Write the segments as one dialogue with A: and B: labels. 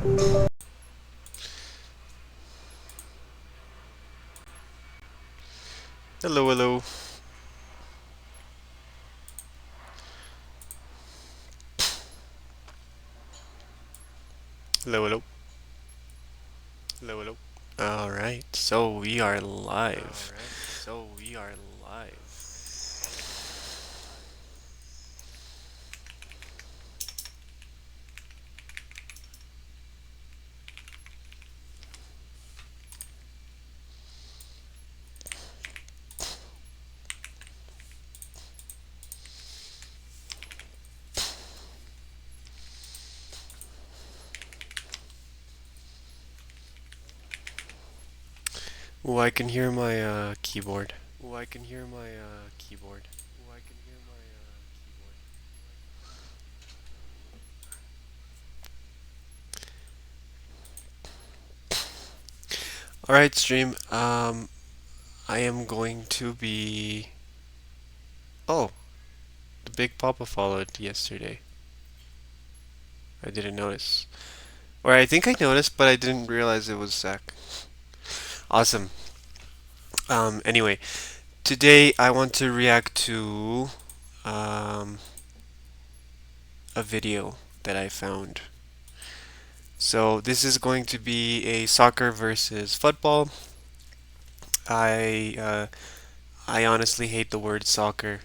A: Hello, hello. Hello, hello. Hello, hello. Alright, so we are live. Oh, I can hear my keyboard. Oh, I can hear my keyboard. Alright, stream. I am going to be. Oh, the Big Papa followed yesterday. I didn't notice. Or I think I noticed, but I didn't realize it was Zach. Awesome. Anyway, today I want to react to um, a video that I found. So this is going to be a soccer versus football. I uh, I honestly hate the word soccer,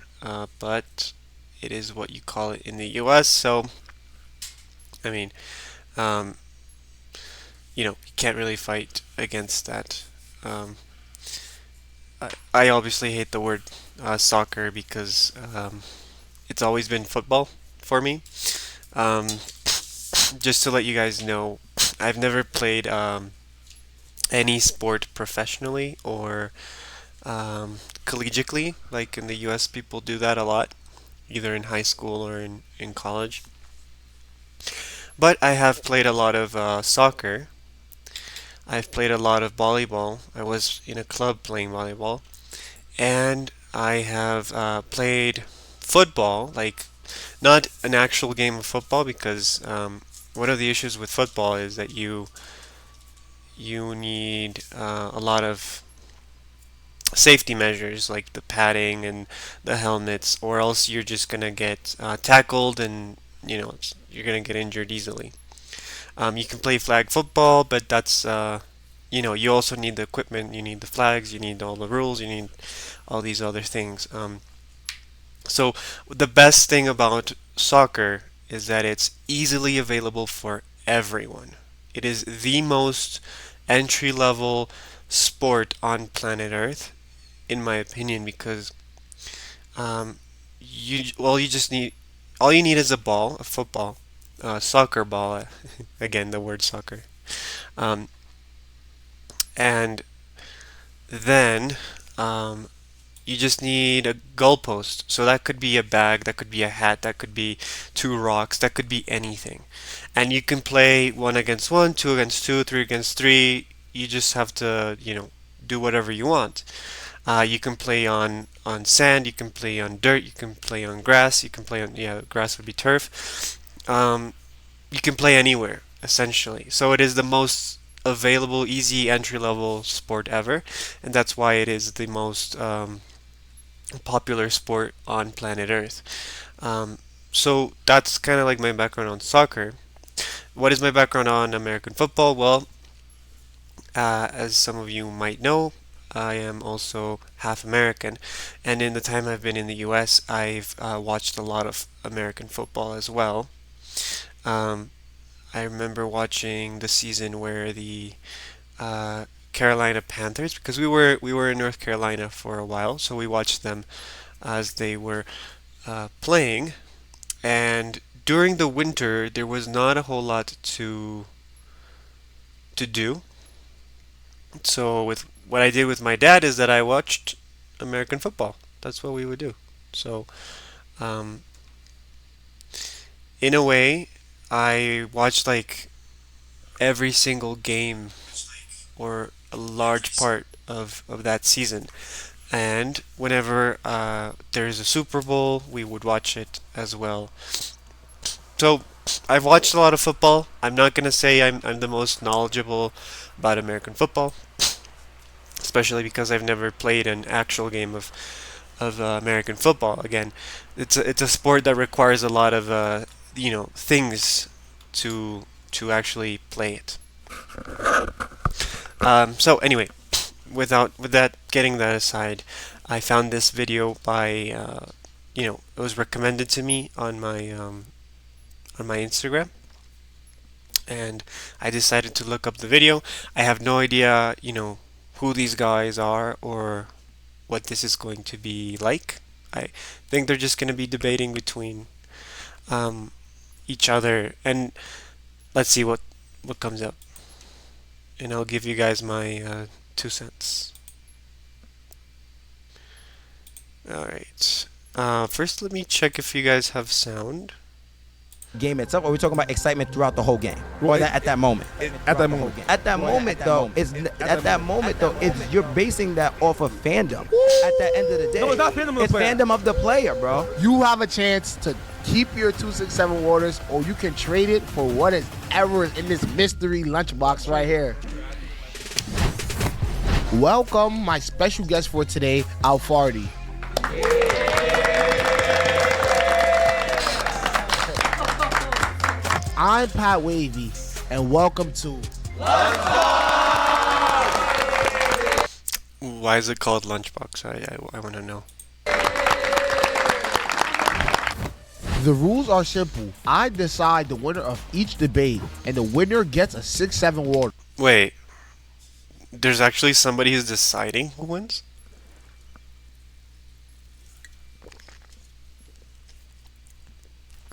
A: but it is what you call it in the U.S. So I mean, um, you can't really fight against that. Um, I obviously hate the word soccer because it's always been football for me. Um, just to let you guys know, I've never played any sport professionally or collegiately. Like in the US, people do that a lot, either in high school or in college. But I have played a lot of soccer. I've played a lot of volleyball. I was in a club playing volleyball. And I have played football, like not an actual game of football, because one of the issues with football is that you need a lot of safety measures like the padding and the helmets, or else you're just gonna get tackled and you're gonna get injured easily. You can play flag football, but that's you also need the equipment, you need the flags, you need all the rules, you need all these other things. So the best thing about soccer is that it's easily available for everyone. It is the most entry level sport on planet Earth, in my opinion, because um, you just need all you need is a ball, a football, a soccer ball. Again, the word soccer, um, and then um, you just need a goalpost. So that could be a bag, that could be a hat, that could be two rocks, that could be anything. And you can play one against one, two against two, three against three. You just have to, do whatever you want. You can play on sand, you can play on dirt, you can play on grass, you can play on grass would be turf. Um, you can play anywhere essentially. So it is the most available, easy entry level sport ever, and that's why it is the most popular sport on planet Earth. Um, so that's kind of like my background on soccer. What is my background on American football? Well, as some of you might know, I am also half American, and in the time I've been in the U.S., I've watched a lot of American football as well. Um, I remember watching the season where the Carolina Panthers, because we were in North Carolina for a while, so we watched them as they were playing. And during the winter, there was not a whole lot to do. So with what I did with my dad is that I watched American football. That's what we would do. So um, in a way, I watched like every single game or a large part of that season. And whenever there's a Super Bowl, we would watch it as well. So I've watched a lot of football. I'm not gonna say I'm the most knowledgeable about American football, especially because I've never played an actual game of American football. Again, it's a sport that requires a lot of things to actually play it. So anyway, with that getting that aside, I found this video by it was recommended to me on my Instagram, and I decided to look up the video. I have no idea, who these guys are or what this is going to be like. I think they're just going to be debating between um, each other, and let's see what comes up. And I'll give you guys my 2 cents. All right. First, let me check if you guys have sound.
B: Game itself, or are we talking about excitement throughout the whole game, or at that moment?
C: At that moment.
B: At that moment, though, it's you're basing that off of fandom. At the end of the day,
C: No, it's not fandom of the
B: it's
C: player.
B: fandom of the player, bro.
D: You have a chance to keep your 267 waters, or you can trade it for what is ever in this mystery lunchbox right here. Welcome my special guest for today, Alfardi. I'm Pat Wavy, and welcome to
A: Why is it called Lunchbox? I want to know.
D: The rules are simple. I decide the winner of each debate, and the winner gets a 6-7 water.
A: Wait, there's actually somebody who's deciding who wins?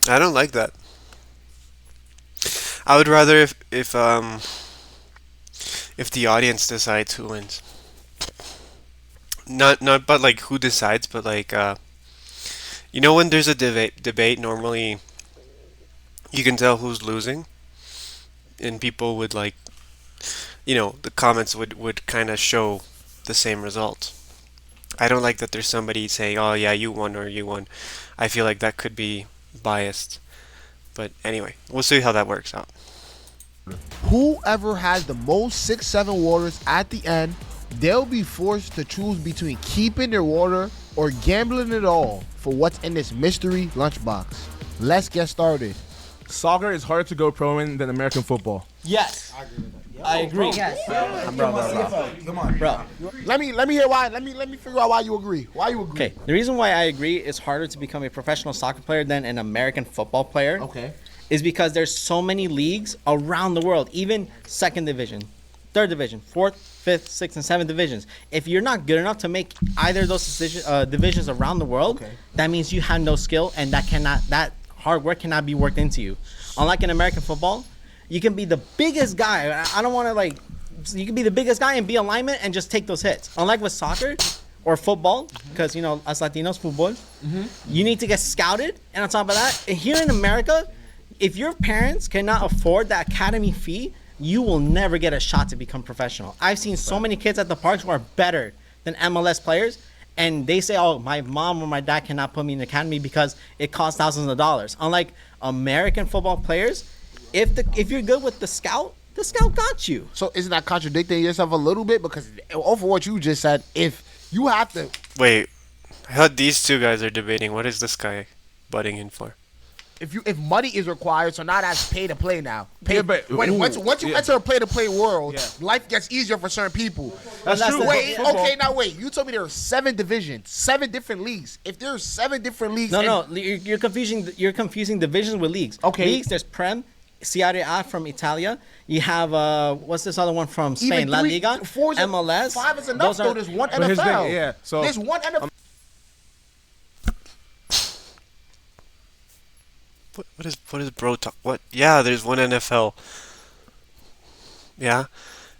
A: I don't like that. I would rather if the audience decides who wins. Not but like who decides, but like when there's a debate normally you can tell who's losing, and people would like the comments would kind of show the same result. I don't like that there's somebody saying, "Oh yeah, you won," or "You won." I feel like that could be biased. But anyway, we'll see how that works out.
D: Whoever has the most 6-7 waters at the end, they'll be forced to choose between keeping their water or gambling it all for what's in this mystery lunchbox. Let's get started.
C: Soccer is harder to go pro in than American football.
B: Yes, I agree.
E: Yes.
B: Bro.
D: Let me hear why. Let me figure out why you agree. Why you agree?
E: Okay, the reason why I agree it's harder to become a professional soccer player than an American football player
D: Okay.
E: is because there's so many leagues around the world, even second division, third division, fourth, fifth, sixth, and seventh divisions. If you're not good enough to make either of those divisions around the world,
D: Okay.
E: that means you have no skill, and that hard work cannot be worked into you. Unlike in American football, you can be the biggest guy. I don't want to you can be the biggest guy and be a lineman and just take those hits. Unlike with soccer or football, because us Latinos, football, you need to get scouted. And on top of that, here in America, if your parents cannot afford the academy fee, you will never get a shot to become professional. I've seen so many kids at the parks who are better than MLS players, and they say, "Oh, my mom or my dad cannot put me in the academy because it costs thousands of dollars." Unlike American football players, if you're good with the scout got you.
D: So isn't that contradicting yourself a little bit? Because over what you just said, if you have to,
A: Wait, I thought these two guys are debating. What is this guy butting in for?
D: if money is required, so now that's pay to play now.
C: Yeah, but-
D: Once you
C: yeah.
D: enter a play to play world,
C: Yeah.
D: life gets easier for certain people.
E: That's true.
D: Wait,
C: Football-
D: okay, now wait. You told me there are 7 divisions, 7 different leagues. If there's 7 different leagues,
E: No, you're confusing divisions with leagues.
D: Okay.
E: Leagues, there's Prem, Serie A from Italia. You have what's this other one from Spain?
D: even
E: La
D: 3,
E: Liga,
D: 4 is
E: MLS.
D: 5 is enough.
E: Those are-
D: Though there's one
C: But here's the
D: NFL.
C: thing, yeah, so-
D: there's one NFL.
A: What is bro talk? What? Yeah, there's one NFL. Yeah,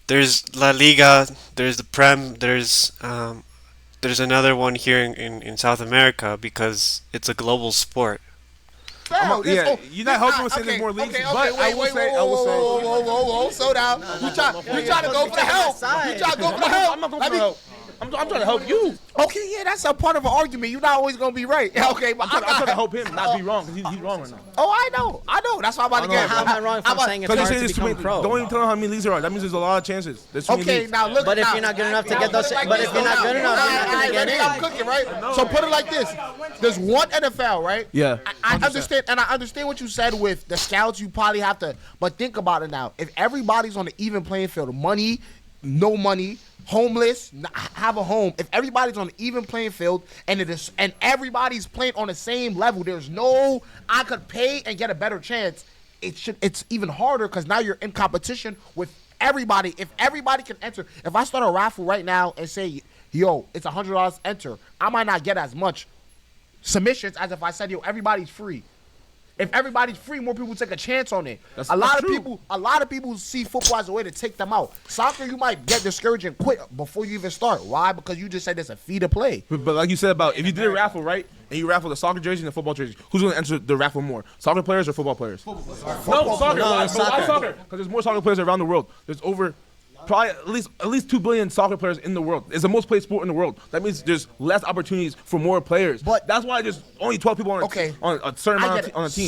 A: there's La Liga. There's the Prem. There's another one here in South America because it's a global sport.
C: You're not helping with saying there's more leagues, but I will say,
D: Whoa, slow down. You try to go for the help. You try to go for the help.
C: I'm not going
D: Let
C: for
D: me-
C: help. I'm trying to help you.
D: Okay, yeah, that's a part of an argument. You're not always gonna be right. Okay, but
C: I'm trying to help him not be wrong because he's wrong right now.
D: Oh, I know. That's why I'm about to get.
E: How am I wrong if I'm saying it's
C: Because
E: hard
C: they
E: to
C: say there's too
E: become
C: many.
E: pro?
C: Don't even tell them how many leagues there are. That means there's a lot of chances. There's too many
D: Okay,
C: leagues.
D: now look.
E: But if
D: now-
E: you're not good enough to get those, but if you're not good enough, you're not gonna get
D: I'm
E: in.
D: cooking, right? So put it like this: there's one NFL, right?
C: Yeah.
D: I understand, and I understand what you said with the scouts. You probably have to, but think about it now. If everybody's on an even playing field, money, no money, homeless, have a home. If everybody's on an even playing field, and everybody's playing on the same level, there's no I could pay and get a better chance. It's even harder because now you're in competition with everybody. If everybody can enter, if I start a raffle right now and say, yo, it's $100 enter, I might not get as much submissions as if I said, yo, everybody's free. If everybody's free, more people take a chance on it.
C: That's
D: a lot
C: true.
D: of people see football as a way to take them out. Soccer, you might get discouraged and quit before you even start. Why? Because you just said it's a fee to play.
C: But like you said about if you did a raffle, right, and you raffle the soccer jersey and the football jersey, who's going to enter the raffle more? Soccer players or football players? No, soccer.
E: No,
C: Why
E: soccer.
C: soccer? Because there's more soccer players around the world. There's over probably at least 2 billion soccer players in the world. It's the most played sport in the world. That means there's less opportunities for more players.
D: But
C: that's why there's only 12 people on a certain
D: I
C: amount
D: get it.
C: on a team.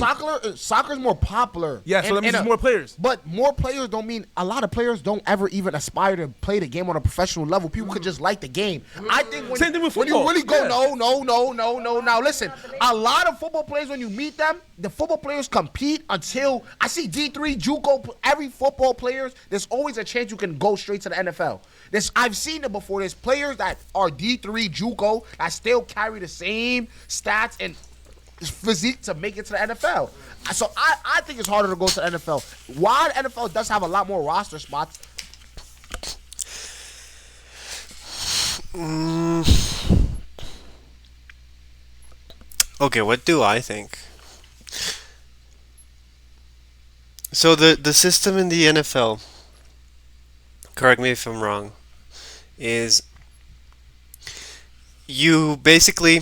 D: Soccer's more popular.
C: Yeah, so that means there's more players.
D: But more players don't mean a lot of players don't ever even aspire to play the game on a professional level. People could just like the game. I think
C: Same thing with
D: when you
C: football.
D: really go,
C: Yeah.
D: no. Now listen, a lot of football players when you meet them, the football players compete until I see D3, JUCO, every football players. There's always a chance you can go straight to the NFL. I've seen it before. There's players that are D3, JUCO that still carry the same stats and physique to make it to the NFL. So I think it's harder to go to the NFL. While the NFL does have a lot more roster spots.
A: Okay, what do I think? So the system in the NFL, correct me if I'm wrong, is you basically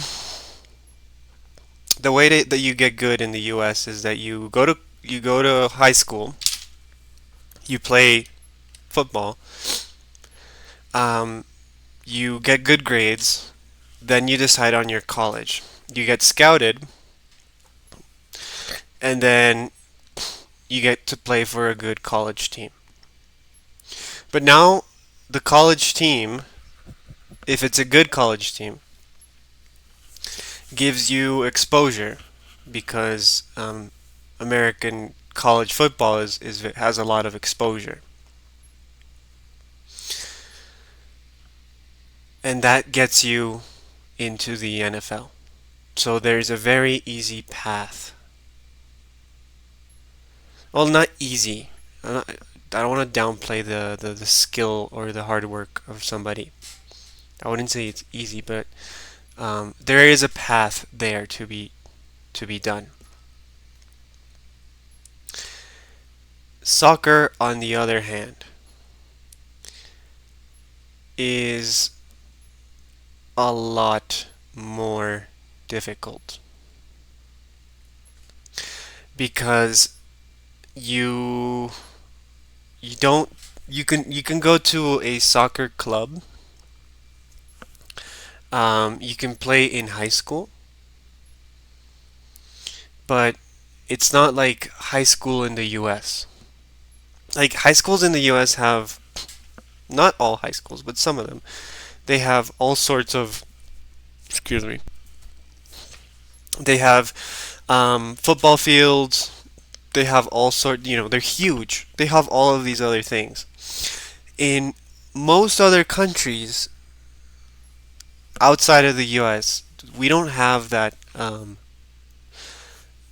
A: the way that you get good in the US is that you go to high school, you play football, you get good grades, then you decide on your college. You get scouted, and then you get to play for a good college team. But now, the college team, if it's a good college team, gives you exposure because American college football has a lot of exposure. And that gets you into the NFL. So there's a very easy path. Well, not easy. I don't want to downplay the skill or the hard work of somebody. I wouldn't say it's easy, but there is a path there to be done. Soccer, on the other hand, is a lot more difficult because you can go to a soccer club. You can play in high school, but it's not like high school in the US. Like high schools in the US have, not all high schools, but some of them, they have all sorts of, excuse me, they have football fields, they have all they're huge. They have all of these other things. In most other countries outside of the US, we don't have that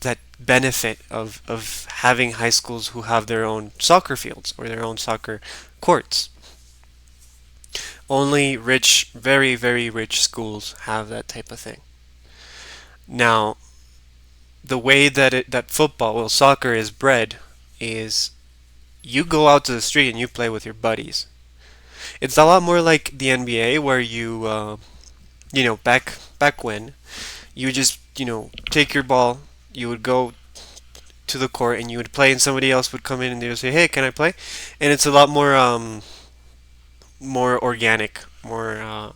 A: that benefit of having high schools who have their own soccer fields or their own soccer courts. Only rich, very, very rich schools have that type of thing. Now, the way that soccer is bred is you go out to the street and you play with your buddies. It's a lot more like the NBA where you back when you just take your ball, you would go to the court and you would play, and somebody else would come in and they would say, "Hey, can I play?" And it's a lot more more organic, more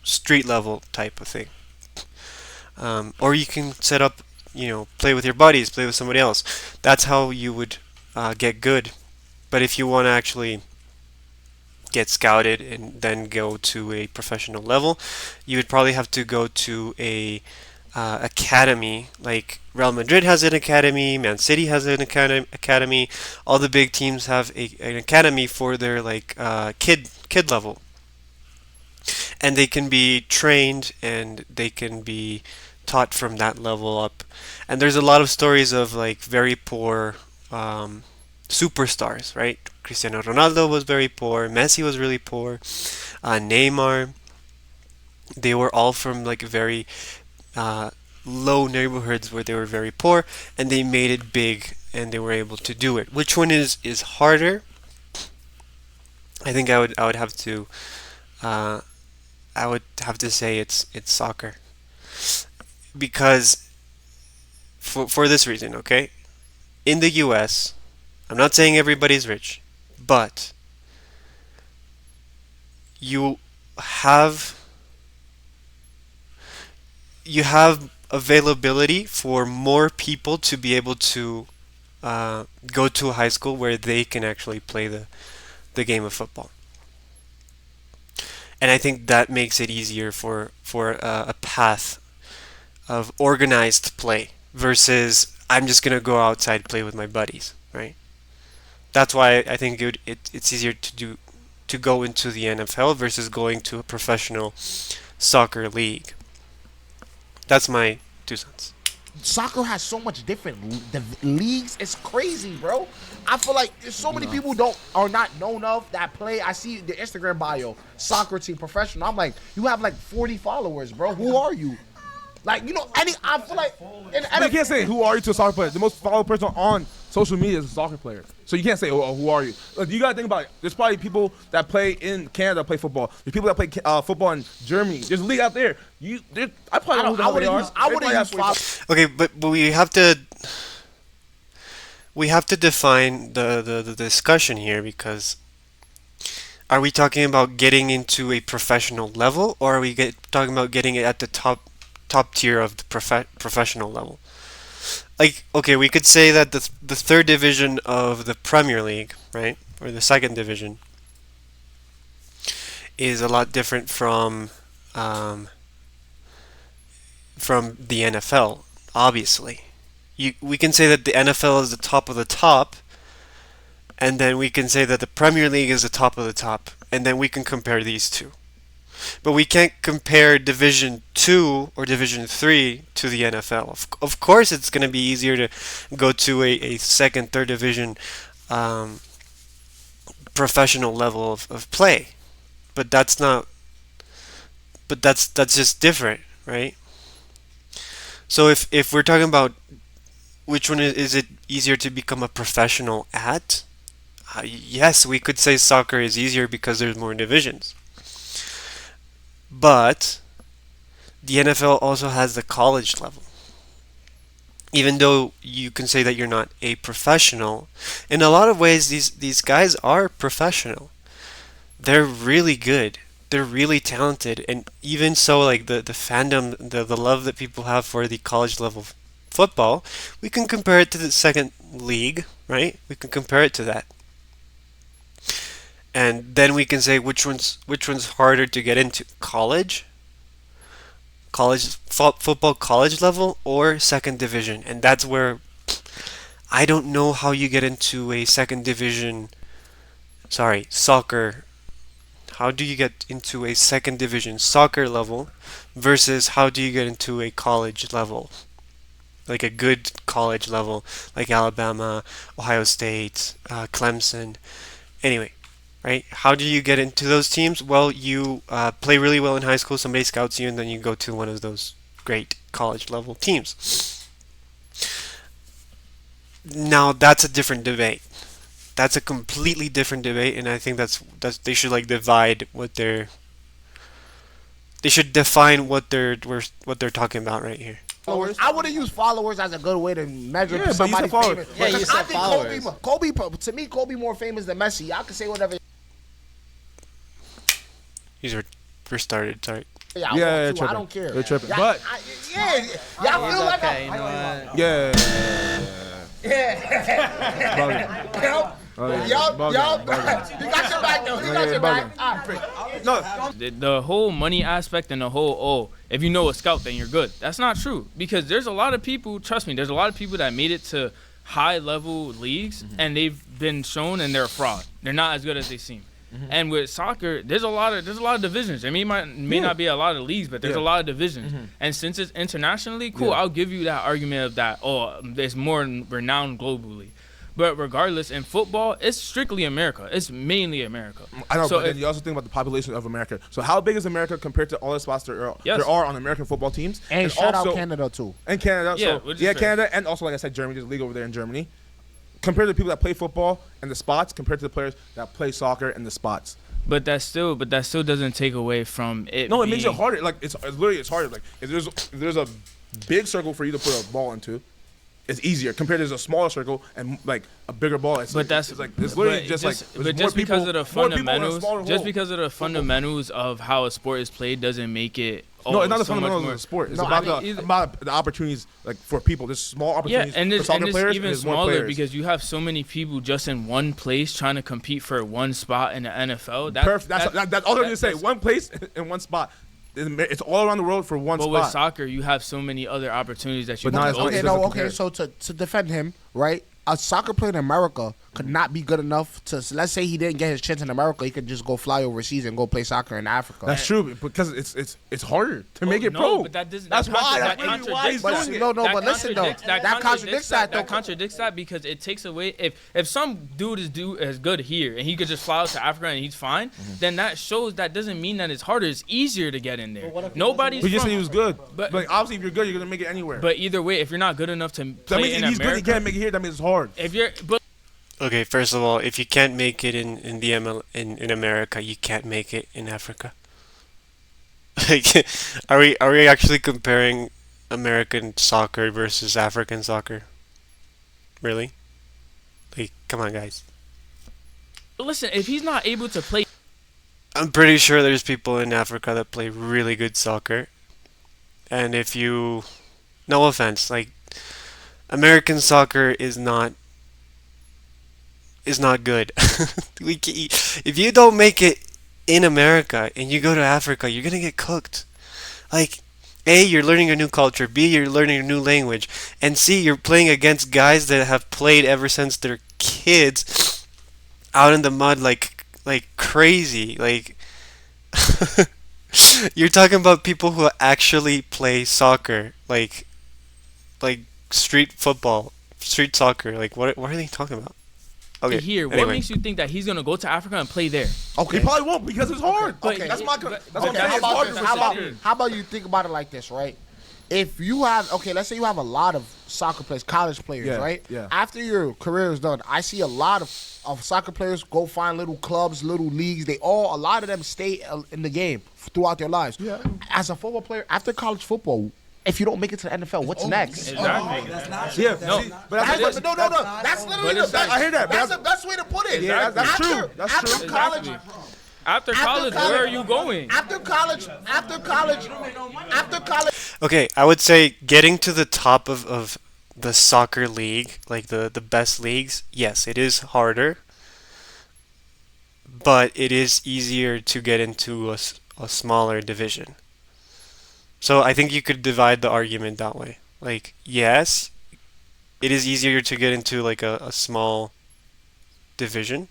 A: street level type of thing. Or you can set up, play with your buddies, play with somebody else. That's how you would get good. But if you want to actually get scouted and then go to a professional level, you would probably have to go to a academy. Like Real Madrid has an academy, Man City has an academy. All the big teams have an academy for their like kid level, and they can be trained and they can be taught from that level up. And there's a lot of stories of like very poor superstars, right? Cristiano Ronaldo was very poor. Messi was really poor. Neymar. They were all from like very uh, low neighborhoods where they were very poor, and they made it big, and they were able to do it. Which one is harder? I think I would have to uh, I would have to say it's soccer, because for this reason, okay? In the US, I'm not saying everybody's rich, but you have you have availability for more people to be able to go to a high school where they can actually play the game of football. And I think that makes it easier for a path of organized play versus I'm just gonna go outside play with my buddies, right? That's why I think it's easier to go into the NFL versus going to a professional soccer league. That's my 2 cents.
D: Soccer has so much different the leagues. It's crazy, bro. I feel like there's so many people are not known of that play. I see the Instagram bio, soccer team professional. I'm like, you have like 40 followers, bro. Who are you? Like, I feel like
C: You can't say who are you to a soccer player. The most followed person on social media is a soccer player. So you can't say, oh, who are you? Like, you gotta think about it. There's probably people that play in Canada play football. There's people that play football in Germany. There's a league out there. I probably know who the hell they are.
D: I wouldn't use
A: Okay, but we have to define the discussion here, because are we talking about getting into a professional level, or are we talking about getting it at the top tier of the professional level? Like, okay, we could say that the third division of the Premier League, right, or the second division, is a lot different from the NFL. Obviously, we can say that the NFL is the top of the top, and then we can say that the Premier League is the top of the top, and then we can compare these two. But we can't compare Division 2 or Division 3 to the NFL. Of course, it's going to be easier to go to a second, third division professional level of play. But that's not. But that's just different, right? So if we're talking about which one is it easier to become a professional at? Yes, we could say soccer is easier because there's more divisions. But the NFL also has the college level. Even though you can say that you're not a professional, in a lot of ways these guys are professional. They're really good. They're really talented, and even so, like the fandom, the love that people have for the college level football, we can compare it to the second league, right? We can compare it to that. And then we can say which one's harder to get into: football college level, or second division. And that's where I don't know how you get into a second division. Sorry, soccer. How do you get into a second division soccer level versus how do you get into a college level? Like a good college level, like Alabama, Ohio State, Clemson. Anyway, right? How do you get into those teams? Well, you play really well in high school, somebody scouts you, and then you go to one of those great college level teams. Now, that's a different debate. That's a completely different debate, and I think that's they should like divide they should define what they're talking about right here.
D: followers. I would have used followers as a good way to measure
C: Yeah, but you
D: somebody's
C: said
D: famous.
C: followers.
E: Yeah, you
D: Because
E: said
D: I think
E: followers.
D: To me, Kobe more famous than Messi. I could say whatever.
A: These are first started. Sorry.
D: Yeah,
C: Yeah,
D: I, want to, I
C: tripping.
D: don't care.
C: They're tripping.
D: Y'all-
C: But
D: yeah, y'all feel like
E: Okay, you know what?
C: yeah.
D: y'all, he got your back though. He got your back.
C: No,
F: The whole money aspect and the whole, oh, if you know a scout, then you're good. That's not true, because there's a lot of people, trust me, there's a lot of people that made it to high level leagues and they've been shown and they're a fraud. They're not as good as they seem. And with soccer, there's a lot of divisions. There may not be a lot of leagues, but there's a lot of divisions. And since it's internationally, cool, I'll give you that argument of that, oh, it's more renowned globally. But regardless, in football, it's strictly America. It's mainly America.
C: I know,
F: So
C: but then
F: if-
C: you also think about the population of America. So how big is America compared to all the spots
F: Yes.
C: there are on American football teams?
D: And shout
C: also,
D: out Canada too.
C: And Canada.
F: Yeah,
C: So
F: which is
C: yeah,
F: fair.
C: Canada, and also like I said, Germany. There's a league over there in Germany. Compared to the people that play football and the spots, compared to the players that play soccer and the spots.
F: But that still doesn't take away from it.
C: No, it makes it
F: being-
C: harder. Like it's literally it's harder. Like if there's a big circle for you to put a ball into, it's easier compared to there's a smaller circle and like a bigger ball. It's
F: But
C: like,
F: that's
C: it's like it's literally
F: but
C: just like there's
F: but
C: more
F: just
C: people-
F: because of the
C: more people in a
F: fundamentals,
C: smaller
F: just
C: hole.
F: because of the fundamentals of how a sport is played doesn't make it.
C: No, it's not the
F: so much
C: fundamentals
F: more.
C: of the sport. It's
F: No,
C: about,
F: I mean,
C: about the opportunities like for people. There's small
F: Yeah,
C: opportunities
F: and
C: for
F: it's,
C: soccer
F: and it's
C: players. and
F: even
C: there's more
F: smaller
C: players.
F: because you have so many people just in one place trying to compete for one spot in the NFL.
C: Perfect. That's all I'm gonna say.
F: that's-
C: One place in one spot. It's all around the world for one
F: But
C: spot.
F: with soccer, you have so many other opportunities that you
C: But not
F: can
C: as
F: go
C: much
D: Okay,
C: as
F: to.
C: doesn't
D: no, okay.
C: compare.
D: So to defend him, right? A soccer player in America could not be good enough to. Let's say he didn't get his chance in America, he could just go fly overseas and go play soccer in Africa.
C: That's true because it's harder to make it
F: no,
C: pro.
F: but that doesn't.
C: That's
F: that
C: why.
F: that
C: That's literally why he's
F: contradicts
C: doing
F: that.
C: it.
D: No, but listen though, that contradicts that though.
F: That contradicts that because it takes away if some dude is good here and he could just fly out to Africa and he's fine, then that shows that doesn't mean that it's harder. It's easier to get in there. Nobody's
C: We just
F: from-
C: said he was good.
F: But-
C: But like, obviously, if you're good, you're gonna make it anywhere.
F: But either way, if you're not good enough to
C: that
F: play
C: means
F: in
C: if he's good, he
F: America,
C: can't make it here. That means it's hard.
F: if you're but
A: Okay, first of all, if you can't make it in the ML in America, you can't make it in Africa. Like, are we actually comparing American soccer versus African soccer? Really? Like, come on, guys.
F: listen, if he's not able to play
A: I'm pretty sure there's people in Africa that play really good soccer. And if you, no offense, like American soccer is not good. If you don't make it in America and you go to Africa, you're gonna get cooked. Like, A, you're learning a new culture. B, you're learning a new language. And C, you're playing against guys that have played ever since they're kids out in the mud like crazy. Like, you're talking about people who actually play soccer, like street football, street soccer. Like, what are they talking about? Okay.
F: here, what
A: anyway.
F: makes you think that he's gonna go to Africa and play there?
C: He probably won't because it's hard.
F: But-
C: That's my.
F: but-
C: That's what I'm
F: but
C: saying. It's
D: how
C: hard
D: about,
C: for
D: how, about,
C: soccer.
D: how about you think about it like this, right? If you have, okay, let's say you have a lot of soccer players, college players,
C: Yeah,
D: right?
C: yeah.
D: After your career is done, I see a lot of soccer players go find little clubs, little leagues. A lot of them stay in the game throughout their lives.
C: Yeah.
D: As a football player, after college football, if you don't make it to the NFL, what's next?
F: Exactly.
C: Yeah,
F: No.
C: see, but that's
D: No, that's literally
F: But it's
D: the best.
C: I hear that, but
D: That's
C: that's-
D: the best way to put it.
C: Yeah, that's
D: After-
C: true. That's
D: after
C: true.
D: college,
F: After college, where are you going?
D: after college,
A: Okay, I would say getting to the top of the soccer league, like the best leagues, yes, it is harder, but it is easier to get into a smaller division. So I think you could divide the argument that way. Like, yes, it is easier to get into like a small division,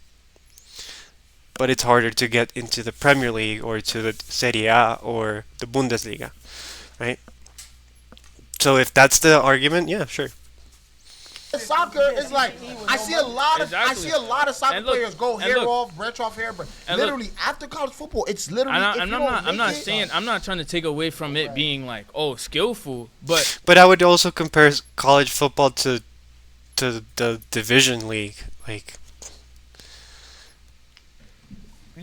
A: but it's harder to get into the Premier League or to the Serie A or the Bundesliga, right? So if that's the argument, yeah, sure.
D: soccer is like I see a lot of
F: Exactly.
D: soccer
F: And look-
D: players go
F: and
D: hair
F: look-
D: off, branch off hair, but
F: and look-
D: literally after college football, it's literally.
F: And
D: if
F: I'm
D: you
F: not.
D: don't
F: I'm not
D: make it-
F: saying. I'm not trying to take away from it being like, oh, skillful, but
A: But I would also compare college football to the division league.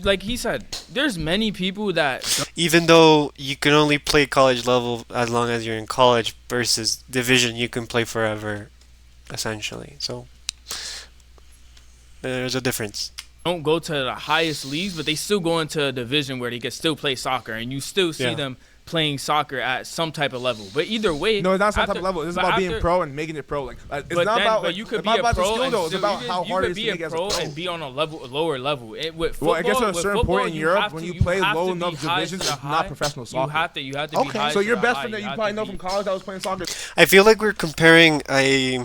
F: like he said, there's many people that
A: Even though you can only play college level as long as you're in college versus division, you can play forever, essentially. So there's a difference.
F: don't go to the highest leagues, but they still go into a division where they can still play soccer, and you still see
A: Yeah.
F: them playing soccer at some type of level. But either way,
C: No, it's not some
F: after-
C: type of level. It's
F: but
C: about being
F: after-
C: pro and making it pro. Like it's
F: But
C: not
F: then,
C: about.
F: but
C: Like,
F: you could
C: it's
F: be
C: not
F: a
C: about
F: pro
C: the skill
F: and
C: though. It's
F: still,
C: about
F: you
C: how
F: could,
C: hard it
F: you
C: is
F: could
C: to
F: be
C: make
F: a
C: it as a
F: pro
C: pro.
F: and be on a lower level. With football,
C: Well, I guess at a
F: with
C: certain
F: football,
C: point in
F: you
C: Europe,
F: have
C: when
F: to-
C: you play
F: have
C: low
F: to be
C: enough
F: high
C: divisions,
F: to the
C: it's not
F: high.
C: professional soccer.
F: You have to be high.
C: So
F: to
C: your
F: the
C: best
F: high.
C: friend that you
F: have
C: probably
F: to
C: know
F: be-
C: from college that was playing soccer.
A: I feel like we're comparing a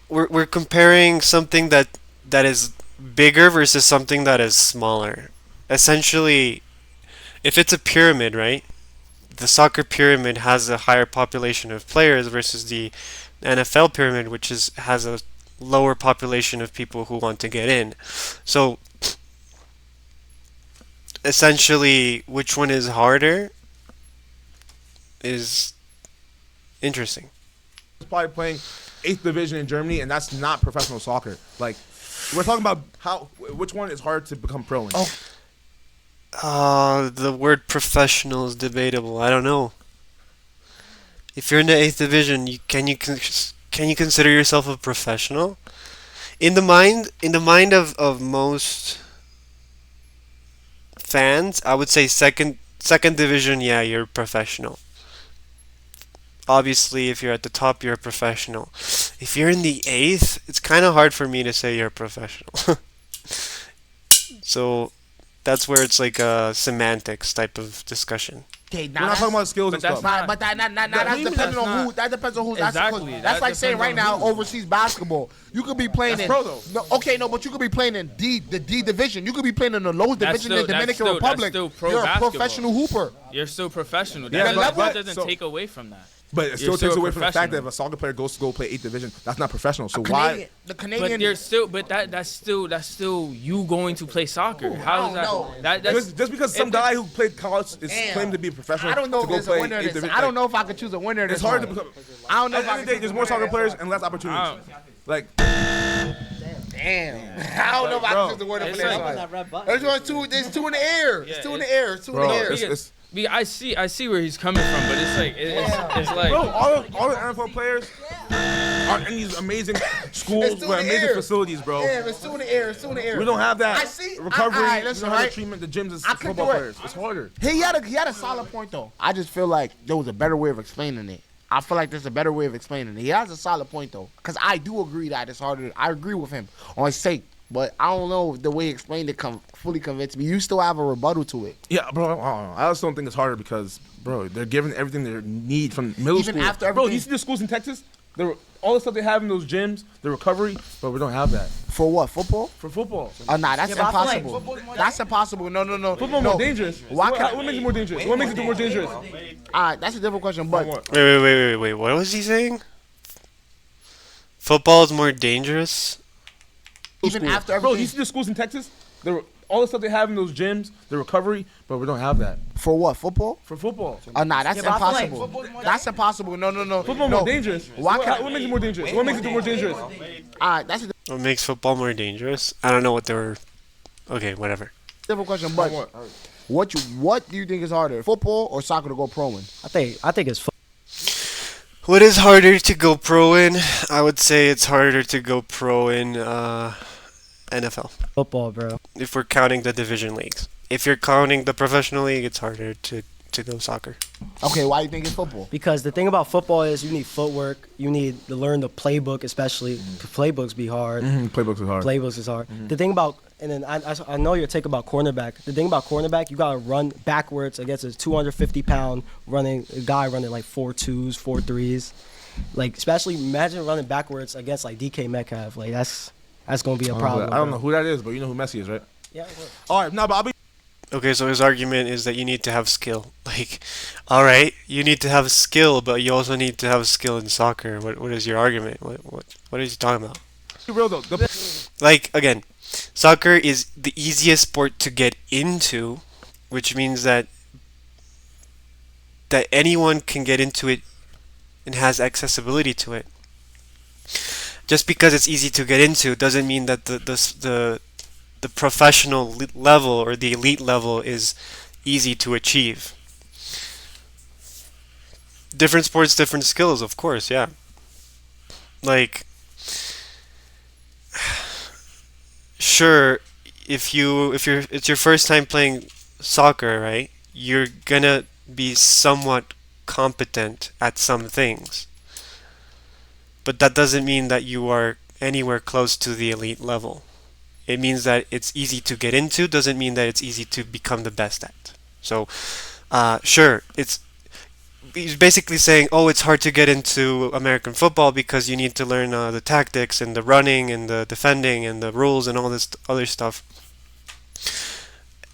A: we're comparing something that is bigger versus something that is smaller. Essentially, if it's a pyramid, right? The soccer pyramid has a higher population of players versus the NFL pyramid, which has a lower population of people who want to get in. So essentially, which one is harder is interesting.
C: He's probably playing 8th division in Germany, and that's not professional soccer. Like we're talking about which one is hard to become pro in.
A: The word professional is debatable. I don't know. If you're in the 8th division, can you consider yourself a professional? In the mind of most fans, I would say second division, yeah, you're professional. Obviously, if you're at the top, you're a professional. If you're in the 8th, it's kind of hard for me to say you're a professional. So that's where it's like a semantics type of discussion.
D: Okay,
C: We're not talking about skills and
F: but that's
C: stuff.
F: not-
D: But that's
F: That's
D: depending on
F: not-
D: who. That depends on who.
F: Exactly,
D: That's
F: that
D: like saying right
F: depends on
D: now
F: who.
D: overseas basketball. You could be playing
C: That's
D: in.
C: pro, though.
D: No, okay, no, but you could be playing in the D division. You could be playing in the lowest
F: That's
D: division in
F: still-
D: Dominican
F: that's
D: Republic.
F: still pro
D: You're a
F: basketball.
D: professional hooper.
F: You're still professional.
C: Yeah,
F: That,
C: but-
F: doesn't
C: so-
F: take away from that.
C: But it
F: You're
C: still
F: still
C: takes
F: a
C: away from the fact that
F: professional.
C: if a soccer player goes to go play 8th division, that's not professional. So
D: Canadian,
C: why?
D: the
F: But
D: Canadian.
F: you're still, but that's still you going to play soccer. How is
D: I don't know.
F: that? That's
C: Just because some
F: if-
C: guy who played college is
D: Damn.
C: claimed to be a professional
D: I don't know
C: to
D: if
C: go
D: there's a
C: play
D: winner.
C: 8th
D: This.
C: division.
D: I don't know if I could choose a winner.
C: It's
D: this
C: hard to
D: one.
C: become.
D: I don't know
C: At
D: if
C: the
D: I
C: end of
D: could
C: the day,
D: choose
C: there's
D: a
C: more
D: winner.
C: soccer players and less opportunities. Like,
D: Damn. I don't know if I
C: Bro.
D: could choose a winner for
F: It's
D: this
F: like-
D: one. There's one, two. There's two in the air. It's two in the air. It's two in
C: bro,
D: the air.
C: it's-
F: I see where he's coming from, but it's like it's like
C: bro, all the NFL players are in these amazing schools
D: It's two
C: with
D: in the
C: amazing
D: air.
C: facilities, bro.
D: Yeah, it's two in the air. It's two in the air.
C: We don't have that
D: I see.
C: recovery.
D: Alright,
C: we
D: listen,
C: don't have
D: right?
C: the treatment, the gyms as
D: I could
C: football
D: do it.
C: players. It's harder.
D: He had a solid point though. I just feel like there was a better way of explaining it. I feel like there's a better way of explaining it. He has a solid point though, because I do agree that it's harder. I agree with him on his take, but I don't know if the way he explained it fully convinced me. You still have a rebuttal to it.
C: Yeah, bro. I don't know. I just don't think it's harder because, bro, they're given everything they need from middle
D: Even
C: school.
D: after
C: bro,
D: everything-
C: you see the schools in Texas? All the stuff they have in those gyms, the recovery, but we don't have that
D: For what? Football?
C: for football.
D: Nah, that's
G: but I feel like
D: impossible.
G: football's
D: That's impossible. No.
C: Football
D: no.
C: more dangerous.
D: Why
C: what,
D: can't-
C: what makes it more dangerous? What makes it more dangerous?
D: That's a different question, but
C: What?
A: Wait. What was he saying? Football is more dangerous?
D: even after
C: Bro,
D: everything,
C: you see the schools in Texas? All the stuff they have in those gyms, the recovery, but we don't have that
D: for what? Football?
C: for football.
D: Nah, that's
G: Yeah, but I feel like
D: impossible.
G: football's more
D: That's impossible. No.
C: Football
D: no.
C: more dangerous.
D: Why can't-
C: what makes it more dangerous? What makes it more dangerous?
D: That's a
A: What makes football more dangerous? I don't know what they were. Okay, whatever.
D: different question, but what do you think is harder, football or soccer to go pro in?
G: I think it's
A: What is harder to go pro in? I would say it's harder to go pro in NFL.
G: football, bro.
A: If we're counting the division leagues. If you're counting the professional league, it's harder to go soccer.
D: Okay, why do you think it's football?
G: Because the thing about football is you need footwork. You need to learn the playbook, especially. Playbooks be hard.
C: Playbooks is hard.
G: Playbooks is hard. The thing about, and then I know your take about cornerback. The thing about cornerback, you gotta run backwards against a 250-pound guy running like 4.2s, 4.3s. Like especially imagine running backwards against like DK Metcalf. Like that's gonna be a problem.
C: I don't
G: bro.
C: know who that is, but you know who Messi is, right?
G: Yeah.
C: All right, no, but I'll be.
A: Okay, so his argument is that you need to have skill. Like, all right, you need to have skill, but you also need to have skill in soccer. What is your argument? What is he talking about?
C: Real though,
A: Like, again, soccer is the easiest sport to get into, which means that anyone can get into it and has accessibility to it. Just because it's easy to get into doesn't mean that the professional level or the elite level is easy to achieve. Different sports, different skills, of course, yeah. Like, sure, if you're it's your first time playing soccer, right? You're gonna be somewhat competent at some things. But that doesn't mean that you are anywhere close to the elite level. It means that it's easy to get into, doesn't mean that it's easy to become the best at. So, sure, he's basically saying, oh, it's hard to get into American football because you need to learn the tactics and the running and the defending and the rules and all this other stuff.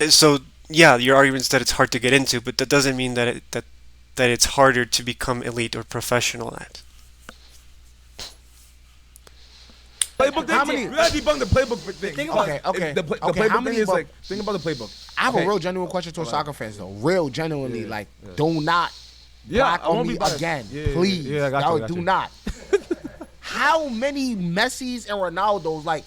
A: So, yeah, your argument's that it's hard to get into, but that doesn't mean that it's harder to become elite or professional at.
C: Playbook
D: How
C: thing.
D: many-
C: We gotta debunk the playbook thing.
G: Think about
D: Okay, okay.
C: The
D: Okay,
C: playbook
D: how many
C: thing is
D: bu-
C: like, think about the playbook.
D: I have
C: Okay.
D: a real genuine question towards soccer fans though. Real genuinely,
C: Yeah,
D: like,
C: yeah.
D: do not
C: Yeah,
D: black
C: I
D: on
C: won't
D: me
C: be biased.
D: again,
C: Yeah, yeah,
D: please.
C: yeah, I got you, I got
D: Do
C: you.
D: not. How many Messis and Ronaldos, like,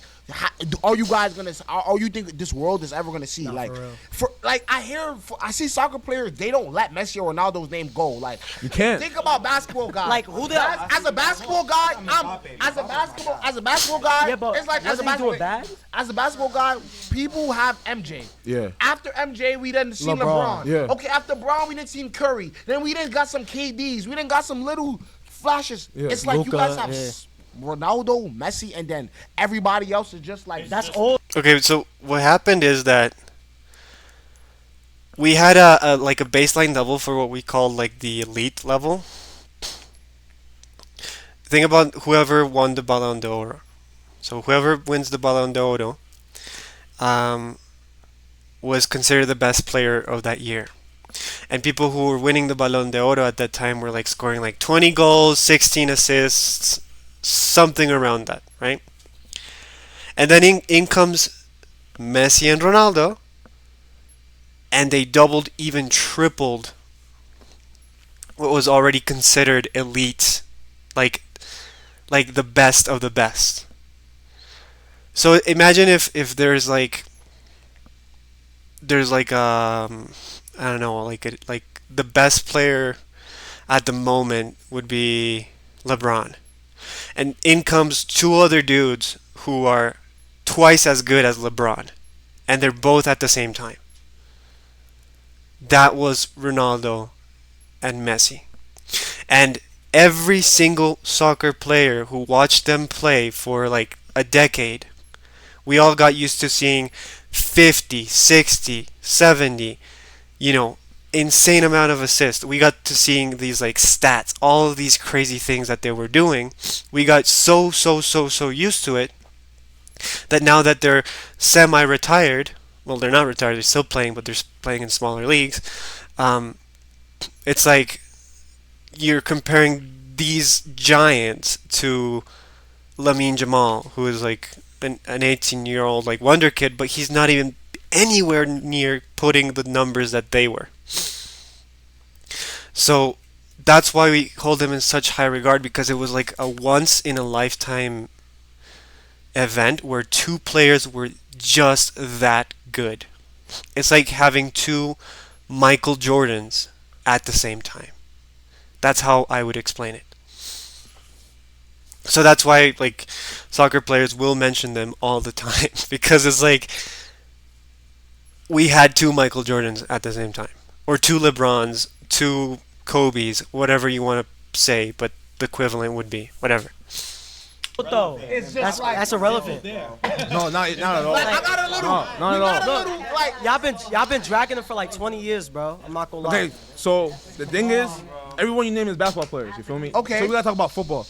D: are you guys gonna? Are you think this world is ever gonna see?
G: Nah,
D: like,
G: for real.
D: I see soccer players. They don't let Messi or Ronaldo's name go. Like,
C: You can't.
D: think about basketball guys.
G: Like, who the-
D: as a basketball guy, as a basketball guy.
G: Yeah, but
D: it's like as a
G: wasn't he doing
D: basketball
G: bad?
D: as a basketball guy, people have MJ.
C: Yeah.
D: After MJ, we then seen
G: LeBron.
D: LeBron.
C: Yeah.
D: Okay, after LeBron, we didn't seen Curry. Then we didn't got some KDs. We didn't got some little flashes.
C: Yeah.
D: It's like you
G: Luka,
D: guys have
G: yeah.
D: Ronaldo, Messi, and then everybody else is just like
G: That's old.
A: Okay, so what happened is that we had like a baseline level for what we call like the elite level. Think about whoever won the Ballon d'Or. So whoever wins the Ballon d'Oro was considered the best player of that year. And people who were winning the Ballon d'Oro at that time were like scoring like 20 goals, 16 assists, something around that, right? And then in comes Messi and Ronaldo, and they doubled, even tripled what was already considered elite, like the best of the best. So imagine if there's like I don't know, like the best player at the moment would be LeBron, and in comes two other dudes who are twice as good as LeBron, and they're both at the same time. That was Ronaldo and Messi. And every single soccer player who watched them play for like a decade, we all got used to seeing 50, 60, 70, insane amount of assists. We got to seeing these like stats, all of these crazy things that they were doing. We got so used to it that now that they're semi-retired, well, they're not retired, they're still playing, but they're playing in smaller leagues. It's like you're comparing these giants to Lamine Jamal, who is like an 18-year-old like wonder kid, but he's not even anywhere near putting the numbers that they were. So that's why we hold him in such high regard, because it was like a once in a lifetime event where two players were just that good. It's like having two Michael Jordans at the same time. That's how I would explain it. So that's why like soccer players will mention them all the time because it's like we had two Michael Jordans at the same time, or two LeBrons, two Kobe's, whatever you want to say, but the equivalent would be whatever.
G: Though. That's irrelevant.
C: No, not at all.
D: Like, I got a little.
C: No, not at
D: we got
C: all.
D: a little. Like,
G: Y'all been dragging him for like 20 years, bro. I'm not gonna lie.
C: Okay, so the thing is, everyone you name is basketball players. You feel me?
D: Okay.
C: So we gotta talk about football.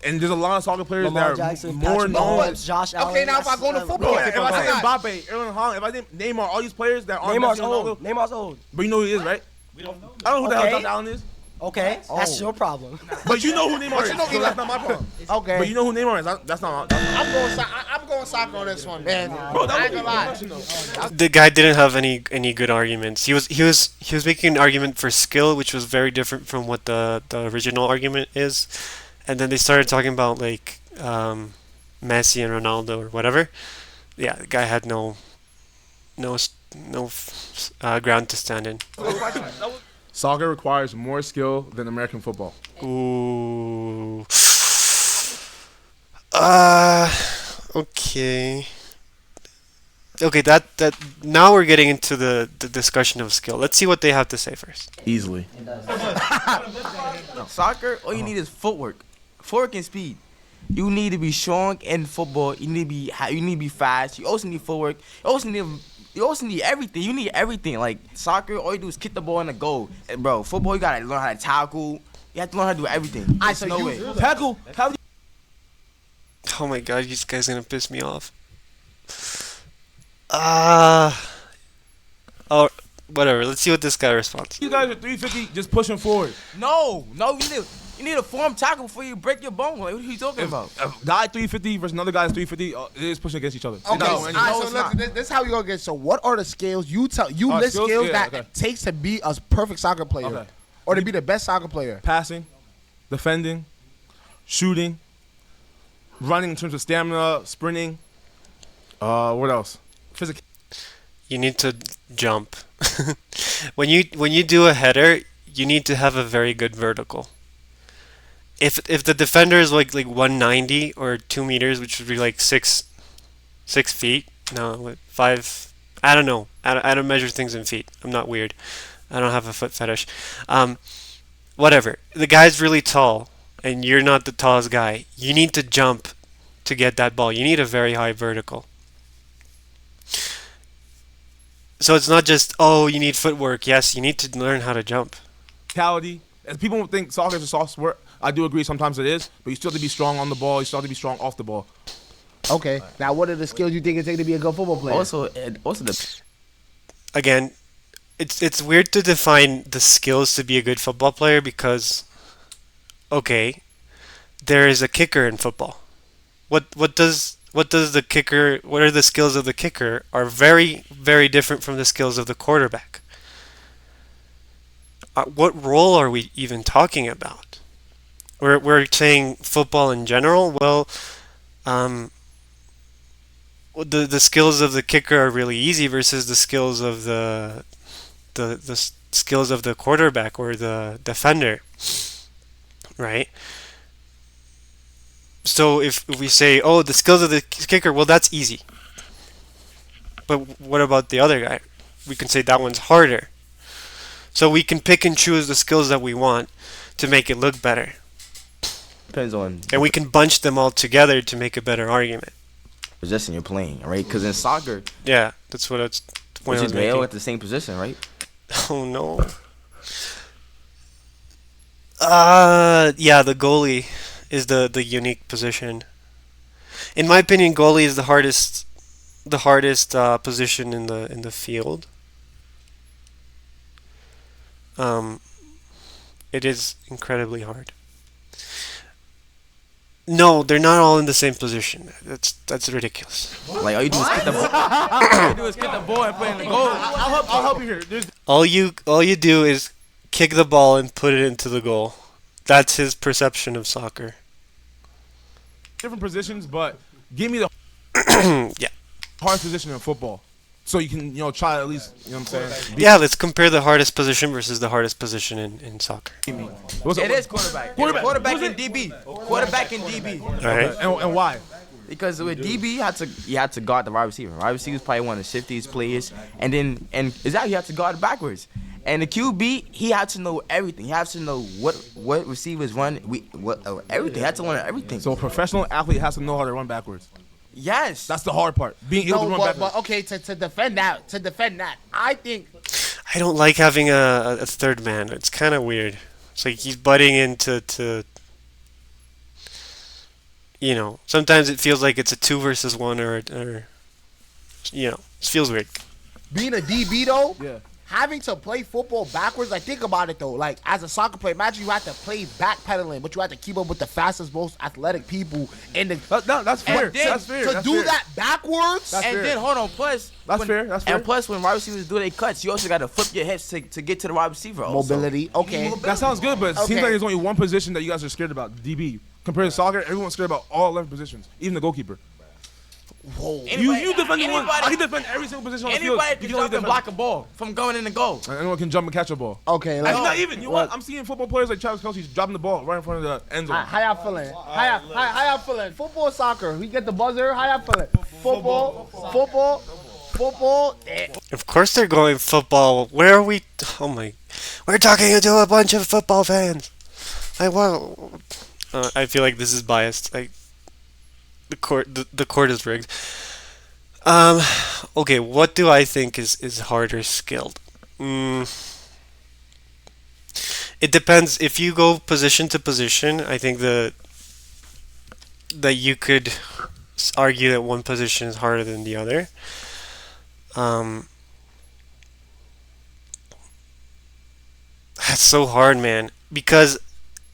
C: And there's a lot of soccer players
G: Lamar
C: that are
G: Jackson,
C: more
G: Patrick
C: known.
G: Mahomes, Josh Allen.
D: okay, now if I go to football,
C: If I say
D: I got-
C: Mbappe, Erling Haaland, if I name Neymar, all these players that aren't
G: Neymar's
C: Messi and
G: old.
C: Ronaldo,
G: Neymar's old.
C: but you know who he is, right? I don't know who the
G: Okay.
C: hell Josh Allen is,
G: Okay, that's your problem.
C: but you know who Neymar is.
D: you know
C: So that's not my problem.
D: okay.
C: But you know who Neymar is. That's not.
D: I'm going soccer on this one, man.
C: Bro,
D: I
C: that
D: ain't
C: was
D: gonna lie.
C: professional.
A: The guy didn't have any good arguments. He was making an argument for skill, which was very different from what the original argument is. And then they started talking about like Messi and Ronaldo or whatever. Yeah, the guy had no ground to stand in.
C: Soccer requires more skill than American football.
A: Ooh. Okay. Okay, that now we're getting into the discussion of skill. Let's see what they have to say first.
C: Easily.
B: Soccer, all you need is footwork and speed. You need to be strong in football. You need to be fast. You also need footwork. You also need everything. You need everything. Like soccer, all you do is kick the ball in the goal. And bro, football, you gotta learn how to tackle. You have to learn how to do everything.
D: I
B: There's
D: so
B: no
D: you
B: way.
C: Tackle. How do
A: Oh my god, this guy's gonna piss me off. Oh, whatever. Let's see what this guy responds.
C: you guys are 350 just pushing forward?
B: No, you need a form tackle before you break your bone. Like, what are you talking about?
C: A guy 350 versus another guy's 350, it is pushing against each other.
D: Okay,
C: They're not
D: all
C: going
D: right,
C: anywhere.
D: so look, this is how we gonna get. So, what are the skills you list
C: skills?
D: skills
C: Yeah,
D: that
C: okay.
D: it takes to be a perfect soccer player,
C: Okay.
D: or to be the best soccer player?
C: Passing, defending, shooting, running in terms of stamina, sprinting. What else? Physical.
A: You need to jump. When you do a header, you need to have a very good vertical. If the defender is like 190 or 2 meters, which would be like 6 feet. No, what, 5. I don't know. I don't measure things in feet. I'm not weird. I don't have a foot fetish. Whatever. The guy's really tall, and you're not the tallest guy. You need to jump to get that ball. You need a very high vertical. So it's not just, oh, you need footwork. Yes, you need to learn how to jump.
C: Physicality. And people think soccer is a soft sport. I do agree sometimes it is, but you still have to be strong on the ball. You still have to be strong off the ball.
D: Okay, now what are the skills you think it takes to be a good football player?
B: Also the
A: Again, it's weird to define the skills to be a good football player because, okay, there is a kicker in football. What does the kicker? What are the skills of the kicker? Are very, very different from the skills of the quarterback. What role are we even talking about? We're saying football in general. Well, the skills of the kicker are really easy versus the skills of the skills of the quarterback or the defender, right? So if we say, oh, the skills of the kicker, well, that's easy. But what about the other guy? We can say that one's harder. So we can pick and choose the skills that we want to make it look better.
B: depends on
A: And we can bunch them all together to make a better argument.
B: position you're playing, right? Because in soccer,
A: Yeah, that's what it's the point I was
B: they all
A: making.
B: at the same position, right?
A: Oh no. Yeah, the goalie is the unique position. In my opinion, goalie is the hardest position in the field. It is incredibly hard. No, they're not all in the same position. That's ridiculous.
B: Like all you do is kick the ball. All you do is kick the ball and play in the goal.
C: I'll help you here. There's
A: All you do is kick the ball and put it into the goal. That's his perception of soccer.
C: different positions, but give me the
A: Yeah.
C: hard position in football, so you can try at least. You know what I'm saying?
A: Yeah, let's compare the hardest position versus the hardest position in soccer.
C: What's
B: It
C: up?
B: is quarterback.
C: Quarterback.
B: Quarterback
C: Who's
B: and DB. Quarterback and DB.
A: All right.
C: And why?
B: Because with DB, you had to guard the wide receiver. Wide receiver is probably one of the shiftiest players, and exactly you have to guard backwards. And the QB, he had to know everything. He has to know what receivers run, everything. He had to learn everything.
C: So a professional athlete has to know how to run backwards.
B: yes,
C: That's the hard part. Being able to
D: No,
C: run backwards.
D: but okay, to defend that, I think
A: I don't like having a third man. It's kind of weird. It's like he's butting into sometimes it feels like it's a 2 versus 1 or it feels weird.
D: being a DB though,
C: Yeah.
D: having to play football backwards, like think about it though. Like as a soccer player, imagine you have to play backpedaling, but you have to keep up with the fastest, most athletic people in the.
C: That's fair.
B: then
C: That's fair.
D: To
C: That's
D: do
C: fair.
D: that backwards,
C: That's
B: and
C: fair.
B: then hold on. Plus,
C: That's fair. That's fair.
B: And plus, when wide receivers do their cuts, you also got to flip your hips to get to the wide receiver. Also.
D: mobility. Okay,
C: That sounds good, but it seems
D: Okay.
C: like there's only one position that you guys are scared about, DB. Compared to soccer, everyone's scared about all 11 positions, even the goalkeeper. You defend the one. I can defend every single position on the field.
B: Anybody
C: You
B: can
C: can only
B: jump and
C: defend-
B: block a ball from going in the goal.
C: And anyone can jump and catch a ball.
D: okay.
C: Actually,
D: Like,
C: not even. You know what? I'm seeing football players like Travis Kelce dropping the ball right in front of the end zone.
D: how y'all feeling? How y'all feeling? Football, soccer. We get the buzzer. How y'all feeling? Football. football.
A: Of course they're going football. Where are we? Oh my. We're talking to a bunch of football fans. I feel like this is biased. The court is rigged. Um, okay, what do I think is harder skilled? It depends. If you go position to position, I think that you could argue that one position is harder than the other. Um, that's so hard, man. Because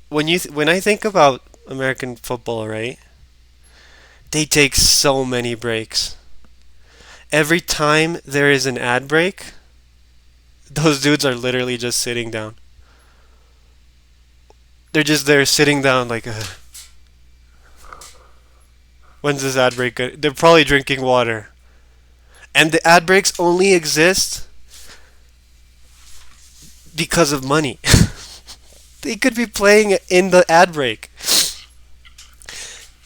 A: when I think about American football, right? They take so many breaks. Every time there is an ad break, those dudes are literally just sitting down. They're just there sitting down like, when's this ad break? They're probably drinking water. And the ad breaks only exist because of money. They could be playing in the ad break.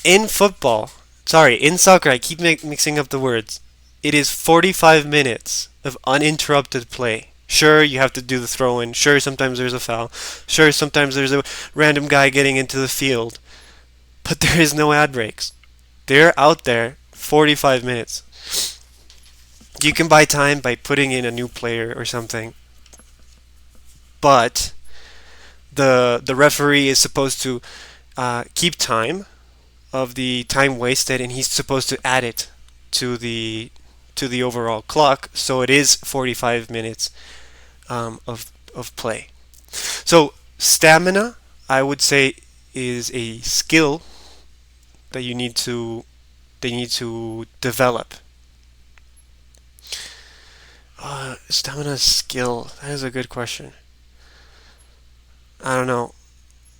A: In football, sorry, in soccer, I keep mixing up the words. It is 45 minutes of uninterrupted play. Sure, you have to do the throw-in. Sure, sometimes there's a foul. Sure, sometimes there's a random guy getting into the field. But there is no ad breaks. They're out there 45 minutes. You can buy time by putting in a new player or something. But the referee is supposed to keep time of the time wasted, and he's supposed to add it to the overall clock, so it is 45 minutes of play. So stamina, I would say, is a skill that you need to develop. Stamina skill, that is a good question. I don't know,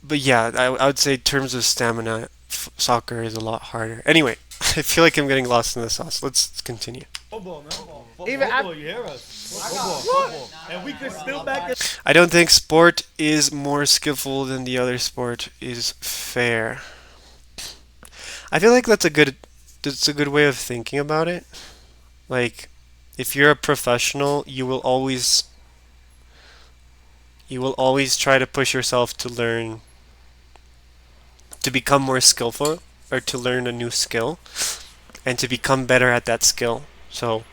A: but yeah, I would say in terms of stamina, soccer is a lot harder. Anyway, I feel like I'm getting lost in the sauce. Let's continue.
C: Football, man.
D: Even
C: Football, you hear us? Football. And we could still back it.
A: I don't think sport is more skillful than the other sport is fair. I feel like that's a good way of thinking about it. Like, if you're a professional, you will always try to push yourself to learn, to become more skillful, or to learn a new skill, and to become better at that skill. So,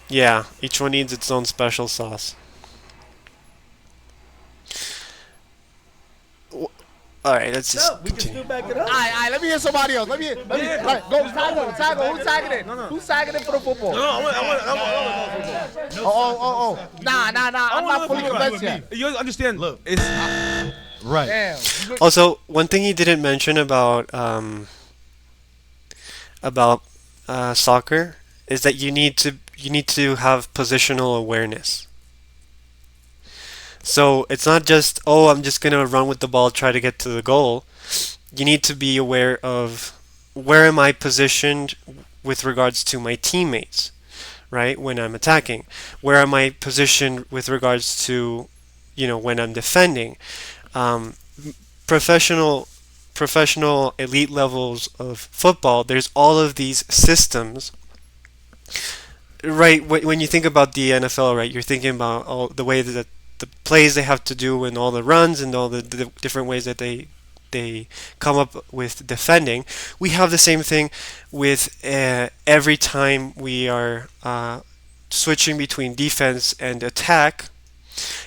A: yeah, each one needs its own special sauce. Alright, let's just
C: We can
A: continue.
C: still back it up.
D: All right, let me hear somebody else. Let me all right, go tag. Who's tagging it? Who's tagging it for the football?
C: I want
D: Oh. Nah. I'm not fully convinced yet.
C: You understand? Look, it's right.
D: Damn.
A: Also, one thing he didn't mention about soccer is that you need to have positional awareness. So it's not just, oh, I'm just gonna run with the ball, try to get to the goal. You need to be aware of where am I positioned with regards to my teammates, right? When I'm attacking, where am I positioned with regards to, when I'm defending. Professional elite levels of football, there's all of these systems, right? When you think about the NFL, right, you're thinking about all the way that the plays they have to do and all the runs and all the different ways that they come up with defending. We have the same thing with every time we are switching between defense and attack,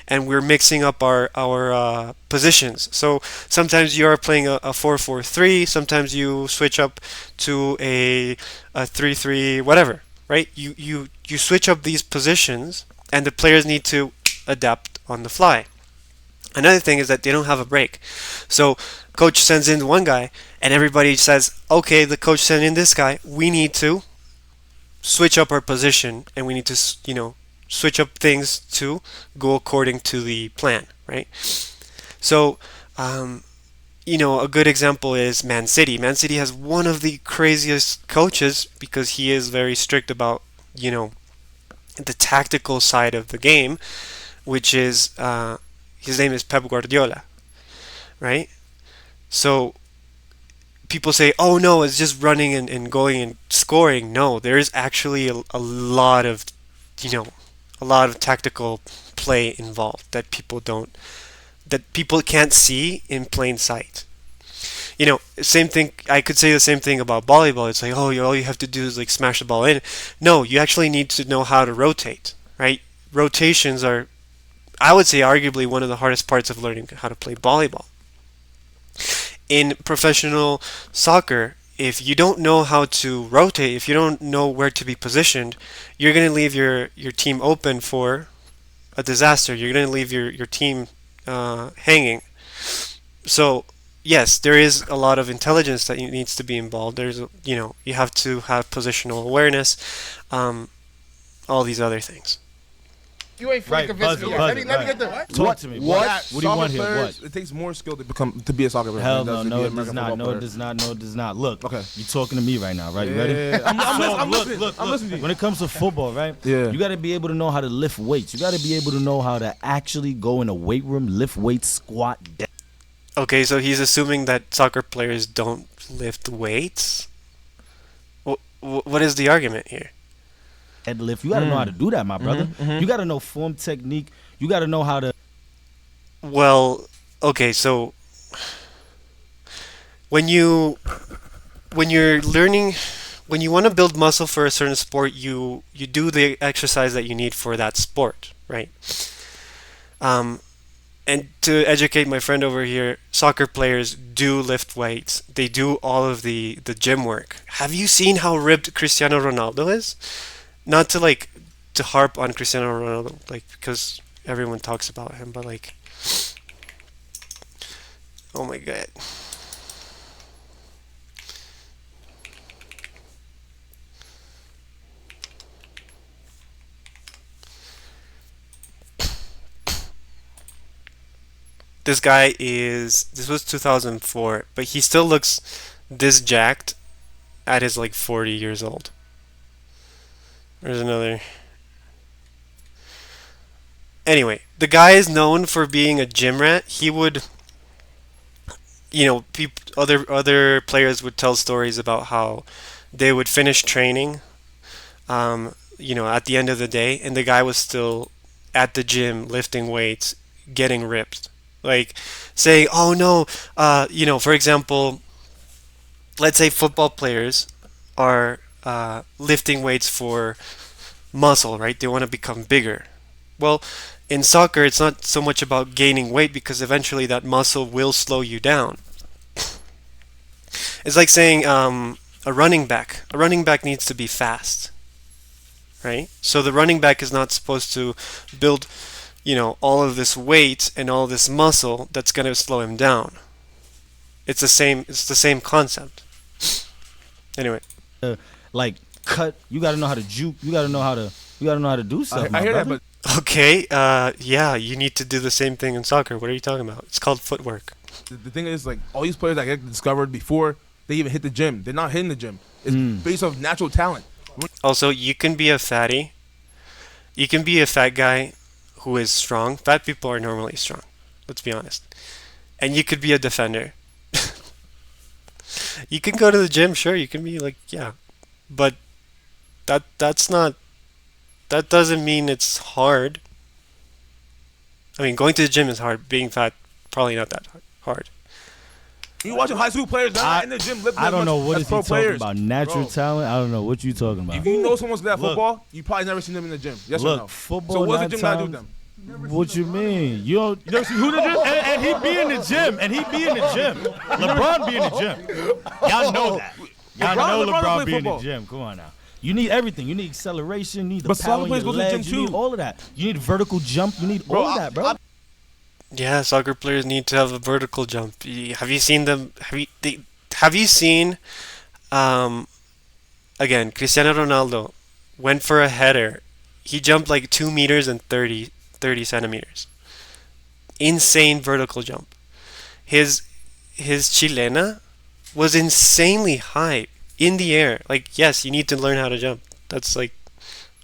A: and we're mixing up our positions. So sometimes you are playing a 4-4-3, sometimes you switch up to a 3-3, whatever, right? You switch up these positions, and the players need to adapt on the fly. Another thing is that they don't have a break. So coach sends in one guy, and everybody says, okay, the coach sent in this guy, we need to switch up our position, and we need to, switch up things to go according to the plan, right? So, a good example is Man City. Man City has one of the craziest coaches because he is very strict about, the tactical side of the game, which is, his name is Pep Guardiola, right? So, people say, oh no, it's just running and going and scoring. No, there is actually a lot of, you know, a lot of tactical play involved that people can't see in plain sight. You know, same thing. I could say the same thing about volleyball. It's like, oh, all you have to do is like smash the ball in. No, you actually need to know how to rotate, right? Rotations are, I would say, arguably one of the hardest parts of learning how to play volleyball. In professional soccer, if you don't know how to rotate, if you don't know where to be positioned, you're going to leave your team open for a disaster. You're going to leave your team hanging. So yes, there is a lot of intelligence that needs to be involved. There's, you know, you have to have positional awareness, all these other things.
D: You ain't fully
H: Right,
D: convinced me.
H: buzzer,
D: Let me
H: buzzer,
D: get the
H: right. Talk to me.
C: What
H: do you want here?
C: players,
H: What?
C: It takes more skill to be a soccer player.
H: Hell
C: than
H: no,
C: to
H: no,
C: be
H: it
C: an
H: does
C: American
H: not.
C: football
H: No,
C: player.
H: it does not. No, it does not. Look,
C: Okay.
H: you're talking to me right now, right? You ready?
C: Yeah, I'm listening.
H: Look.
C: I'm listening to you.
H: When it comes to football, right?
C: Yeah.
H: You got to be able to know how to lift weights. You got to be able to know how to actually go in a weight room, lift weights, squat,
A: Okay, so he's assuming that soccer players don't lift weights? What is the argument here?
H: deadlift. You got to know how to do that, my brother. You got to know form, technique. You got to know how to.
A: Well, okay, so when you're learning, when you want to build muscle for a certain sport, you do the exercise that you need for that sport, right? And to educate my friend over here, soccer players do lift weights. They do all of the gym work. Have you seen how ripped Cristiano Ronaldo is? Not to harp on Cristiano Ronaldo, like, because everyone talks about him, but like, oh my god. This was 2004, but he still looks this jacked at his like 40 years old. There's another. Anyway, the guy is known for being a gym rat. He would, you know, other players would tell stories about how they would finish training, you know, at the end of the day, and the guy was still at the gym lifting weights, getting ripped. Like saying, oh no, you know, for example, let's say football players are lifting weights for muscle, right? They want to become bigger. Well, in soccer, it's not so much about gaining weight because eventually that muscle will slow you down. It's like saying a running back. A running back needs to be fast, right? So the running back is not supposed to build, you know, all of this weight and all this muscle that's going to slow him down. It's the same concept. Anyway,
H: like cut. You got to know how to juke. You got to know how to do something.
C: I hear that,
H: brother.
C: but
A: okay, yeah, you need to do the same thing in soccer. What are you talking about? It's called footwork.
C: the thing is, like, all these players that get discovered before they even hit the gym, they're not hitting the gym. It's based off natural talent.
A: Also, you can be a fatty. You can be a fat guy who is strong. Fat people are normally strong. Let's be honest. And you could be a defender. You can go to the gym, sure. You can be like, yeah, but that's not. That doesn't mean it's hard. I mean, going to the gym is hard. Being fat, probably not that hard.
C: You watching high school players that in the gym lifting
H: I
C: as
H: don't
C: much
H: know what
C: as
H: is he
C: pro
H: talking
C: players.
H: about. Natural
C: Bro.
H: talent. I don't know what you talking about.
C: If you know someone's good at
H: Look.
C: football, you probably never seen them in the gym. Yes
H: Look,
C: or no?
H: football.
C: So what's the
H: not
C: gym got to do with
H: talent.
C: them?
H: What you mean? You never see who the gym? And he be in the gym. And he be in the gym. LeBron be in the gym. Y'all know that. Y'all know
C: LeBron
H: LeBron
C: play
H: be in the
C: football.
H: gym. Come on now. You need everything. You need acceleration. You need the
C: But
H: power
C: soccer
H: in
C: players
H: your
C: go to the gym
H: legs. You need
C: too.
H: all of that. You need vertical jump. You need
C: Bro,
H: all of that, bro.
A: Yeah, soccer players need to have a vertical jump. Have you seen them? Have you seen? Again, Cristiano Ronaldo went for a header. He jumped like 2 meters and 30 centimeters. Insane vertical jump. His chilena was insanely high in the air. Like, yes, you need to learn how to jump. That's like,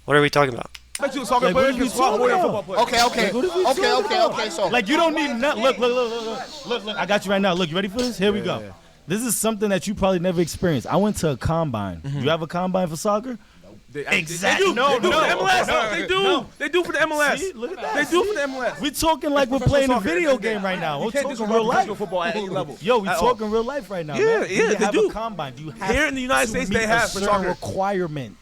A: what are we talking about?
C: I bet you a soccer
H: Like,
C: player
H: what are
C: can
H: we
C: squat more than a
H: talking
C: football player.
D: Okay. So
H: Like you don't need nothing. Look. I got you right now. Look, you ready for this? Here we go. This is something that you probably never experienced. I went to a combine. You have a combine for soccer? Exactly.
C: They do.
H: No,
C: They do
H: no,
C: for the MLS.
H: no,
C: They do.
H: no.
C: They do for the MLS.
H: See, look at that.
C: They do for the MLS.
H: We talking like we're playing a video game right now.
C: You
H: We're
C: can't
H: talking
C: disregard
H: real life.
C: professional football at any level.
H: Yo, we
C: at all.
H: talking real life right now.
C: Yeah,
H: man.
C: yeah,
H: they
C: they
H: have
C: do.
H: a combine. Do you have
C: Here in the United
H: to
C: States,
H: meet
C: they have
H: a
C: for
H: certain
C: soccer.
H: requirement.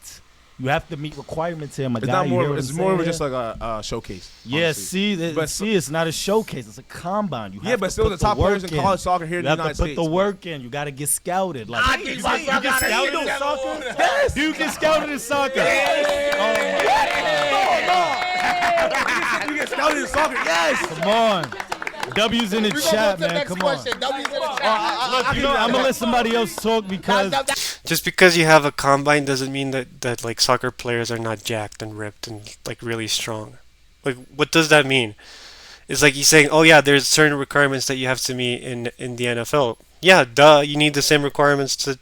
H: You have to meet requirements here, my
C: It's
H: guy.
C: not
H: You hear
C: more.
H: what
C: It's
H: I'm
C: more
H: saying
C: of just
H: here?
C: like a showcase.
H: Yeah,
C: honestly. But-
H: see, it's not a showcase. It's a combine. You
C: Yeah,
H: have
C: but
H: to
C: still
H: put
C: the top players in
H: work
C: college soccer here in
H: You
C: the
H: have
C: United
H: to put
C: States.
H: the work in. You got to get scouted. Like,
C: get
H: you
C: scouted.
H: get scouted in soccer?
C: Yes.
H: Do you get scouted in soccer?
C: You get scouted in soccer. Yes.
H: Come on. W's in the chat, man. Come on. Look, I'm gonna let somebody else talk because
A: Just because you have a combine doesn't mean that like soccer players are not jacked and ripped and like really strong. Like, what does that mean? It's like he's saying, oh yeah, there's certain requirements that you have to meet in the NFL. Yeah, duh, you need the same requirements to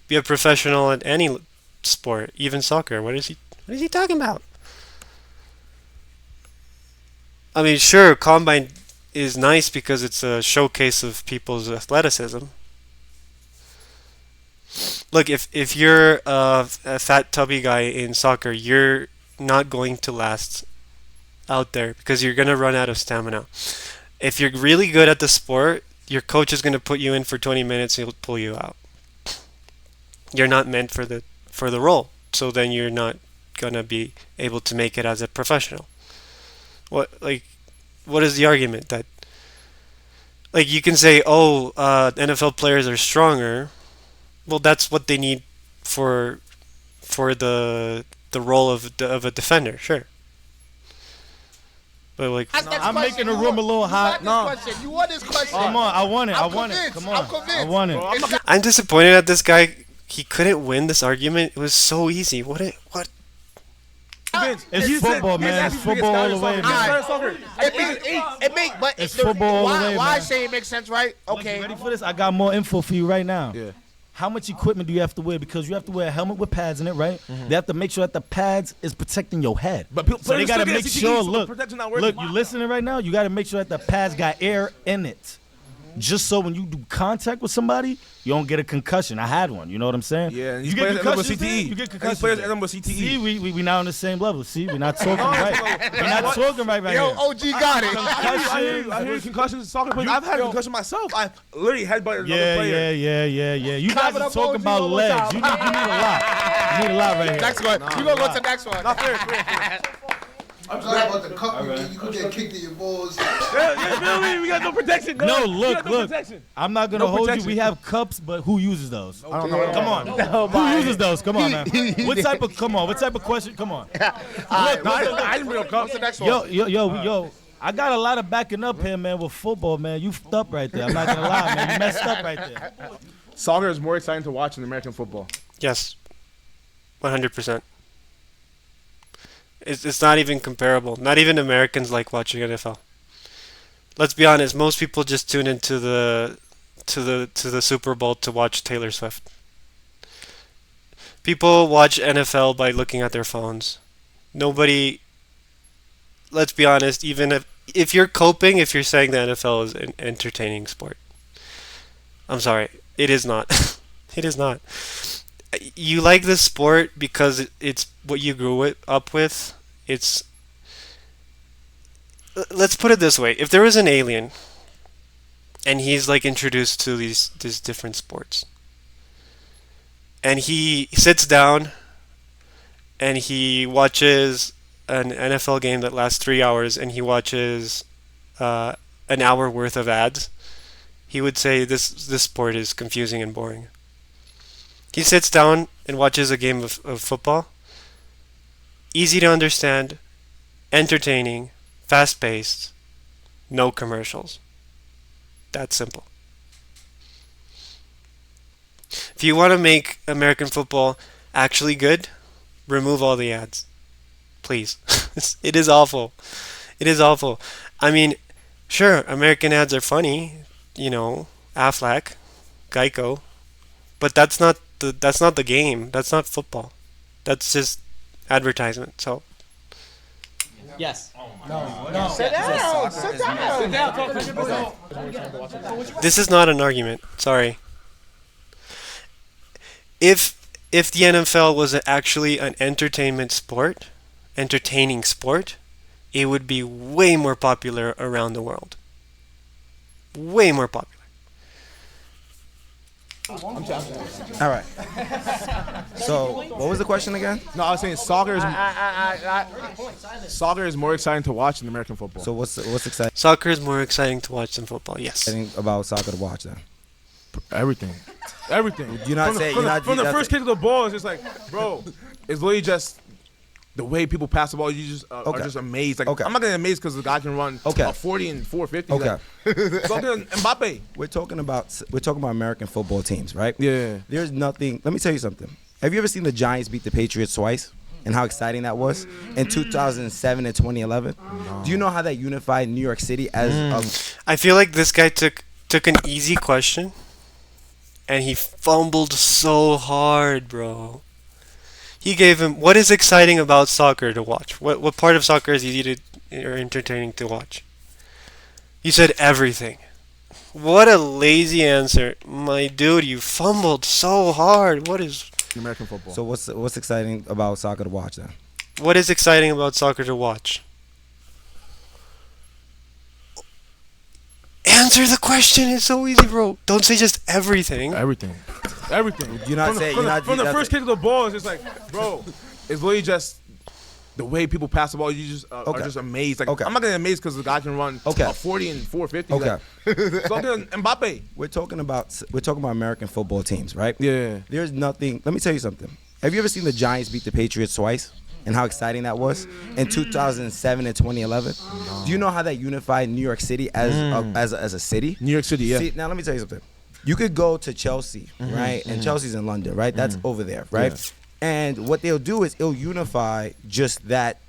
A: be a professional at any sport, even soccer. What is he talking about? I mean, sure, combine is nice because it's a showcase of people's athleticism. Look, if you're a fat tubby guy in soccer, you're not going to last out there because you're gonna run out of stamina. If you're really good at the sport, your coach is gonna put you in for 20 minutes and he'll pull you out. You're not meant for the role, so then you're not gonna be able to make it as a professional. What is the argument that you can say, oh, NFL players are stronger? Well, that's what they need for the role of a defender, sure. But like,
H: I'm making the room a little hot. No,
D: You want this question?
H: come on, I want it.
D: I'm
H: Come on,
D: convinced.
H: I want it.
A: I'm disappointed at this guy. He couldn't win this argument. It was so easy. What?
H: It's football, man. It's football all the way, man. It's football all the way,
D: Why I
H: man.
D: say it makes sense, right?
H: Look, you
D: Okay.
H: ready for this? I got more info for you right now.
C: Yeah.
H: How much equipment do you have to wear? Because you have to wear a helmet with pads in it, right? They have to make sure that the pads is protecting your head.
C: But people-
H: So they
C: players
H: got to
C: still get
H: make
C: CTE,
H: sure.
C: so the
H: Look,
C: protection not working.
H: you listening right now? You got to make sure that the pads got air in it, just so when you do contact with somebody, you don't get a concussion. I had one. You know what I'm saying?
C: Yeah, and
H: you
C: these
H: get
C: players end up with
H: concussions.
C: CTE.
H: You get
C: And these
H: concussions.
C: players end up with CTE.
H: See, we not on the same level. See, we're not talking right. We're not talking right
D: Yo,
H: here.
D: OG got it.
C: I hear concussions in soccer players. I've had a concussion myself. I literally headbutted another
H: Yeah,
C: player.
H: yeah. You guys
D: it
H: are
D: up,
H: talking
D: OG,
H: about
D: one more
H: legs.
D: time.
H: You need a lot. You need a lot right here.
D: Next one. You gonna go to the next one.
C: Not fair.
I: I'm glad about the cup. You could get kicked in your balls.
C: We got no protection.
H: No,
C: We
H: look.
C: got no protection.
H: I'm not gonna
C: No
H: hold
C: protection.
H: you. We have cups, but who uses those?
C: I don't know.
H: Come on. Who uses those? Come on, man. What type of question? Come on.
C: I didn't bring up cups.
D: What's the next one?
H: Yo. I got a lot of backing up here, man, with football, man. You f***ed up right there. I'm not gonna lie, man. You messed up right there.
C: Soccer is more exciting to watch than American football.
A: Yes, 100%. It's not even comparable. Not even Americans like watching NFL. Let's be honest. Most people just tune into the Super Bowl to watch Taylor Swift. People watch NFL by looking at their phones. Nobody. Let's be honest. Even if you're coping, if you're saying the NFL is an entertaining sport, I'm sorry, it is not. It is not. You like this sport because it's what you grew up with. Let's put it this way: if there was an alien, and he's like introduced to these different sports, and he sits down, and he watches an NFL game that lasts 3 hours, and he watches an hour worth of ads, he would say this sport is confusing and boring. He sits down and watches a game of football. Easy to understand, entertaining, fast-paced, no commercials. That simple. If you want to make American football actually good, remove all the ads. Please. It is awful. It is awful. I mean, sure, American ads are funny, Aflac, Geico, but that's not the game. That's not football. That's just advertisement. So
E: Yes.
D: Sit down. Sit down.
A: this is not an argument. Sorry. If the NFL was actually an entertaining sport, it would be way more popular around the world. Way more popular.
B: All right. So, what was the question again?
C: No, I was saying soccer is more exciting to watch than American football.
B: So, what's exciting
A: Soccer is more exciting to watch than football. Yes.
B: about soccer to watch then?
C: Everything.
B: You're not saying
C: From the first kick of the ball, it's just like, bro, it's literally just the way people pass the ball. You just are just amazed. Like,
B: Okay.
C: I'm not getting amazed because the guy can run
B: Okay.
C: 40 and 450.
B: Okay.
C: Like, fucking Mbappe.
B: We're talking about American football teams, right?
C: Yeah.
B: There's nothing. Let me tell you something. Have you ever seen the Giants beat the Patriots twice? And how exciting that was in 2007 and 2011. Do you know how that unified New York City as
A: I feel like this guy took an easy question and he fumbled so hard, bro. He gave him what is exciting about soccer to watch? What part of soccer is easy to or entertaining to watch? You said everything. What a lazy answer. My dude, you fumbled so hard. What is
C: American football.
B: So what's exciting about soccer to watch then?
A: What is exciting about soccer to watch? Answer the question. It's so easy, bro. Don't say just everything.
C: Everything.
B: You're not saying you're not
C: From the
B: you're not
C: first kick of the ball, it's just like, bro, it's literally just the way people pass the ball. You just are
B: Okay.
C: just amazed. Like,
B: Okay.
C: I'm not getting amazed because the guy can run
B: Okay.
C: 40 and 450.
B: Okay.
C: Like, fucking Mbappe.
B: We're talking about American football teams, right?
C: Yeah.
B: There's nothing. Let me tell you something. Have you ever seen the Giants beat the Patriots twice? And how exciting that was in 2007 and 2011. Do you know how that unified New York City as a city?
C: New York City, yeah.
B: See, now let me tell you something. You could go to Chelsea, right? And Chelsea's in London, right? That's over there, right?
C: Yeah.
B: And what they'll do is it'll unify just that,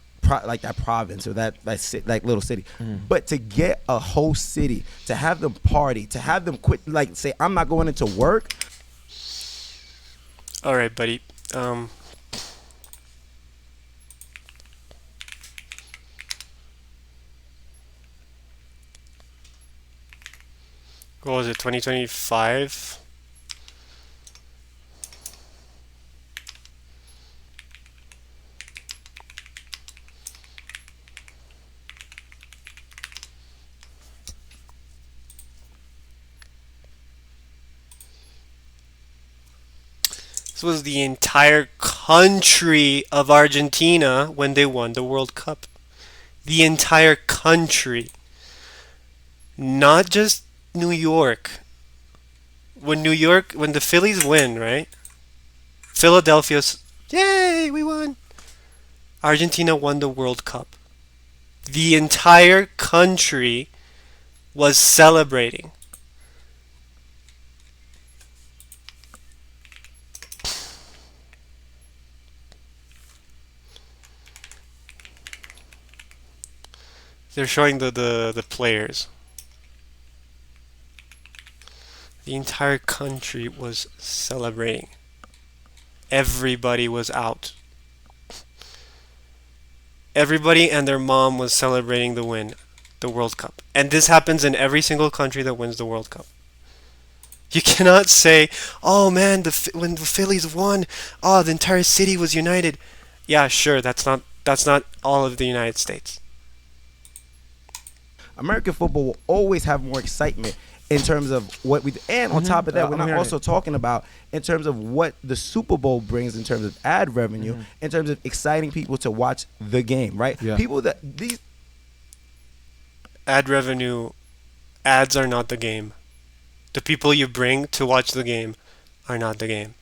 B: like that province or that little city. But to get a whole city, to have them party, to have them quit, like say, I'm not going into work.
A: All right, buddy. What was it? 2025. This was the entire country of Argentina when they won the World Cup. The entire country. Not just New York. When the Phillies win, right? Philadelphia's, yay, we won. Argentina won the World Cup. The entire country was celebrating. They're showing the players. The entire country was celebrating. Everybody was out. Everybody and their mom was celebrating the win, the World Cup. And this happens in every single country that wins the World Cup. You cannot say, "Oh man, when the Phillies won, oh, the entire city was united." Yeah, sure, that's not all of the United States.
B: American football will always have more excitement in terms of what we and on top of that, we're not also talking about in terms of what the Super Bowl brings in terms of ad revenue, in terms of exciting people to watch the game, right?
C: Yeah.
B: People that these
A: Ad revenue, ads are not the game. The people you bring to watch the game are not the game.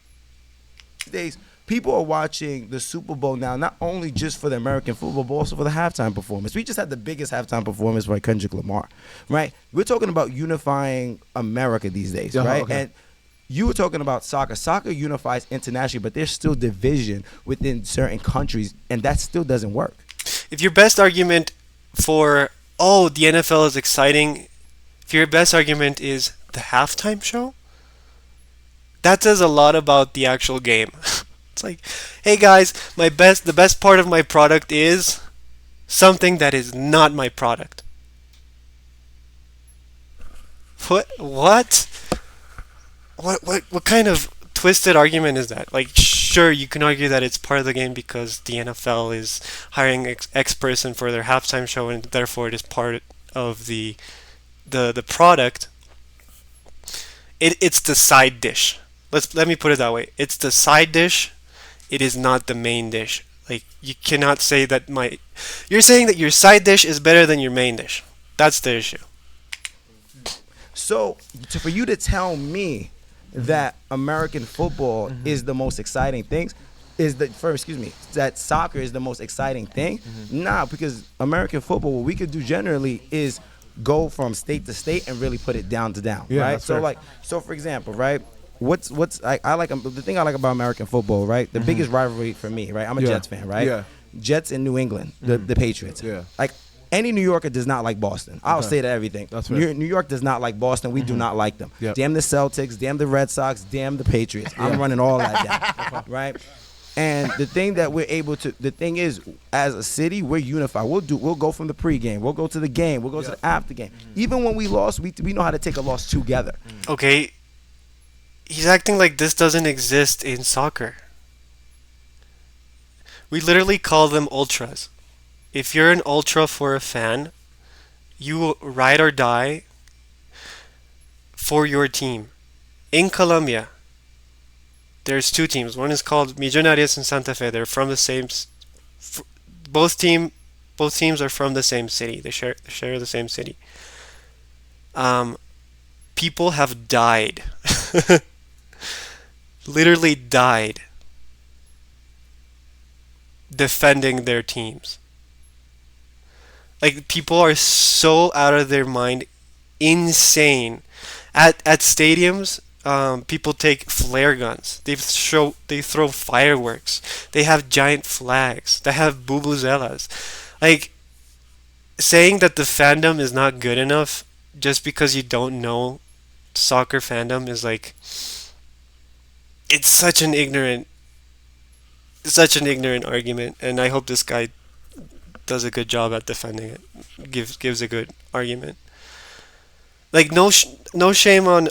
B: days, people are watching the Super Bowl now, not only just for the American football, but also for the halftime performance. We just had the biggest halftime performance by Kendrick Lamar, right? We're talking about unifying America these days, right?
C: Okay.
B: And you were talking about soccer. Soccer unifies internationally, but there's still division within certain countries, and that still doesn't work.
A: If your best argument for, oh, the NFL is exciting, if your best argument is the halftime show, that says a lot about the actual game. It's like, hey guys, the best part of my product is something that is not my product. What kind of twisted argument is that? Like, sure, you can argue that it's part of the game because the NFL is hiring X person for their halftime show, and therefore it is part of the product. It's the side dish. Let me put it that way. It's the side dish. It is not the main dish. Like, you cannot say that you're saying that your side dish is better than your main dish. That's the issue.
B: So, for you to tell me that American football is the most exciting thing, that soccer is the most exciting thing? Nah, because American football, what we could do generally is go from state to state and really put it down to down,
C: Yeah,
B: right?
C: that's
B: So
C: fair.
B: so for example, right? What's I like the thing I like about American football, right? The biggest rivalry for me, right? I'm a
C: Yeah.
B: Jets fan, right?
C: Yeah.
B: Jets in New England, the Patriots.
C: Yeah.
B: Like, any New Yorker does not like Boston. I'll say that everything.
C: That's fair.
B: New York does not like Boston. We do not like them.
C: Yep.
B: Damn the Celtics. Damn the Red Sox. Damn the Patriots. I'm running all that down, right? And the thing is, as a city, we're unified. We'll go from the pregame. We'll go to the game. We'll go to the after game. Even when we lost, we know how to take a loss together.
A: Okay, he's acting like this doesn't exist in soccer. We literally call them ultras. If you're an ultra for a fan, you will ride or die for your team. In Colombia, there's two teams. One is called Millonarios and Santa Fe. They're from the same. Both teams are from the same city. They share the same city. People have died, literally died, defending their teams. Like, people are so out of their mind, insane. At stadiums, people take flare guns. They throw fireworks. They have giant flags. They have vuvuzelas. Like, saying that the fandom is not good enough just because you don't know soccer fandom is like, it's such an ignorant argument, and I hope this guy does a good job at defending it. Gives a good argument. Like, no shame on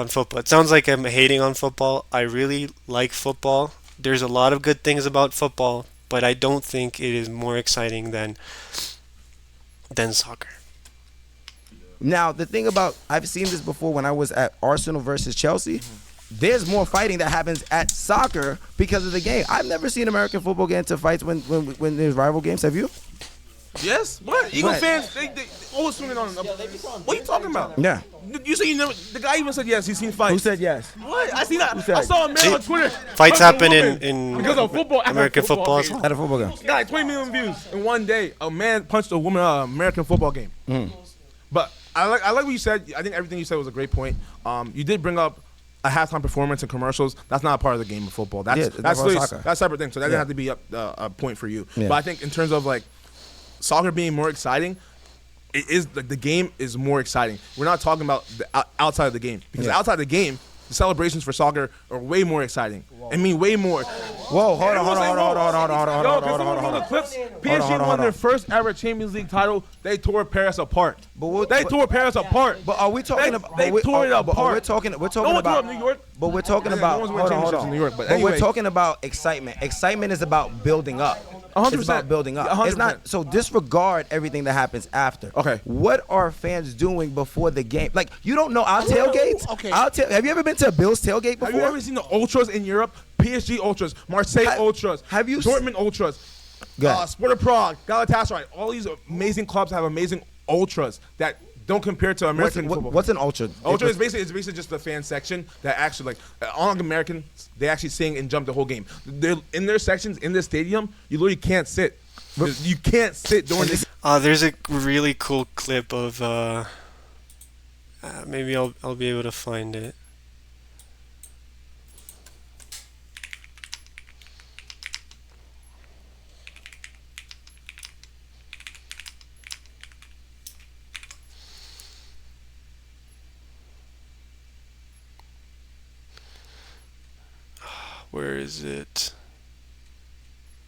A: football. It sounds like I'm hating on football. I really like football. There's a lot of good things about football, but I don't think it is more exciting than soccer.
B: Now, the thing about, I've seen this before when I was at Arsenal versus Chelsea. There's more fighting that happens at soccer because of the game. I've never seen American football get into fights when there's rival games. Have you?
C: Yes? What? Eagle
B: What?
C: fans, they always swinging on them. What are you talking about?
B: Yeah.
C: You say you never. The guy even said yes. He's seen fights.
B: Who said yes?
C: What? I seen that.
B: said?
C: I saw a man on Twitter.
A: Fights
C: punch a
A: happen
C: woman
A: in
C: because of football.
A: American football.
C: game.
B: At a football game.
C: Got like 20 million views in one day. A man punched a woman at an American football game. But I like what you said. I think everything you said was a great point. You did bring up a halftime performance and commercials. That's not a part of the game of football. That's
B: Yeah,
C: that's
B: that's
C: really-
B: soccer.
C: that's a separate thing. So that
B: Yeah.
C: didn't have to be a point for you.
B: Yeah.
C: But I think in terms of like soccer being more exciting, it is like the game is more exciting. We're not talking about the outside of the game, because
B: Yeah.
C: outside the game, the celebrations for soccer are way more exciting. I mean, way more.
B: Whoa, hold on.
C: The clips. PSG won their first ever Champions League title. They tore Paris apart. They tore Paris apart.
B: But are we talking
C: They-
B: about?
C: they tore it apart.
B: We're talking
C: No one
B: about
C: tore up New York.
B: But we're talking
C: No
B: about.
C: one's
B: Hold
C: winning
B: on, hold
C: championships
B: on.
C: in New York, but
B: we're
C: anyway.
B: talking about excitement. Excitement is about building up.
C: 100%.
B: It's about building up.
C: 100%.
B: It's not. So disregard everything that happens after.
C: Okay.
B: What are fans doing before the game? Like, you don't know our tailgates.
D: Okay.
B: Have you ever been to a Bills tailgate before?
C: Have you ever seen the ultras in Europe? PSG ultras, Marseille ultras,
B: have you
C: Dortmund ultras,
B: Go ahead.
C: Sparta Prague, Galatasaray. All these amazing clubs have amazing ultras that don't compare to American football.
B: What's an ultra?
C: Ultra is basically just the fan section that actually, like, on American, they actually sing and jump the whole game. They're in their sections in the stadium. You literally can't sit. You can't sit during this.
A: There's a really cool clip of maybe I'll be able to find it. Where is it?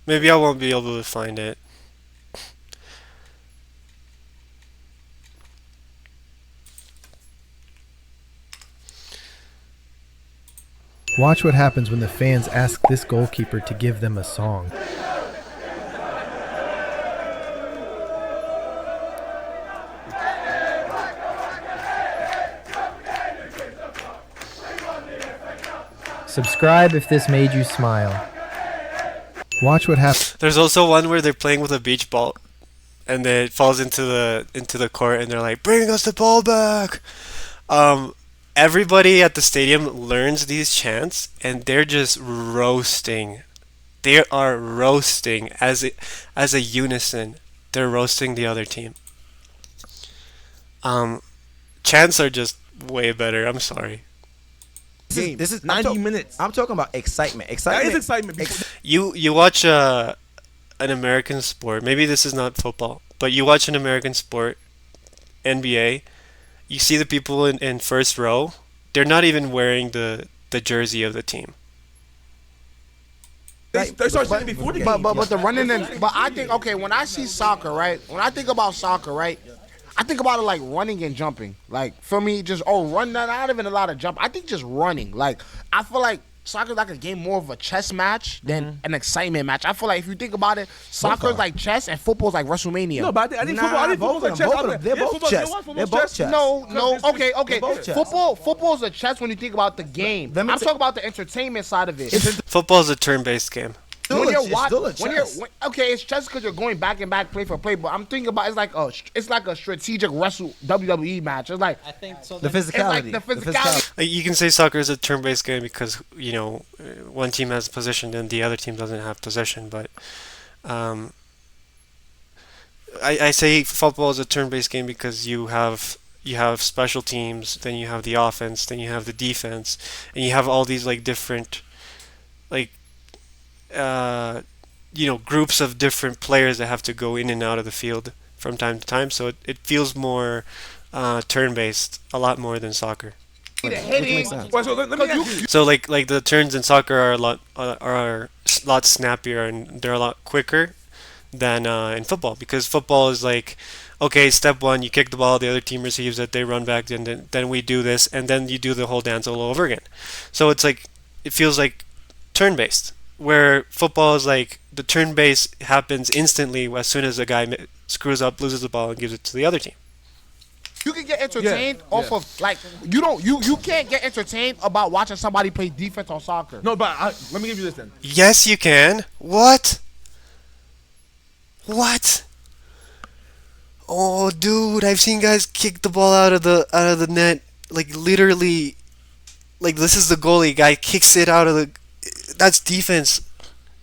A: Maybe I won't be able to find it.
J: Watch what happens when the fans ask this goalkeeper to give them a song. Subscribe if this made you smile. Watch what happens.
A: There's also one where they're playing with a beach ball, and then it falls into the court, and they're like, "Bring us the ball back." Everybody at the stadium learns these chants, and they're just roasting. They are roasting as a unison. They're roasting the other team. Chants are just way better. I'm sorry.
B: This is
C: 90 minutes.
B: I'm talking about excitement.
C: That is excitement.
A: You watch an American sport. Maybe this is not football, but you watch an American sport, NBA. You see the people in first row. They're not even wearing the jersey of the team.
C: They start saying before the game.
D: But the running and but I think okay when I see soccer right when I think about soccer right I think about it like running and jumping like for me just run not even a lot of jump I think just running like I feel like soccer like a game more of a chess match than an excitement match. I feel like if you think about it, soccer's like chess and football's like WrestleMania.
C: No, but I think football's like chess.
B: They're both chess. They're both chess.
D: No. Okay. Football's a chess when you think about the game. I'm talking about the entertainment side of it.
A: Football's a turn-based game.
D: It's chess because you're going back and back play for play. But I'm thinking about it's like a strategic wrestle WWE match. It's like
E: I think so.
B: The physicality.
D: It's like the physicality.
A: You can say soccer is a turn-based game because one team has possession and the other team doesn't have possession. But I say football is a turn-based game because you have special teams, then you have the offense, then you have the defense, and you have all these like different groups of different players that have to go in and out of the field from time to time. So it feels more turn-based, a lot more than soccer. So like the turns in soccer are a lot snappier and they're a lot quicker than in football because football is like, okay, step one, you kick the ball, the other team receives it, they run back, and then we do this, and then you do the whole dance all over again. So it feels like turn-based. Where football is like the turn base happens instantly as soon as a guy screws up, loses the ball, and gives it to the other team.
D: You can get entertained off of like you can't get entertained about watching somebody play defense on soccer.
C: No, but let me give you this then.
A: Yes, you can. What? Oh, dude, I've seen guys kick the ball out of the net, like literally, like this is the goalie guy kicks it out of the. That's defense.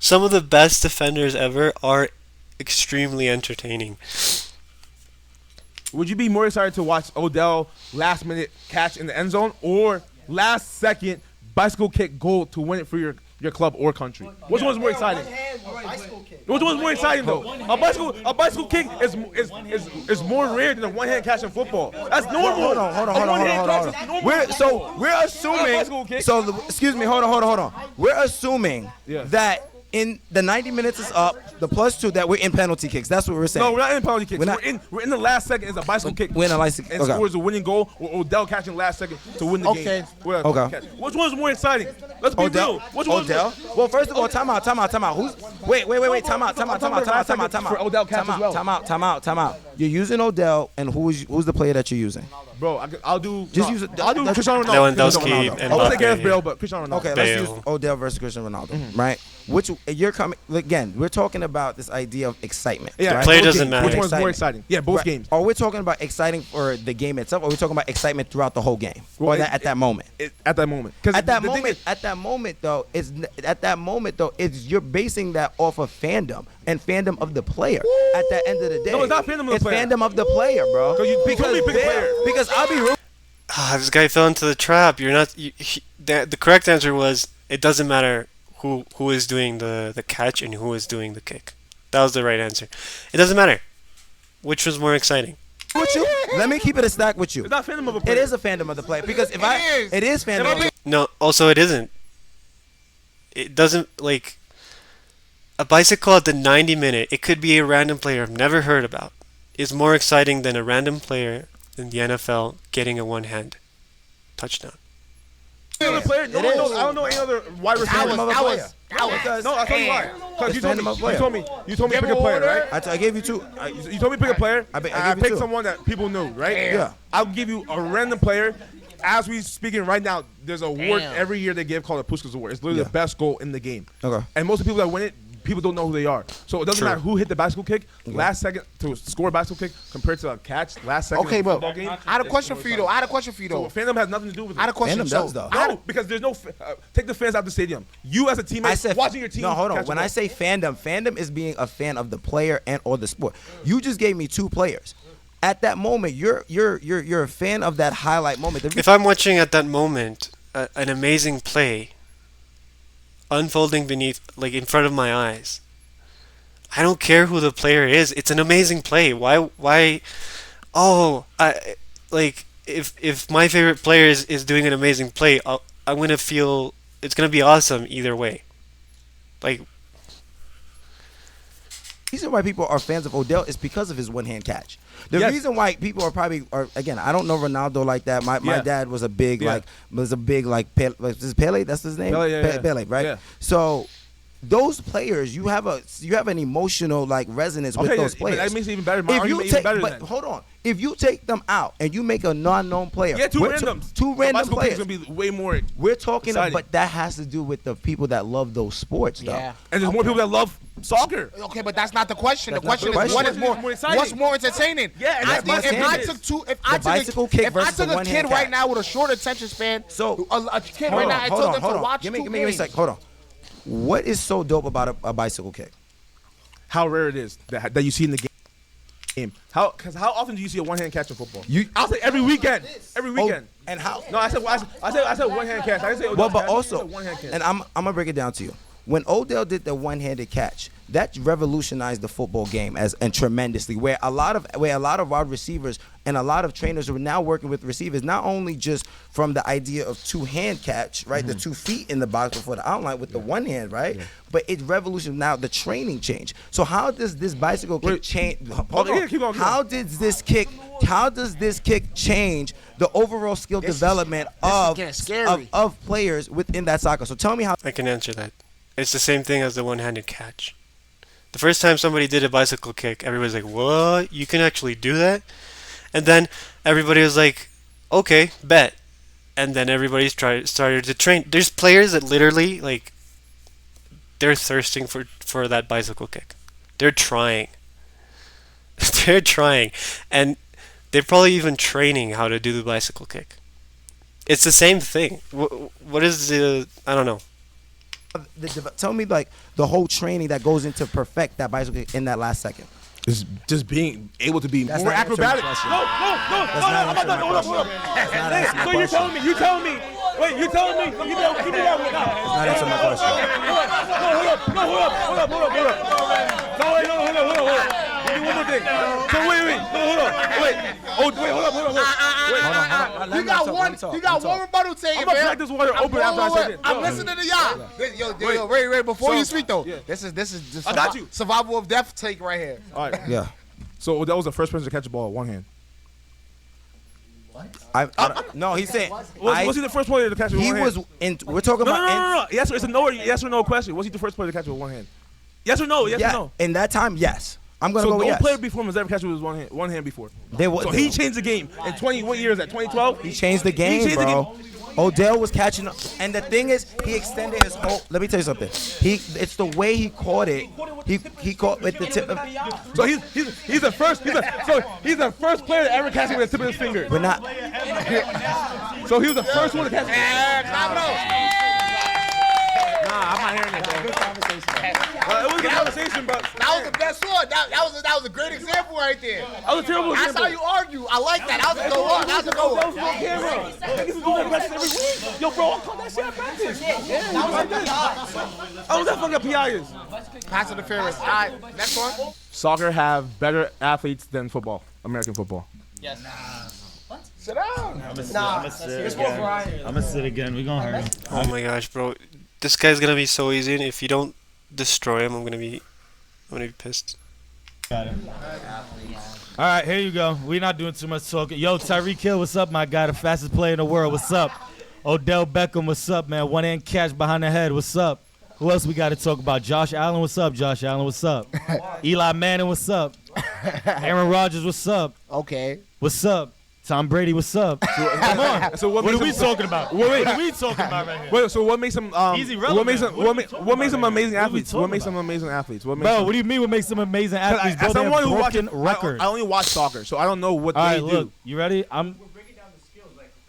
A: Some of the best defenders ever are extremely entertaining.
C: Would you be more excited to watch Odell last minute catch in the end zone or last second bicycle kick goal to win it for your club or country? Which one's more exciting? Which one's more exciting though? A bicycle kick is more rare than a one hand catch in football. That's normal.
B: Hold on. We're assuming. Excuse me. Hold on. We're assuming that in the 90 minutes is up, the +2 that we're in penalty kicks. That's what we're saying.
C: No, we're not in penalty kicks. We're in the last second. It's a bicycle kick.
B: We're in the last second.
C: And scores a winning goal, or Odell catching last second to win the game.
B: Okay.
C: Which one's more exciting? Let's be real. Which one's
B: Odell? Well, first of all, time out. Wait. Time out.
C: For Odell catch as well.
B: Time out. You're using Odell, and who's the player that you're using?
C: Bro, I'll do.
B: I'll
C: do Cristiano Ronaldo.
A: Lewandowski and
C: I would say
A: Mbappe.
C: Gareth Bale, but Cristiano Ronaldo.
B: Okay, let's use Odell versus Cristiano Ronaldo, right? Which you're coming again? We're talking about this idea of excitement.
C: Yeah,
B: right?
A: Play doesn't matter.
C: Which one's more exciting? Yeah, both games.
B: Are we talking about exciting for the game itself, or are we talking about excitement throughout the whole game, or at that moment?
C: At that moment.
B: At that moment, though, it's you're basing that off of fandom and fandom of the player. At the end of the day,
C: No, it's not fandom of the player.
B: It's fandom of the player, bro.
C: Because
B: I'll be real.
A: This guy fell into the trap. You're not. The correct answer was it doesn't matter who is doing the catch and who is doing the kick. That was the right answer. It doesn't matter. Which was more exciting?
B: With you, let me keep it a stack with you.
C: It's not fandom of a player.
B: It is a fandom of the player because it is fandom. Of the
A: No. Also, it isn't. It doesn't like a bicycle at the 90 minute. It could be a random player I've never heard about. Is more exciting than a random player in the NFL getting a one-hand touchdown.
C: Any other player? No one knows. I don't know any other wide receiver. No, I'll tell you why. Because you told me to pick a player, right?
B: I gave you two.
C: You told me to pick a player.
B: I gave
C: I
B: you
C: picked
B: two.
C: someone that people knew, right?
B: Yeah.
C: I'll give you a random player. As we speaking right now, there's an award every year they give called a Puskas Award. It's literally the best goal in the game.
B: Okay.
C: And most of the people that win it, people don't know who they are. So it doesn't matter who hit the bicycle kick last second to score a bicycle kick compared to a catch last second.
D: Okay,
C: of a
D: but
C: football game.
D: I had a question for you though.
C: So fandom has nothing to do with it.
D: I had a question.
B: Fandom does, though.
C: No, because there's no take the fans out the stadium. You as a teammate watching your team.
B: No, hold on.
C: catch a
B: When
C: ball.
B: I say fandom is being a fan of the player and or the sport. You just gave me two players. At that moment, you're a fan of that highlight moment.
A: If I'm watching at that moment an amazing play unfolding beneath, like in front of my eyes, I don't care who the player is. It's an amazing play. Why? Oh, if my favorite player is doing an amazing play, I'm gonna feel it's gonna be awesome either way. Like,
B: The reason why people are fans of Odell is because of his one-hand catch. The
C: Yes.
B: reason why people are again, I don't know Ronaldo like that. My dad was a big Pele, is it Pele? That's his name. Pele, right?
C: Yeah.
B: So those players, you have an emotional like resonance with those players.
C: That makes it even better. My
B: If you
C: argument
B: take,
C: even better
B: but
C: than.
B: hold on, if you take them out and you make a non-known player,
C: Yeah, two
B: we're
C: randoms.
B: two
C: The
B: random
C: bicycle kick's
B: players.
C: gonna be way more.
B: We're talking
C: exciting.
B: about, but that has to do with the people that love those sports, though.
D: Yeah.
C: And there's more people that love soccer.
D: Okay, but that's not the question. The
B: That's not
D: question
B: the
D: is what is
B: question.
D: more
C: More exciting.
D: what's more entertaining?
C: Yeah, and
D: I
C: that's
D: think if
C: my
D: I
C: stance.
D: took two, if
B: The
D: I took
B: bicycle
D: a,
B: kick
D: if I
B: versus
D: took
B: the
D: a
B: one-hand
D: kid right
B: catch.
D: now with a short attention span,
B: So
D: a kid right now, I told them to watch
B: Give
D: two
B: me a
D: games.
B: sec. Hold on. What is so dope about a bicycle kick?
C: How rare it is that you see in the game. How often do you see a one-hand catch in football? I'll say every weekend. Every weekend.
B: And how?
C: No, I said one-hand catch. I didn't say
B: Well,
C: Odell
B: but
C: catch. I
B: also,
C: said one-hand catch.
B: and I'm gonna break it down to you. When Odell did the one-handed catch, that revolutionized the football game and tremendously. Where a lot of wide receivers and a lot of trainers who are now working with receivers, not only just from the idea of two-hand catch, right, the 2 feet in the box before the outline with the one hand, right, but it revolutionized now the training change. So how does this bicycle kick change? Hold on.
C: keep going.
B: How does this kick change the overall skill development of
D: getting scary.
B: of players within that soccer? So tell me how.
A: I can answer that. It's the same thing as the one-handed catch. The first time somebody did a bicycle kick, everybody's like, "What? You can actually do that?" And then everybody was like, "Okay, bet." And then everybody's started to train. There's players that literally like they're thirsting for that bicycle kick. They're trying. They're trying, and they're probably even training how to do the bicycle kick. It's the same thing. What is the? I don't know.
B: Tell me like the whole training that goes into perfect that bicycle kick in that last second.
C: Just being able to be
B: That's
C: more
B: not answering
C: acrobatic.
B: my question.
C: No.
B: That's not
C: Hold
B: answering
C: up.
B: That's not answering my
C: So
B: question.
C: you telling me. Wait, you telling me? Give me that one.
B: Not answering my question.
C: Hold up. No, hold up. Give me one more thing. So wait. No, hold up. Wait. Hold up.
D: You got one rebuttal take,
C: I'm
D: man.
C: gonna crack this water open after I say this.
D: I'm listening to y'all. Yo, Ray, before you speak though, this is the
C: I got you.
D: survival of death take right here.
C: All right.
B: Yeah.
C: So that was the first person to catch a ball with one hand.
B: No, he said.
C: Was he the first player to catch it with
B: He
C: one hand?
B: was in. We're talking about.
C: No. Yes, it's a no. Yes or no question. Was he the first player to catch it with one hand? Yes or no? Yes or no?
B: In that time, yes. I'm gonna
C: So
B: go with
C: no
B: yes.
C: player before him has ever catched it with one hand before. So
B: he
C: he changed the game in 20. What year is that? 2012.
B: He changed the game,
C: changed the
B: bro. Odell was catching, and the thing is, he extended his whole. Let me tell you something. It's the way he caught it. He caught with the tip of.
C: So he's the first. He's the first player to ever catch it with the tip of his finger.
B: We're not.
C: So he was the first one to catch it.
D: Nah, I'm not hearing it, bro. Good conversation.
C: It was a good conversation, but
D: That was the best one. That was a great example right there.
C: that was a terrible
D: That's
C: example.
D: how you argue. I like that. That was a good one. That was a good
C: That
D: one.
C: was on camera. Niggas is doing that practice every week. Yo, bro, I caught that shit at practice. I was that fucking PI is.
D: Pass interference. All right, next one.
C: Soccer have better athletes than football, American football.
D: Sit down.
H: I'm gonna sit again. We gonna hurt him.
A: Oh my gosh, bro. This guy's gonna be so easy, and if you don't destroy him, I'm gonna be pissed.
H: Got it. All right, here you go. We're not doing too much talking. Yo, Tyreek Hill, what's up, my guy? The fastest player in the world. What's up? Odell Beckham, what's up, man? One hand catch behind the head, what's up? Who else we got to talk about? Josh Allen, what's up? Josh Allen, what's up? Eli Manning, what's up? Aaron Rodgers, what's up?
D: Okay.
H: What's up? Tom Brady, what's up? Come on.
C: So
H: What are we talking about?
C: Wait.
H: What are we talking about right here?
C: Wait, so what makes them
H: He's
C: what makes them
H: irrelevant.
C: what makes them amazing
H: What are we
C: athletes?
H: talking
C: What makes them
H: about?
C: amazing athletes? What makes
H: Bro,
C: them,
H: what do you mean what makes them amazing
C: 'Cause
H: athletes?
C: as
H: Bro, they
C: someone
H: have
C: who watches,
H: broken records.
C: I only watch soccer, so I don't know what
H: All
C: they
H: right,
C: do.
H: look, you ready? I'm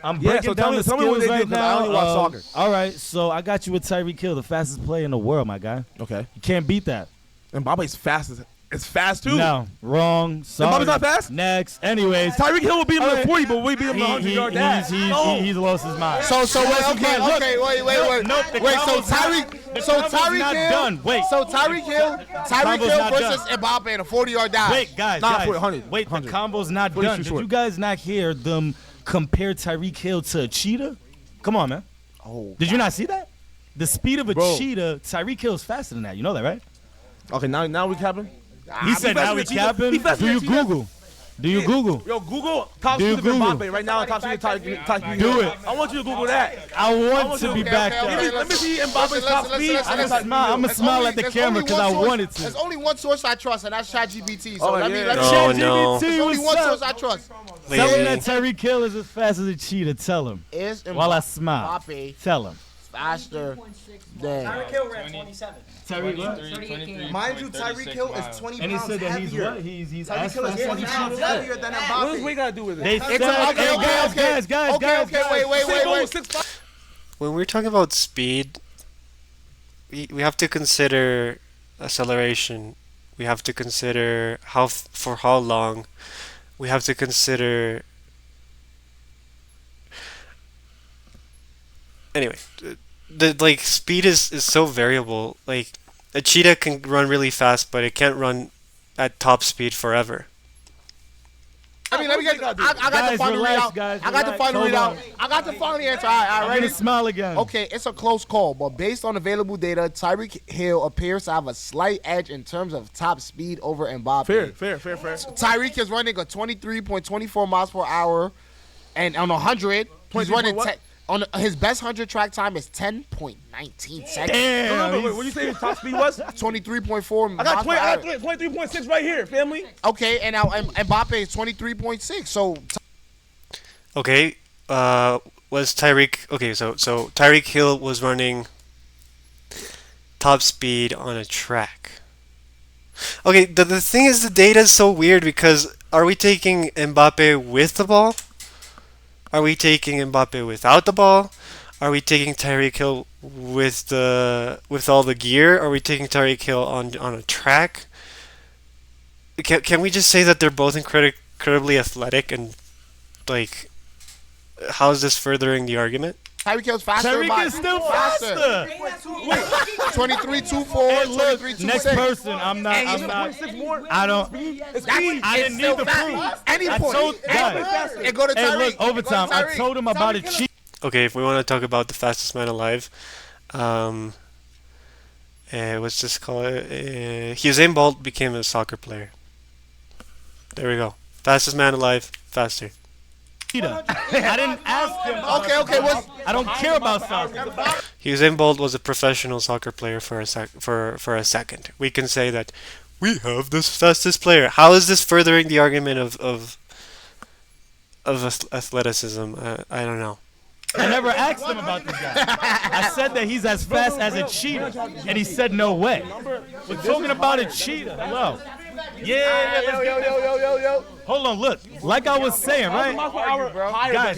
C: Yeah,
H: breaking
C: so
H: down the
C: tell me what
H: skills
C: they do,
H: right
C: 'cause I
H: now.
C: only watch soccer.
H: All right, so I got you with Tyreek Hill, the fastest player in the world, my guy.
C: Okay.
H: You can't beat that.
C: And Mbappe's fast. It's fast too.
H: No, wrong. Sorry.
C: Mbappe's not fast?
H: Next. Anyways.
C: Tyreek Hill will beat him
H: All
C: in
H: right.
C: 40, but we beat him in 100-yard dash.
H: He's lost his mind.
D: So wait, okay,
H: Look,
D: okay, wait.
H: nope, the
D: Wait, so
H: combo's not-
D: Tyreek,
H: the
D: so
H: combo's
D: Tyreek
H: not
D: Hill,
H: done. Wait.
D: so Tyreek Hill
H: Combo's not
D: versus Mbappe in a 40-yard dash.
H: Wait, guys,
C: Nah,
H: guys.
C: 100,
H: Wait,
C: 100.
H: the combo's not
C: 40's
H: done.
C: too
H: Did
C: short.
H: you guys not hear them compare Tyreek Hill to a cheetah? Come on, man.
D: Oh,
H: Did you not see that? The speed of a
C: Bro.
H: cheetah, Tyreek Hill's faster than that. You know that, right?
C: Okay, now we capping.
H: He said now we capping. Do you Google? Do you Google?
C: Yo, Google top
H: Do you
C: speed of
H: Google?
C: Mbappe right now. Top speed of Tyreek
H: Do
C: Hill.
H: it.
C: I want you to Google that.
H: I want to
C: you
H: be
C: to-
H: back
D: okay,
H: there.
D: okay.
C: Let me see Mbappe's top speed.
H: I'm gonna smile at the camera because I wanted
D: There's
H: to.
D: only one source I trust, and that's ChatGPT. So
C: Oh,
D: let me.
C: yeah.
D: Let me
A: Oh, no.
D: There's only
H: what's
D: one
H: up?
D: source I trust.
H: Tell him
A: Lady.
H: that Tyreek Hill is as fast as a cheetah. Tell him.
D: Is
H: While I smile.
D: Mbappe
H: Tell him.
D: faster than?
G: Hill ran 27.
F: Mind you, Tyreek Hill is
G: 20
H: And he said that he's what? He's as fast as a cheetah.
G: heavier than
C: What does we gotta do with it?
H: They said, hey, guys,
D: Okay, wait.
A: When we're talking about speed, we have to consider acceleration. We have to consider for how long. We have to consider. Anyway, the like speed is so variable. Like a cheetah can run really fast, but it can't run at top speed forever.
D: I mean, let me get. I got
H: Guys,
D: the final
H: relax,
D: readout.
H: guys,
D: I got the
H: relax.
D: final
H: Hold
D: readout.
H: on.
D: I got the final answer. All right,
H: I'm
D: ready?
H: gonna smile again.
D: Okay, it's a close call, but based on available data, Tyreek Hill appears to have a slight edge in terms of top speed over Mbappe.
C: Fair.
D: Tyreek is running a 23.24 miles per hour, and on 100, he's
C: 23
D: running
C: what?
D: on his best 100 track time is 10.19 seconds.
H: Damn.
C: Wait, what you say his top speed was?
D: 23.4
C: I got
D: miles per hour.
C: 23.6 right here, family.
D: Okay, and now Mbappe is 23.6. So
A: Okay, was Tyreek okay? So Tyreek Hill was running top speed on a track. Okay, the thing is the data is so weird because are we taking Mbappe with the ball? Are we taking Mbappe without the ball? Are we taking Tyreek Hill with all the gear? Are we taking Tyreek Hill on a track? Can we just say that they're both incredibly athletic and like? How is this furthering the argument?
D: Tyreek Hill's faster.
H: Tyreek is still faster.
D: 23.24,
H: Hey, look,
D: 23.26.
H: next person. I'm not. I don't. I didn't need the proof.
D: Any
H: I
D: point.
H: told guys.
D: And go to
H: Hey,
D: Tyreek.
H: look, overtime.
D: Go to
H: I
D: Tyreek.
H: told him about a cheat.
A: Okay, if we want to talk about the fastest man alive, what's this called? Usain Bolt became a soccer player. There we go. Fastest man alive, faster.
H: I didn't ask him.
D: Okay.
H: I don't care about soccer.
A: Usain Bolt was a professional soccer player for a second. We can say that we have this fastest player. How is this furthering the argument of athleticism? I don't know.
H: I never asked him about this guy. I said that he's as fast as a cheetah, and he said no way. We're talking about a cheetah. Hello. Yeah.
C: Yo.
H: Hold on, look. Like I was saying, right?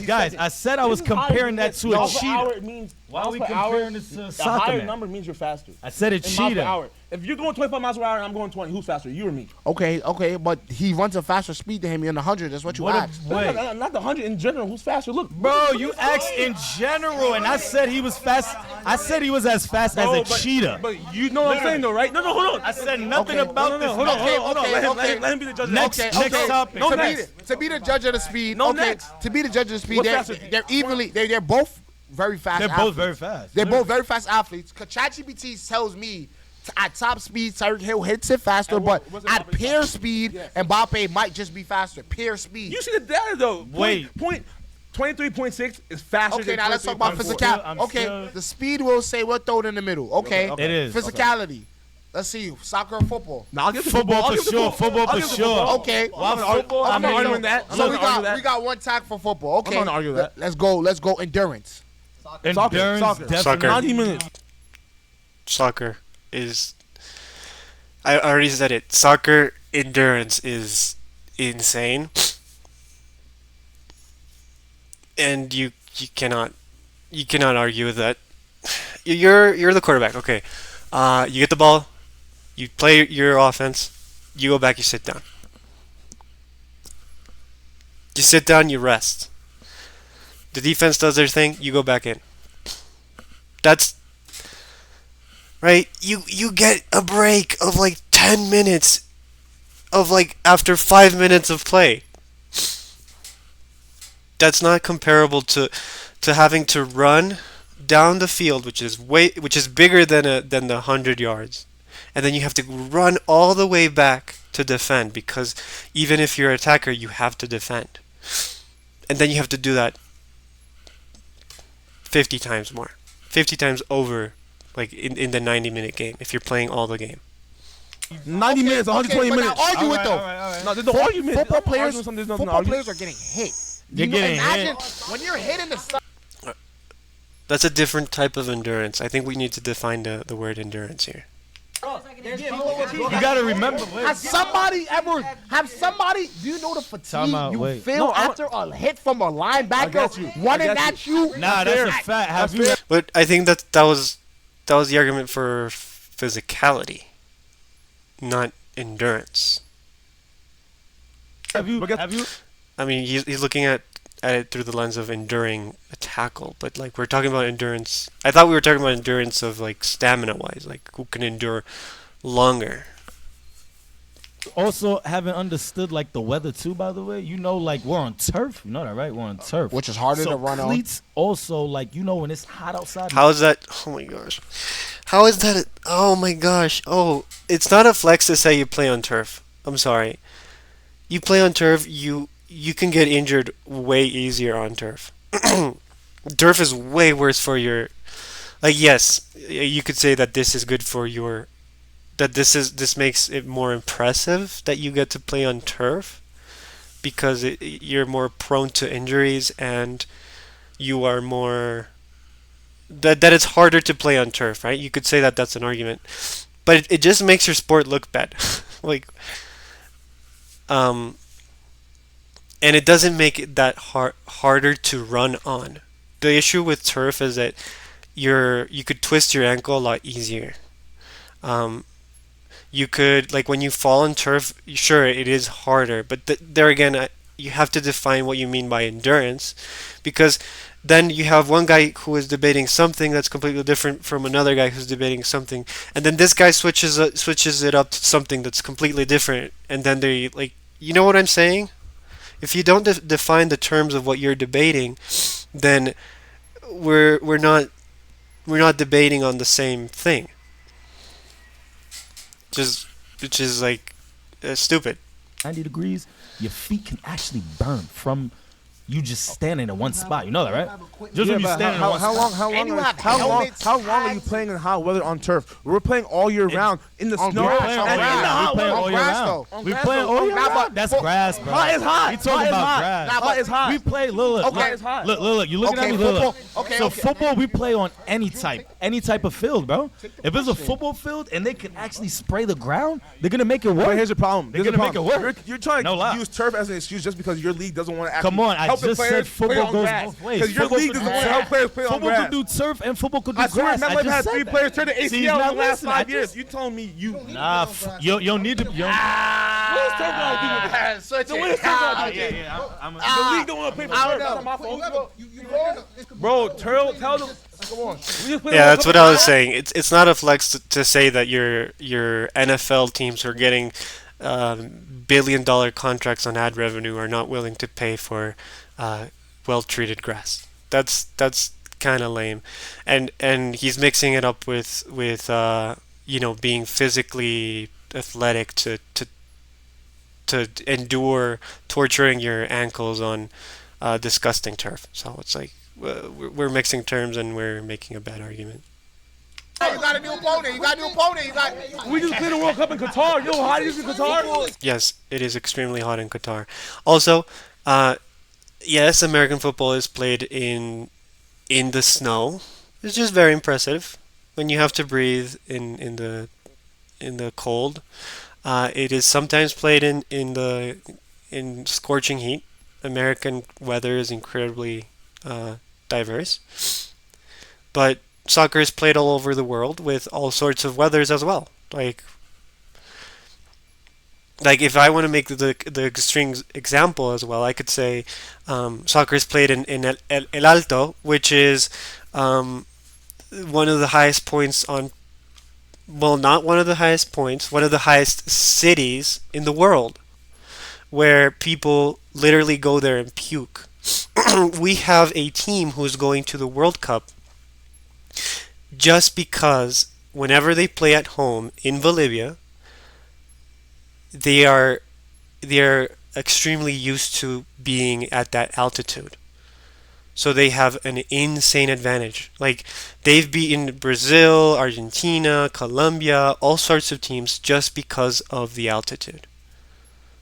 H: Guys, I said I was comparing that to a cheetah. Why are we comparing this to a soccer
C: higher
H: man?
C: number means you're faster.
H: I said a
C: In miles per
H: cheetah.
C: hour. If you're going 25 miles per hour and I'm going 20, who's faster? You or me?
D: Okay, but he runs a faster speed than him in the 100. That's what you
H: What
D: asked.
H: a, wait.
C: Not the 100 in general. Who's faster? Look.
H: Bro, you asked in general, and I said he was fast. I said he was as fast as a cheetah.
C: But you know what I'm saying though, right? No, hold on.
H: I said nothing
D: Okay,
H: about this.
C: Hold on.
D: Okay.
C: Let him be the judge.
H: Next,
D: Okay,
H: next
D: okay.
H: topic.
C: No,
D: to,
C: next.
D: to be the judge of the speed.
C: No,
D: okay,
C: next.
D: to be the judge of the speed,
C: What's
D: they're,
C: faster?
D: they're evenly. They're both very fast.
H: They're both
D: athletes.
H: very fast.
D: They're both very fast athletes. Cause ChatGPT tells me at top speed, Tyreek Hill hits it faster,
C: And
D: but
C: what's
D: at
C: Mbappe
D: peer speed, Mbappe might just be faster. Peer speed.
C: You see the data though.
H: Wait.
C: Point. 23.6 is faster
D: Okay,
C: than
D: now let's talk about
C: 23.4.
D: physicality.
H: I'm
D: Okay,
H: still-
D: the speed will say we'll throw it in the middle. Okay,
C: Okay,
H: It is.
D: physicality. Let's see, soccer or football.
C: Nah, I'll give the
H: Football
C: I'll
H: for
C: give the
H: sure. Football
C: I'll
H: for
C: give the
H: sure.
C: football.
D: Okay.
C: I'm not
H: mean,
C: arguing that. I'm
D: So
C: not
D: we
C: gonna argue
D: got
C: that.
D: we got one tag for football. Okay,
C: not gonna argue that.
D: Let's go. Let's go endurance.
H: Endurance,
C: Soccer.
H: definitely.
C: 90 minutes.
A: Soccer is. I already said it. Soccer endurance is insane, and you cannot argue with that. You're the quarterback. Okay, you get the ball, you play your offense, you go back, you sit down. You sit down, you rest. The defense does their thing, you go back in. That's right. You get a break of like 10 minutes of like after 5 minutes of play. That's not comparable to having to run down the field, which is bigger than the 100 yards, and then you have to run all the way back to defend, because even if you're an attacker, you have to defend, and then you have to do that 50 times more, 50 times over, like in the 90-minute game if you're playing all the game.
C: 90 minutes, 120
D: but
C: minutes.
D: now argue it though.
C: No, there's no argument.
D: Football
C: I'm arguing
D: players,
C: something, there's nothing to
D: football
C: argue.
D: players are getting hit.
H: They're getting
D: imagine
H: hit.
D: when you're hitting the side.
A: That's a different type of endurance. I think we need to define the word endurance here.
H: You gotta remember. Wait.
D: Has somebody ever? Do you know the fatigue
H: Time out,
D: you
H: wait.
D: feel
C: No,
D: after a hit from a
C: I got
D: linebacker
C: you.
D: running
C: I got
D: at you?
H: Nah, that's a fact. Have you?
A: But I think that was the argument for physicality, not endurance.
H: Have you?
C: But guess-
H: Have you?
A: I mean, he's looking at it through the lens of enduring a tackle, but like we're talking about endurance. I thought we were talking about endurance of like stamina wise, like who can endure longer.
H: Also, haven't understood like the weather too. By the way, you know, like we're on turf. You know that, right? We're on turf,
D: Which is harder
H: so
D: to run on.
H: cleats also, like, you know, when it's hot outside.
A: How is that? Oh my gosh. How is that? Oh my gosh. Oh, it's not a flex to say you play on turf. I'm sorry. You play on turf, you can get injured way easier on turf. Turf is way worse for your, like, yes, you could say that this is good for your, that this makes it more impressive that you get to play on turf, because you're more prone to injuries, and you are more, that it's harder to play on turf, right? You could say that that's an argument, but it just makes your sport look bad. Like, and it doesn't make it that harder to run on. The issue with turf is that you could twist your ankle a lot easier. You could, like, when you fall on turf, sure, it is harder, but there again, you have to define what you mean by endurance, because then you have one guy who is debating something that's completely different from another guy who's debating something, and then this guy switches it up to something that's completely different, and then they, like, you know what I'm saying? If you don't define the terms of what you're debating, then we're not debating on the same thing. Which is like stupid.
H: 90 degrees, your feet can actually burn from you just standing in one spot. You know that, right? Just when you
C: but
H: standing in one
C: how
H: spot.
C: long
D: And you have
C: how
D: helmets,
C: long are you
D: hats.
C: playing in hot weather on turf? We're playing all year round in the
D: on
C: snow.
D: grass,
H: Playing
D: on
H: all year
D: grass.
H: round. We
D: On
H: playing all year
D: grass,
H: round.
D: though.
H: We
C: grass,
H: playing
C: though.
H: all year
D: Nah,
H: round.
D: but
H: That's
D: for-
H: grass, bro.
C: Hot is hot.
H: We talking
C: Hot is
H: about
C: hot.
H: grass.
D: Nah,
C: Hot is hot.
H: We play. Look.
D: Okay.
C: It's hot.
H: Look. You looking
D: Okay,
H: at me? Look.
D: football. Okay,
H: So
D: okay.
H: football, we play on any type of field, bro. If it's a football field and they can actually spray the ground, they're gonna make it work.
C: But here's the problem.
H: They're
C: Here's the
H: gonna make
C: problem.
H: it work.
C: You're trying
H: No
C: to
H: lie.
C: use turf as an excuse just because your league doesn't want to actually
H: Come on, I
C: help the
H: just
C: players
H: said
C: play
H: football
C: on
H: goes
C: grass.
H: both ways.
C: Because your
H: Football
C: league
H: could
C: doesn't
H: do
C: want to help players play on
H: Football
C: grass.
H: could do turf and football could do
C: I swear,
H: grass.
C: MetLife
H: I just
C: had
H: said
C: 3
H: that.
C: players turn to
H: See, he's
C: ACL in
H: not
C: the last
H: listening.
C: 5
H: I
C: years.
H: just-
C: You telling me you?
H: Nah, you don't need to. You don't,
C: What is turf got to do with it?
D: Switch
C: So what
D: it.
C: is turf got to do with
H: yeah,
C: it?
H: yeah. I'm
C: The league don't want to pay for
D: I
C: turf.
D: don't
C: That's
D: know.
C: not my fault.
I: You
C: Bro, tell them. Come on. We just played
A: Yeah,
C: a
A: that's what
C: couple
A: I was
C: times.
A: saying. It's not a flex to say that your NFL teams are getting billion-dollar contracts on ad revenue are not willing to pay for well-treated grass. That's kind of lame, and he's mixing it up with being physically athletic to endure torturing your ankles on disgusting turf. So it's like we're mixing terms and we're making a bad argument.
D: You got a new opponent. You got a new opponent. You got.
C: We just played the World Cup in Qatar. You know how hot it is in Qatar?
A: Yes, it is extremely hot in Qatar. Also, yes, American football is played in the snow. It's just very impressive when you have to breathe in the cold. It is sometimes played in scorching heat. American weather is incredibly diverse, but soccer is played all over the world with all sorts of weathers as well. Like if I want to make the extreme example as well, I could say soccer is played in El Alto, which is one of the highest points on, well, not one of the highest points, one of the highest cities in the world, where people literally go there and puke. We have a team who's going to the World Cup just because whenever they play at home in Bolivia, they are extremely used to being at that altitude. So they have an insane advantage. Like, they've beaten Brazil, Argentina, Colombia, all sorts of teams just because of the altitude.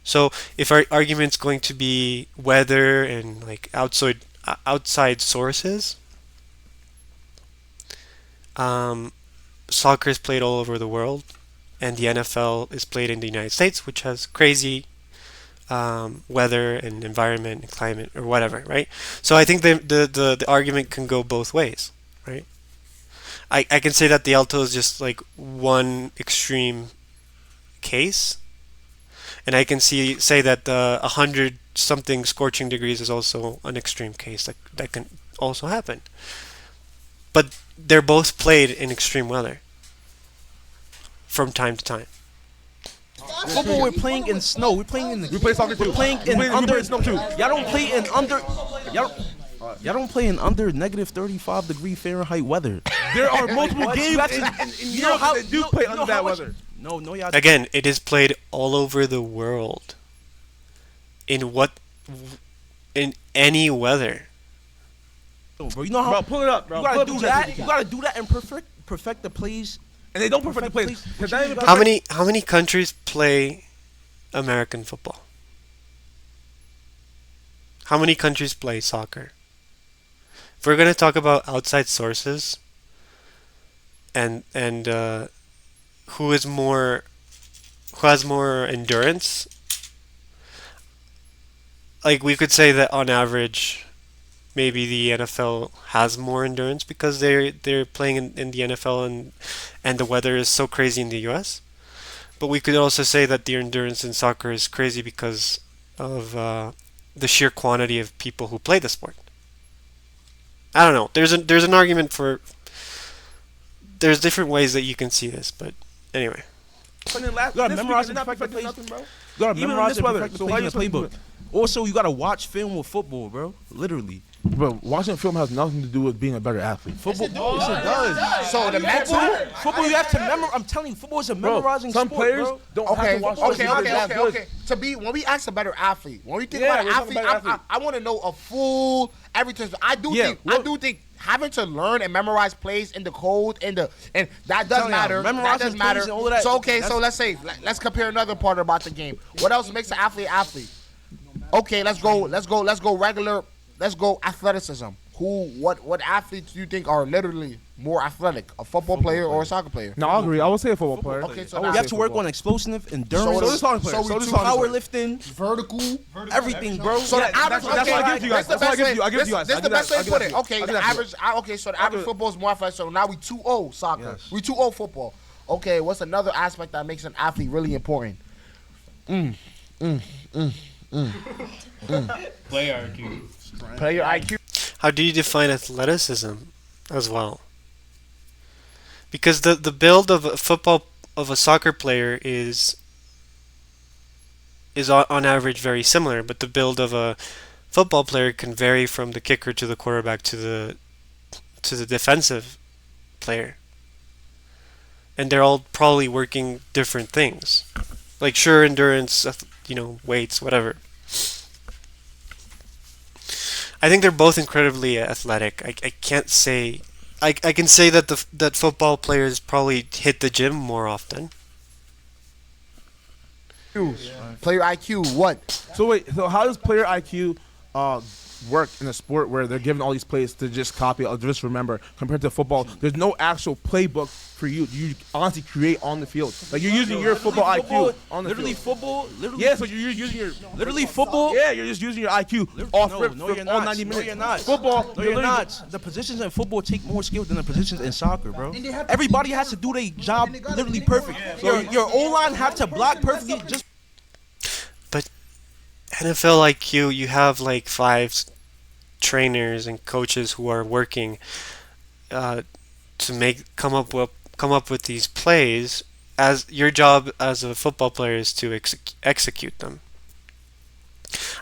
A: So if our argument's going to be weather and like outside sources, soccer is played all over the world, and the NFL is played in the United States, which has crazy weather and environment and climate or whatever, right? So I think the argument can go both ways, right? I can say that the Alto is just like one extreme case, and I can say that the 100 something scorching degrees is also an extreme case that can also happen. But they're both played in extreme weather from time to time.
B: Football, we're playing in snow. We're playing in.
C: We play soccer too.
B: We're playing in
C: We
B: under.
C: play in snow too.
B: Y'all don't play in under. Y'all don't play in under negative 35 degree Fahrenheit weather.
C: There are multiple
B: What?
C: games
B: You have
C: in
B: you know
C: Europe
B: how-
C: that do
B: you know-
C: play
B: you know
C: under that
B: how much-
C: weather.
B: No, y'all.
A: Again, it is played all over the world. In any weather.
B: Bro, you know how
C: Bro, pull it up, bro.
B: you
C: Pull
B: gotta
C: up
B: do
C: the
B: that.
C: checks.
B: You gotta do that and perfect the plays.
C: And they don't perfect the plays.
B: Perfect
C: 'Cause that ain't even
A: How many countries play American football? How many countries play soccer? If we're gonna talk about outside sources and who has more endurance, like we could say that on average maybe the NFL has more endurance because they're playing in the NFL and the weather is so crazy in the US. But we could also say that the endurance in soccer is crazy because of the sheer quantity of people who play the sport. I don't know. There's an argument for. There's different ways that you can see this, but anyway.
B: You gotta memorize and perfect the plays.
C: nothing, bro.
B: You gotta
C: Even in
B: memorize
C: this
B: and
C: weather.
B: perfect the
C: So
B: plays
C: why
B: in
C: you
B: the playbook.
C: supposed
B: Also, you gotta watch film with football, bro. Literally.
C: Bro, watching film has nothing to do with being a better athlete.
B: Football, yes, it does.
D: So the mental.
B: Football, you have to memorize. I'm telling you, football is a
C: Bro,
B: memorizing
C: some
B: sport,
C: players
B: bro.
C: don't have
D: Okay,
C: to watch
D: okay,
C: football.
D: okay. To be when we ask a better athlete, when we think
C: Yeah,
D: about an
C: we're talking
D: athlete,
C: about athlete.
D: I want to know a full everything. I do
C: Yeah,
D: think having to learn and memorize plays in the cold and that does
B: telling
D: matter.
B: y'all,
D: That
B: memorizing
D: does matter.
B: plays and all of that,
D: So okay, so
B: that's-
D: let's compare another part about the game. What else makes an athlete an athlete? Okay, let's go regular. Let's go athleticism. What athletes do you think are literally more athletic, a football player or a soccer player?
C: No, I agree. I would say a football player.
D: Okay, so
C: I would
D: now-
B: You have to
C: say
B: work
C: football.
B: on explosive,
D: So
B: endurance,
C: So does soccer player.
D: So we
C: So does
D: do
C: soccer player.
B: powerlifting,
D: Vertical.
B: everything, bro.
D: So the
C: Yeah,
D: average,
C: that's what I give you guys.
D: this the
C: That's what I
D: best
C: give
D: way.
C: you. I give
D: This
C: you guys.
D: this
C: I
D: the
C: give
D: best
C: that-
D: way
C: I
D: to
C: give
D: put
C: that
D: it.
C: to you.
D: Okay,
C: I
D: the
C: give that to you.
D: average. Okay, so the
C: I'll
D: average
C: do it.
D: football is more athletic. So now we 2-0 soccer.
C: Yes.
D: We 2-0 football. Okay, what's another aspect that makes an athlete really important? Player IQ.
A: How do you define athleticism as well? Because the build of a soccer player is on average very similar, but the build of a football player can vary from the kicker to the quarterback to the defensive player. And they're all probably working different things. Like sure endurance, weights, whatever. I think they're both incredibly athletic. I can't say. I can say that that football players probably hit the gym more often.
D: Player IQ, what?
C: So wait, so how does player IQ work in a sport where they're given all these plays to just copy or just remember compared to football? There's no actual playbook for you. You honestly create on the field. Like you're using your football IQ on the
K: literally
C: field.
K: football. Literally,
C: Yeah, so you're using your
K: literally football.
C: Yeah, you're just using your IQ off
K: No,
C: rip
K: no,
C: for
K: you're
C: all
K: not.
C: 90
K: No,
C: minutes.
K: you're not.
C: Football,
K: No,
C: you're
K: you're
C: literally-
K: not. The positions in football take more skill than the positions in soccer, bro. Everybody has to do their job literally perfect. Your O-line have to block perfectly. Just
A: But NFL IQ, you have like 5 trainers and coaches who are working to come up with these plays. As your job as a football player is to execute them.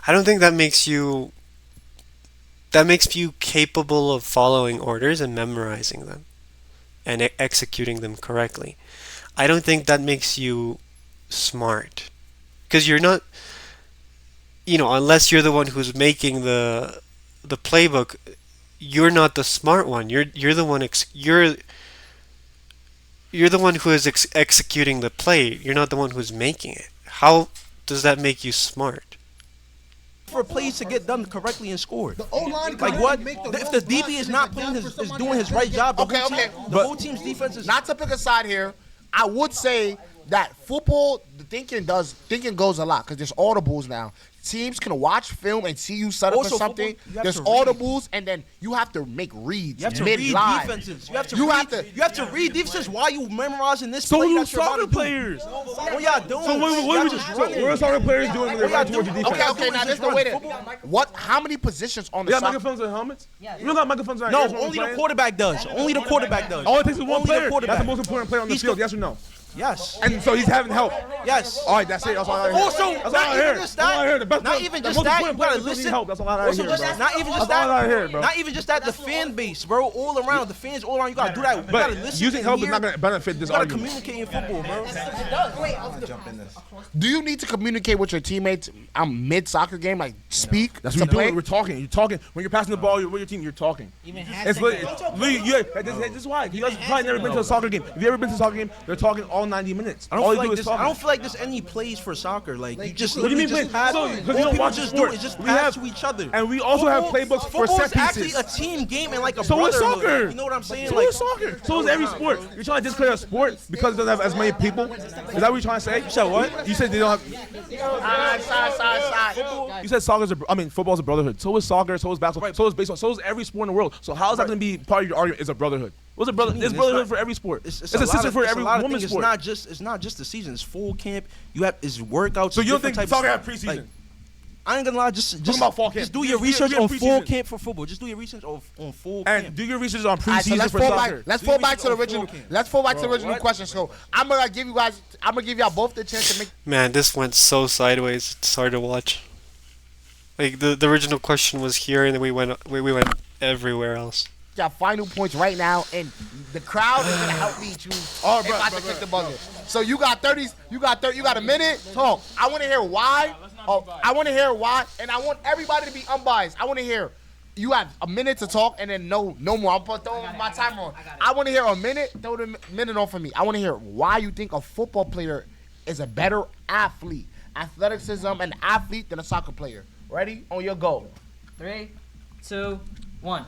A: I don't think that makes you capable of following orders and memorizing them and executing them correctly. I don't think that makes you smart, because you're not, unless you're the one who's making the playbook, you're not the smart one. You're the one you're the one who is executing the play. You're not the one who's making it. How does that make you smart?
K: for plays to get done correctly and scored.
I: The O-line
K: Like what? If the DB is not playing is doing his right job, the whole team's defense is
D: Not to pick a side here, I would say that football, the thinking goes a lot because there's audibles now. Teams can watch film and see you set up
K: Also,
D: for something.
K: football, you have
D: There's
K: to read.
D: audibles, and then you have to make reads
K: You have to
D: mid
K: read
D: live.
K: defenses. You have to
D: You
K: read.
D: have to-
K: You have to read defenses while you memorizing this.
C: So
K: play
C: do
K: that you're about
C: soccer
K: to do.
C: players.
K: What y'all doing?
C: So what are soccer players doing when they're running towards your defense?
D: Okay, now this is the way to. What? How many positions on the
C: You got
D: soccer?
C: microphones and helmets? You don't got microphones and
K: No,
C: ears when
K: only
C: we're
K: the
C: playing?
K: quarterback does. Only the quarterback does.
C: All it takes is one
K: Only the
C: player. That's
K: quarterback.
C: the most important player on the
K: He's
C: field,
K: the-
C: yes or no?
K: Yes.
C: And so he's having help.
K: Yes.
C: All right, that's it. That's all I hear.
K: Also,
C: that's all
K: not
C: I
K: even
C: hear.
K: just
C: That's all I
K: that.
C: hear. The best
K: Not
C: player-
K: even
C: the
K: just
C: most
K: that.
C: important
K: You gotta
C: player
K: listen.
C: need help. That's all I
K: Also,
C: hear,
K: just
C: bro.
K: not even just
C: That's all I
K: that.
C: hear, bro.
K: Not even just that. The fan base, bro, all around. The fans all around. You gotta do that. You gotta
C: But
K: listen.
C: using
K: and
C: help is
K: hear.
C: not going to benefit this
K: You gotta
C: argument.
K: communicate in football, bro.
D: Do you need to communicate with your teammates mid soccer game, like speak
C: That's
D: to
C: what you're
D: play?
C: doing. We're talking. You're talking. When you're passing the ball, you're with your team. You're talking. It's literally, this is why. You guys have probably never been to a soccer game. If you ever been to a soccer game, they're talking all 90 minutes.
K: I don't
C: All
K: feel
C: you do
K: like
C: is
K: this. I
C: talking.
K: don't feel like there's any plays for soccer. Like you just.
C: What do you mean
K: literally
C: plays?
K: just pass.
C: So,
K: All
C: 'cause you don't
K: people
C: watch
K: just
C: sport.
K: do is just
C: We
K: pass
C: have-
K: to each other.
C: and we also have playbooks for
K: Football
C: set
K: is actually
C: pieces.
K: a team game and like a
C: So is
K: brotherhood.
C: soccer.
K: You know what I'm saying?
C: So
K: like
C: is soccer. So is every sport. You're trying to discredit a sport because it doesn't have as many people? Is that what you're trying to say? You
K: said what?
C: You said they don't have. You said football's a brotherhood. So is soccer. So is basketball. So is baseball. So is every sport in the world. So how is that going to be part of your argument? Is a brotherhood? What's a brother? It's brotherhood for every sport. It's a sister for every woman's sport.
K: It's not just the season. It's full camp. You have it's workouts.
C: So you don't
K: different
C: think
K: types of
C: soccer have
K: stuff.
C: preseason?
K: Like, I ain't gonna lie. Just
C: about fall camp.
K: Just do your
C: Just
K: research
C: do your
K: on full
C: preseason.
K: camp for football. Just do your research on full
C: And
K: camp.
C: do your research on
D: All right, so
C: preseason
D: let's
C: for
D: fall
C: soccer.
D: back. Let's
K: Do
D: fall
K: your
D: back to the
K: research on
D: original.
K: full camp.
D: Let's fall back to the
K: Bro,
D: original
K: what?
D: question. So I'm gonna give you guys. I'm gonna give y'all both the chance to make.
A: Man, this went so sideways. It's hard to watch. Like the original question was here, and then we went everywhere else.
D: Y'all final points right now, and the crowd is gonna help me choose.
C: Oh,
D: if
C: bro,
D: I
C: bro,
D: can click
C: bro.
D: the buzzer. So you got 30. You got a minute. Talk. I want to hear why. I want to hear why, and I want everybody to be unbiased. I want to hear. You have a minute to talk, and then no more. I'm throwing my timer on. I want to hear a minute. Throw the minute on for me. I want to hear why you think a football player is a better athlete, athleticism, and athlete than a soccer player. Ready? On your go.
L: 3, 2, 1.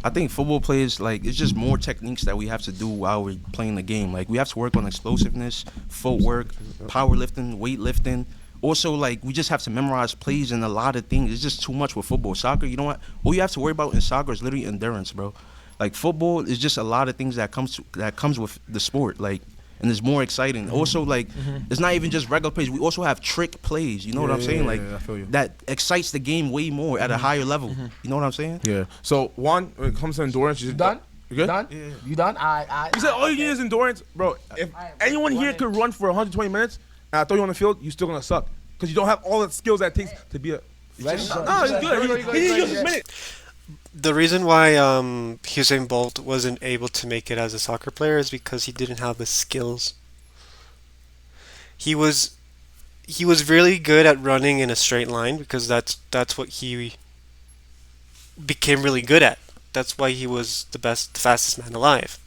K: I think football players, like, it's just more techniques that we have to do while we're playing the game. Like, we have to work on explosiveness, footwork, powerlifting, weightlifting. Also, like, we just have to memorize plays and a lot of things. It's just too much with football. Soccer, you know what? All you have to worry about in soccer is literally endurance, bro. Like, football is just a lot of things that comes with the sport. Like, and it's more exciting. Also, like, it's not even just regular plays. We also have trick plays. You know what I'm saying? Like,
C: I feel you.
K: that excites the game way more at a higher level. You know what I'm saying?
C: Yeah. So when it comes to endurance, you
D: Done?
C: You good?
D: Done? You done?
C: You said all you need is endurance, bro. If anyone here could run for 120 minutes and I throw you on the field, you're still gonna suck because you don't have all the skills that it takes to be a. No, it's good. He didn't use his minute.
A: The reason why Usain Bolt wasn't able to make it as a soccer player is because he didn't have the skills. He was really good at running in a straight line because that's what he became really good at. That's why he was the fastest man alive.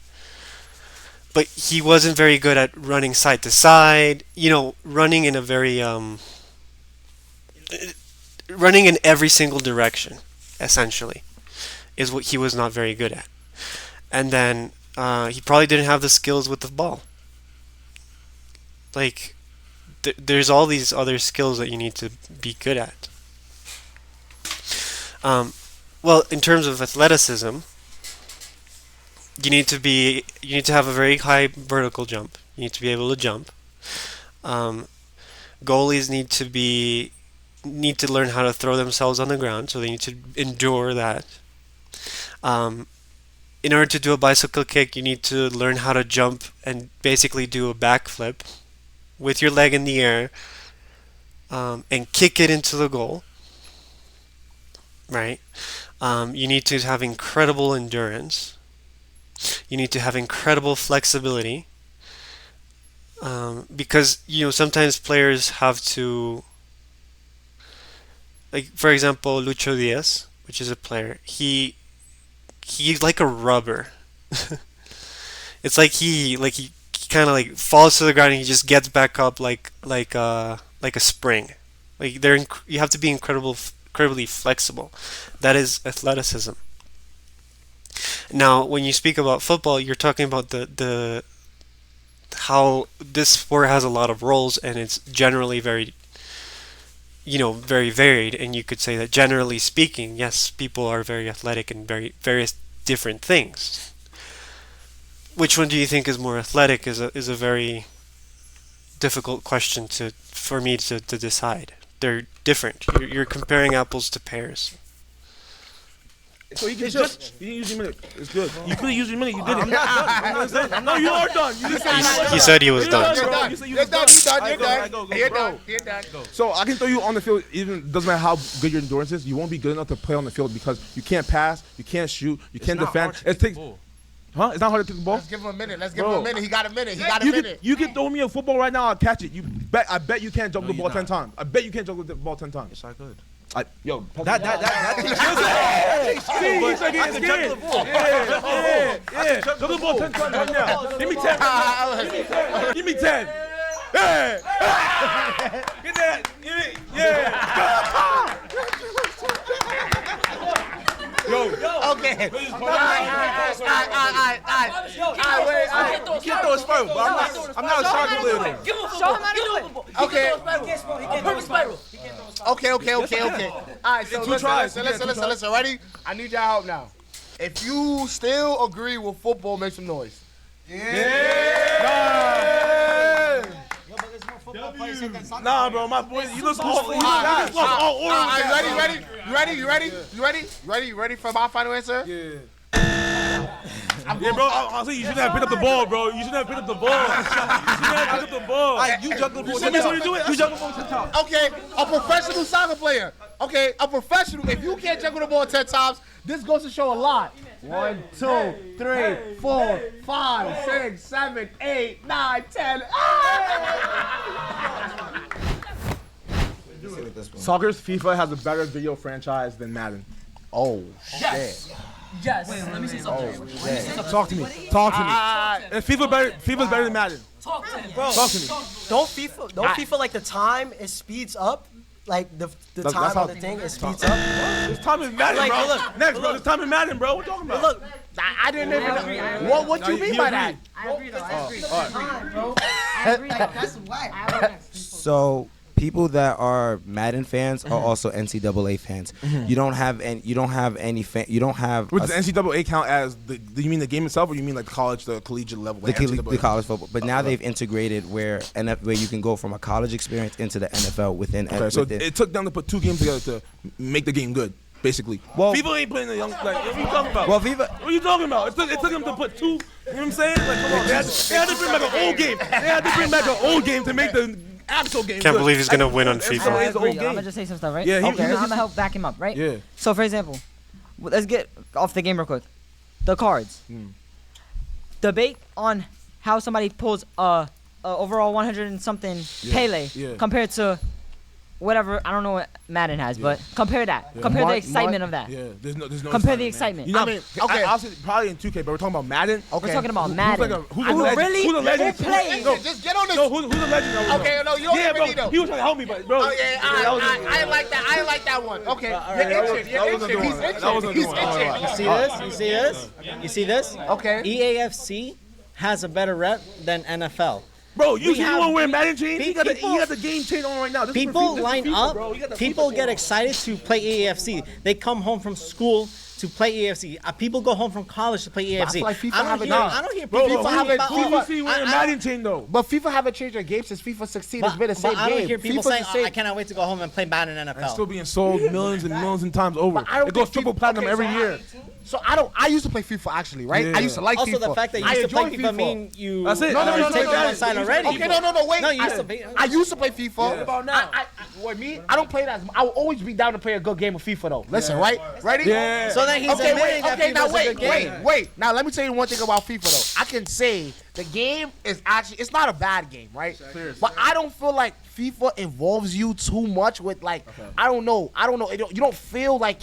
A: But he wasn't very good at running side to side, running in a very running in every single direction, essentially, is what he was not very good at. And then he probably didn't have the skills with the ball. Like, there's all these other skills that you need to be good at. Well, in terms of athleticism, you need to have a very high vertical jump. You need to be able to jump. Goalies need to learn how to throw themselves on the ground, so they need to endure that. In order to do a bicycle kick, you need to learn how to jump and basically do a backflip with your leg in the air, and kick it into the goal. Right? You need to have incredible endurance. You need to have incredible flexibility, because sometimes players have to, like, for example, Lucho Diaz, which is a player. He's like a rubber. It's like he kind of like falls to the ground and he just gets back up like a spring. Like, you have to be incredibly flexible. That is athleticism. Now, when you speak about football, you're talking about the how this sport has a lot of roles, and it's generally very varied, and you could say that generally speaking, yes, people are very athletic in various different things. Which one do you think is more athletic is a very difficult question for me to decide. They're different. You're comparing apples to pears.
C: So you can use your minute. It's good. You could use your minute. You did it. I'm not done. No, you are done.
A: He said he was done.
C: You're done. So I can throw you on the field. Even doesn't matter how good your endurance is. You won't be good enough to play on the field because you can't pass, you can't shoot, you can't defend. Huh? It's not hard to kick the ball.
D: Let's give him a minute. He got a minute.
C: You can throw me a football right now. I'll catch it. I bet you can't juggle the ball 10 times. I bet you can't juggle the ball 10 times.
K: Yes, I could.
C: That takes skill. See, he's like getting scared. Yeah. Juggle the ball 10 times right now. Give me 10. Give me 10. Hey. Get that. Give me. Yeah. Yo.
D: Okay.
K: You can't throw a spiral, bro. I'm not a soccer player.
L: Show him how to do it.
D: Okay.
L: He can't throw a spiral.
D: Okay. All right, so listen. Ready? I need your help now. If you still agree with football, make some noise.
C: Nah, bro, my boy, you look all
D: You ready for my final answer?
C: Yeah. Yeah, bro, I'll say you shouldn't have picked up the ball, bro. You shouldn't have picked up the ball.
K: All right, you juggle the ball.
C: You juggle the ball 10 times.
D: Okay, a professional soccer player. Okay, a professional. If you can't juggle the ball 10 times, this goes to show a lot. 1, 2, 3, 4, 5, 6, 7, 8, 9, 10.
C: Soccer's FIFA has a better video franchise than Madden.
D: Oh,
L: Yes.
D: shit.
L: Yes. Let me see something.
C: Talk to me. And FIFA's better than Madden.
L: Talk to him.
G: Bro,
C: Talk to me.
G: Don't FIFA like the time it speeds up, like the
C: That's
G: time
C: how-
G: of the thing it speeds up.
C: It's time in Madden,
G: Like,
C: bro.
G: look,
C: Next, bro. It's time in Madden, bro. What you talking about?
G: Look,
D: I didn't even know. What you mean by that?
L: I agree though. I agree. Like, that's whack.
B: So people that are Madden fans are also NCAA fans. You don't have any. You don't have any fan. You don't have.
C: Does the NCAA count as the? Do you mean the game itself, or you mean like the collegiate level?
B: The college football, but now they've integrated where you can go from a college experience into the NFL within.
C: Okay, so it took them to put two games together to make the game good, basically.
B: Well,
C: people ain't playing the young. Like, what are you talking about?
B: Well, FIFA.
C: What are you talking about? It took them to put two. You know what I'm saying? Like, come on, they had to bring back an old game. They had to bring back an old game to make the actual game.
A: Can't
C: good.
A: believe he's gonna win on
C: It's
A: FIFA.
C: an
L: I
C: old
L: agree.
C: game.
L: I'm gonna just say some stuff, right?
C: Yeah,
L: I'm gonna help back him up, right?
C: Yeah.
L: So, for example, let's get off the game real quick. The cards. Debate on how somebody pulls overall 100 and something Pele
C: yeah.
L: compared to whatever. I don't know what Madden has, but compare that. Compare the excitement of that.
C: Yeah, there's no
L: Compare the
C: excitement,
L: excitement.
C: man. You know,
D: I mean,
C: okay.
D: okay.
C: Obviously, probably in 2K, but we're talking about Madden.
D: Okay.
L: We're talking about
C: Who's
L: Madden.
C: like who's
L: I
C: a
L: know,
C: legend?
L: really?
C: Who's a legend?
L: Who plays?
C: No,
D: Just get on this.
C: no, who's a legend?
D: Okay, no, you don't
C: Yeah,
D: give me
C: bro.
D: though.
C: He was trying to help me, but bro.
D: Oh yeah, I ain't like that. I ain't like that one. Okay, you're itching. You're itching. He's itching. He's itching.
E: You see this? You see this? You see this?
D: Okay.
E: EAFC has a better rep than NFL.
C: Bro, you
E: We
C: see the
E: have-
C: one wearing Madden chain? He got
E: people-
C: the game chain on right now. This is for
E: People
C: FIFA,
E: line
C: FIFA,
E: up.
C: bro. You got the
E: People
C: FIFA
E: get
C: on.
E: excited to play EAFC. They come home from school to play EAFC. People go home from college to play EAFC.
D: feel like FIFA
E: I
D: have
E: don't
D: it
E: hear.
D: now.
E: I don't hear
C: Bro,
E: people
C: bro,
E: talking
D: have it-
E: about.
C: Who you see
E: I-
C: wearing
E: I-
C: Madden chain though?
D: But FIFA haven't changed their game since FIFA 16. It's been the same
E: but I don't
D: game.
E: hear people
D: FIFA's
E: saying,
D: the same.
E: I cannot wait to go home and play Madden
C: It's
E: NFL.
C: still being sold millions and millions of times over.
D: But I don't
C: It goes
D: think
C: triple
D: FIFA
C: platinum
D: okay,
C: every
D: so
C: year.
D: So I used to play FIFA actually, right?
C: Yeah.
D: I used to like
E: Also,
D: FIFA.
E: the fact that you
D: I
E: used to play
D: enjoy
E: FIFA mean you
C: That's it.
D: No, no, no,
E: take
D: no,
E: on
D: no,
E: one side
C: no.
E: already.
D: Okay, no, wait.
E: No, you used to play.
D: I used to play FIFA.
C: What about now?
D: What me? I don't play that. I will always be down to play a good game of FIFA though. Listen, right? Ready?
C: Yeah.
E: So then he's
D: Okay,
E: admitting
D: wait.
E: that
D: Okay, now
E: FIFA's a good game.
D: wait. Now let me tell you one thing about FIFA though. I can say the game is actually it's not a bad game, right? But I don't feel like FIFA involves you too much with like I don't know. You don't feel like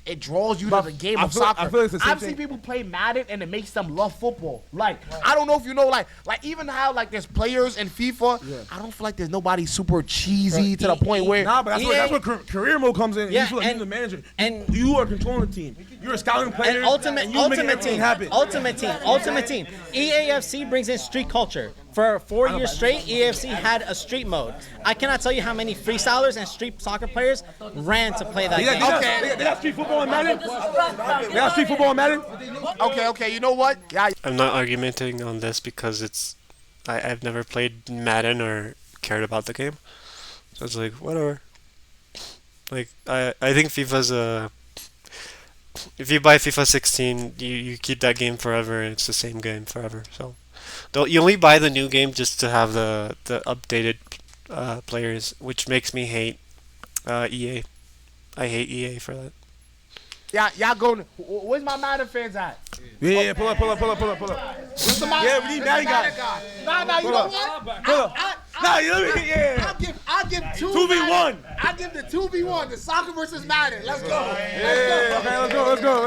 D: it draws you
C: But
D: to the game
C: I
D: of
C: feel-
D: soccer.
C: I feel it's the same
D: I've seen
C: thing.
D: people play Madden and it makes them love football. Like I don't know if you know, like even how like there's players in FIFA. I don't feel like there's nobody super cheesy to the point where.
C: Nah, but that's where career mode comes in.
E: Yeah,
C: You feel like
E: and-
C: you're the manager.
E: and-
C: You are controlling the team. You're a scouting player.
E: And ultimate
C: you make
E: team,
C: everything happen.
E: ultimate team. EAFC brings in street culture. For 4 years straight, EAFC had a street mode. I cannot tell you how many freestylers and street soccer players ran to play that game.
C: They got street football in Madden. They got street football in Madden.
D: Okay. You know what? Yeah.
A: I'm not argumenting on this because I've never played Madden or cared about the game. So it's like, whatever. Like, I think FIFA's if you buy FIFA 16, you keep that game forever and it's the same game forever. So you only buy the new game just to have the updated players, which makes me hate EA. I hate EA for that.
D: Y'all going? Where's my Madden fans at?
C: Yeah, pull up.
D: Where's the Madden?
C: Yeah, we need Madden guys.
D: Nah, you know what?
C: Pull up. Nah, you let me. Yeah.
D: I'll give
C: 2v1.
D: I give the 2v1, the soccer versus Madden. Let's go.
C: Yeah. Okay, let's go.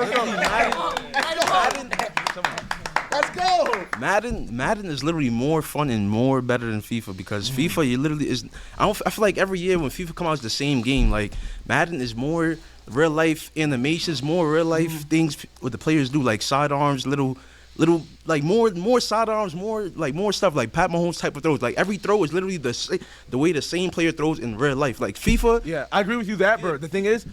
D: Let's go.
K: Madden is literally more fun and more better than FIFA because FIFA you literally is. I feel like every year when FIFA come out it's the same game. Like Madden is more real life animations, more real life things what the players do, like sidearms, little like more sidearms, more stuff like Pat Mahomes type of throws. Like every throw is literally the way the same player throws in real life. Like FIFA.
C: Yeah, I agree with you that, but the thing is,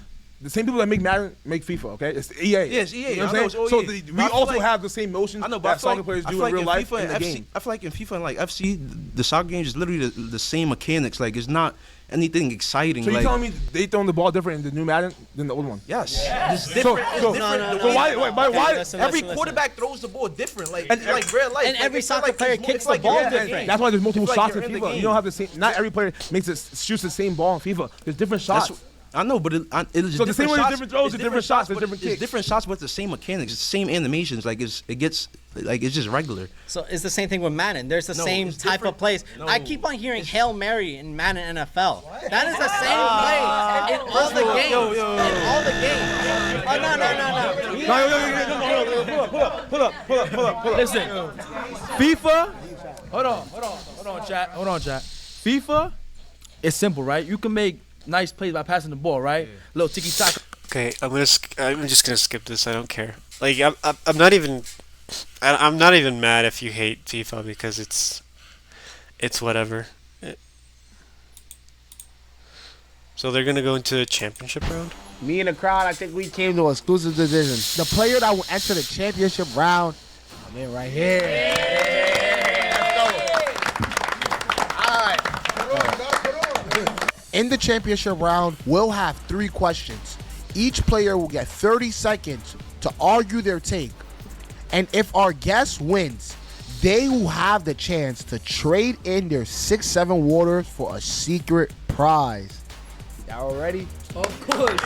C: the same people that make Madden make FIFA. Okay, it's EA.
K: Yes, EA.
C: You know
K: I
C: what
K: know,
C: I'm
K: it's
C: saying?
K: all
C: So
K: EA.
C: we
K: But I feel
C: also
K: like-
C: have the same motions
K: I know, but
C: that
K: I feel
C: soccer
K: like,
C: players
K: I
C: do
K: feel
C: in
K: like
C: real
K: in
C: life
K: FIFA
C: in
K: and
C: the
K: FC,
C: game.
K: I feel like in FIFA and like FC, the soccer games is literally the same mechanics. Like it's not anything exciting.
C: So you
K: like,
C: telling me they throwing the ball different in the new Madden than the old one?
K: Yes. It's
C: So,
K: different.
C: so,
K: It's different.
C: so why?
E: Listen,
K: Every
E: listen.
K: quarterback throws the ball different, like
C: And-
K: like real life.
E: And
K: Like,
E: every
K: it's not
E: soccer
K: like
E: player
K: it's more-
E: kicks
K: it's
E: the
K: like
E: ball
K: you're in the
E: different.
K: game.
C: That's why there's multiple
K: It's like
C: shots in
K: you're in the
C: FIFA. You
K: game.
C: don't have the same. Not every player shoots the same ball in FIFA. There's different shots.
K: That's- I know, but it's
C: So the same way there's
K: shots,
C: different throws,
K: it's
C: there's different shots, there's
K: but
C: different
K: it's
C: kicks.
K: different shots, but it's the same mechanics, it's the same animations. Like it's just regular.
E: So it's the same thing with Madden. There's the
K: No,
E: same
K: it's
E: type of
K: different.
E: plays.
K: No.
E: I keep on hearing Hail Mary in Madden NFL. That is the same play in all the games. In all the games. Oh no.
C: Pull up.
F: Listen, FIFA. Hold on, chat. FIFA is simple, right? You can make nice plays by passing the ball, right? Little tiki taka.
A: Okay, I'm just gonna skip this. I don't care. Like I'm not even I'm not even mad if you hate FIFA because it's whatever. So they're gonna go into the championship round.
D: Me and the crowd, I think we came to an exclusive decision. The player that will enter the championship round, I'm in right here. In the championship round, we'll have 3 questions. Each player will get 30 seconds to argue their take. And if our guest wins, they will have the chance to trade in their 6-7 waters for a secret prize. Y'all ready?
M: Of course.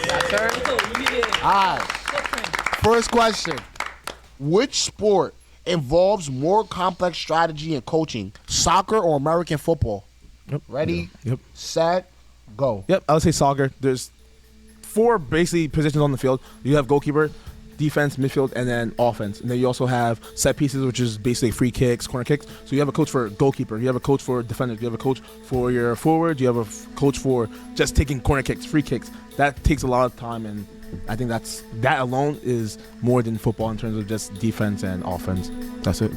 D: Alright. First question. Which sport involves more complex strategy and coaching? Soccer or American football?
C: Yep.
D: Ready?
C: Yep.
D: Set. Go.
C: Yep, I would say soccer. There's 4 basically positions on the field. You have goalkeeper, defense, midfield, and then offense. And then you also have set pieces, which is basically free kicks, corner kicks. So you have a coach for goalkeeper, you have a coach for defenders, you have a coach for your forward, you have a coach for just taking corner kicks, free kicks. That takes a lot of time, and I think that alone is more than football in terms of just defense and offense. That's it.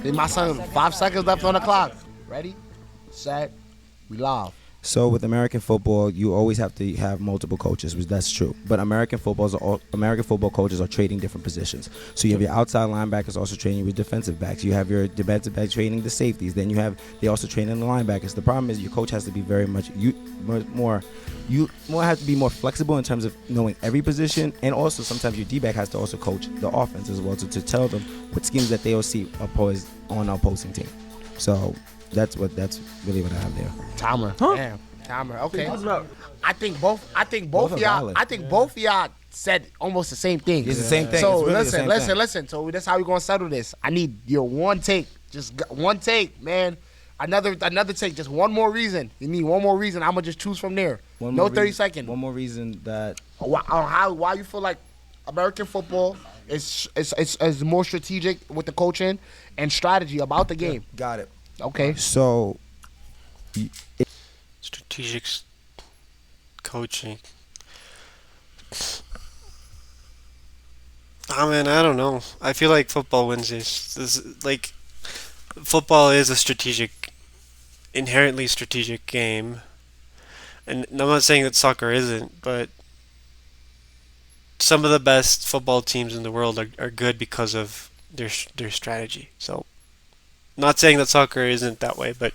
D: My son, 5 seconds left on the clock. Ready, set, we live.
M: So with American football, you always have to have multiple coaches, which that's true. But American football coaches are trading different positions. So you have your outside linebackers also training with defensive backs. You have your defensive backs training the safeties. Then they also train in the linebackers. The problem is your coach has to be very much more have to be more flexible in terms of knowing every position, and also sometimes your D-back has to also coach the offense as well to tell them what schemes that they will see opposed on an opposing team. So that's really what I have there.
D: Timer. Damn. Timer. Okay. I think both of y'all said almost the same thing.
M: It's the same thing.
D: So
M: It's really the same thing.
D: listen. So that's how we gonna settle this. I need your one take. Just one take, man. Another take. Just one more reason. You need one more reason. I'm gonna just choose from there. No 30 seconds.
M: One more reason that
D: Why you feel like American football is more strategic with the coaching and strategy about the game.
M: Got it.
D: Okay.
M: So
A: Strategic coaching. I mean, I don't know. I feel like football wins this. Like, football is a inherently strategic game. And I'm not saying that soccer isn't, but some of the best football teams in the world are good because of their strategy. So, not saying that soccer isn't that way, but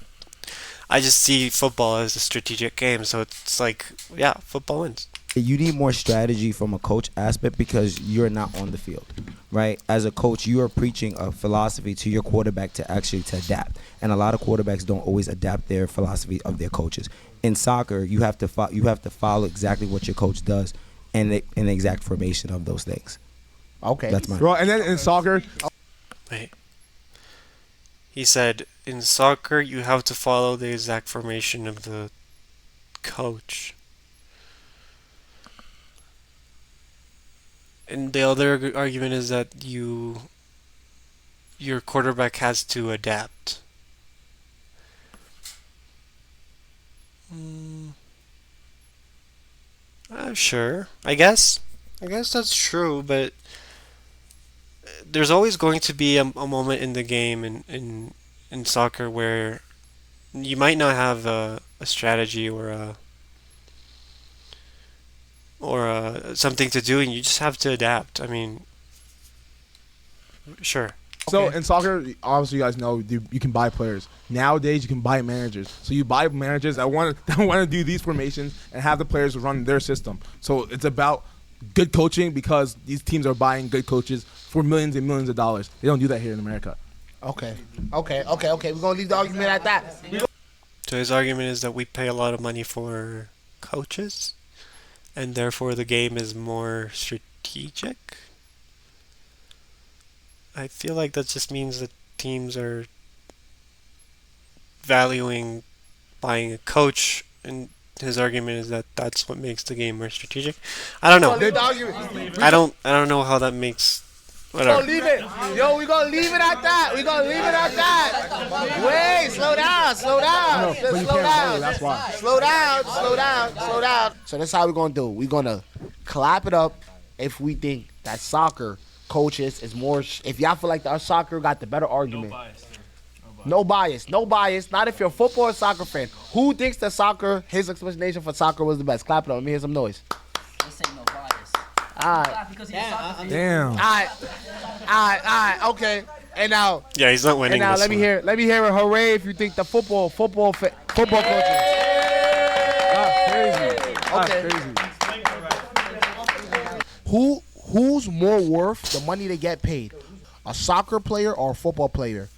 A: I just see football as a strategic game. So it's like, yeah, football wins.
M: you need more strategy from a coach aspect because you're not on the field, right? As a coach, you are preaching a philosophy to your quarterback to adapt, and a lot of quarterbacks don't always adapt their philosophy of their coaches. In soccer, you have to follow exactly what your coach does and the exact formation of those things.
D: Okay,
M: that's my.
C: Bro, and then in soccer,
A: wait. He said, in soccer, you have to follow the exact formation of the coach. And the other argument is that your quarterback has to adapt. Sure. I guess that's true, but there's always going to be a moment in the game in soccer where you might not have a strategy or something to do, and you just have to adapt. I mean, sure.
C: So in soccer, obviously you guys know you can buy players. Nowadays you can buy managers. So you buy managers that want to do these formations and have the players run their system. So it's about good coaching because these teams are buying good coaches for millions and millions of dollars. They don't do that here in America.
D: Okay. We're gonna leave the argument at that.
A: So his argument is that we pay a lot of money for coaches, and therefore the game is more strategic. I feel like that just means that teams are valuing buying a coach, and his argument is that that's what makes the game more strategic. I don't know. I don't know how that makes. Whatever.
D: We're gonna leave it. Yo, we're gonna leave it at that. Wait, slow down.
C: No, but you can't vote, that's why.
D: Slow down. So that's how we're gonna do. We're gonna clap it up if we think that soccer coaches is more. If y'all feel like our soccer got the better argument. No bias. Not if you're a football or soccer fan. Who thinks that soccer, his explanation for soccer was the best? Clap it up. Let me hear some noise.
L: This ain't no bias.
D: Alright.
C: Damn.
D: Alright. Okay. And now.
A: Yeah, he's not winning.
D: And now
A: this
D: let me hear a hooray if you think the football coaches. Okay. Who's more worth the money they get paid? A soccer player or a football player?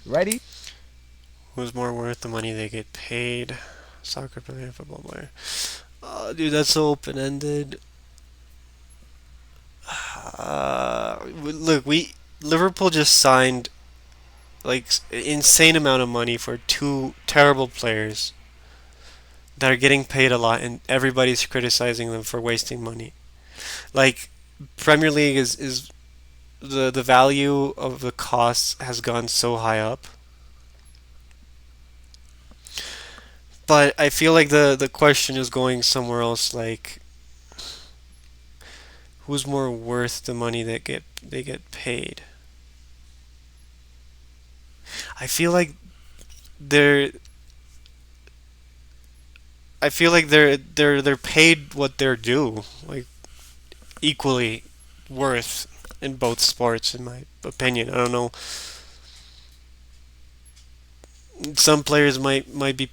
D: Ready?
A: Who's more worth the money they get paid? Soccer player, football player. Dude, that's so open-ended. Look, Liverpool just signed like an insane amount of money for two terrible players that are getting paid a lot, and everybody's criticizing them for wasting money. Like, Premier League is the value of the costs has gone so high up. But I feel like the question is going somewhere else, like who's more worth the money that they get paid? I feel like they're they're paid what they're due, like equally worth in both sports, in my opinion. I don't know. Some players might be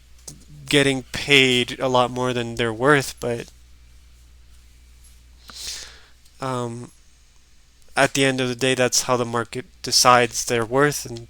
A: getting paid a lot more than they're worth, but at the end of the day, that's how the market decides their worth, and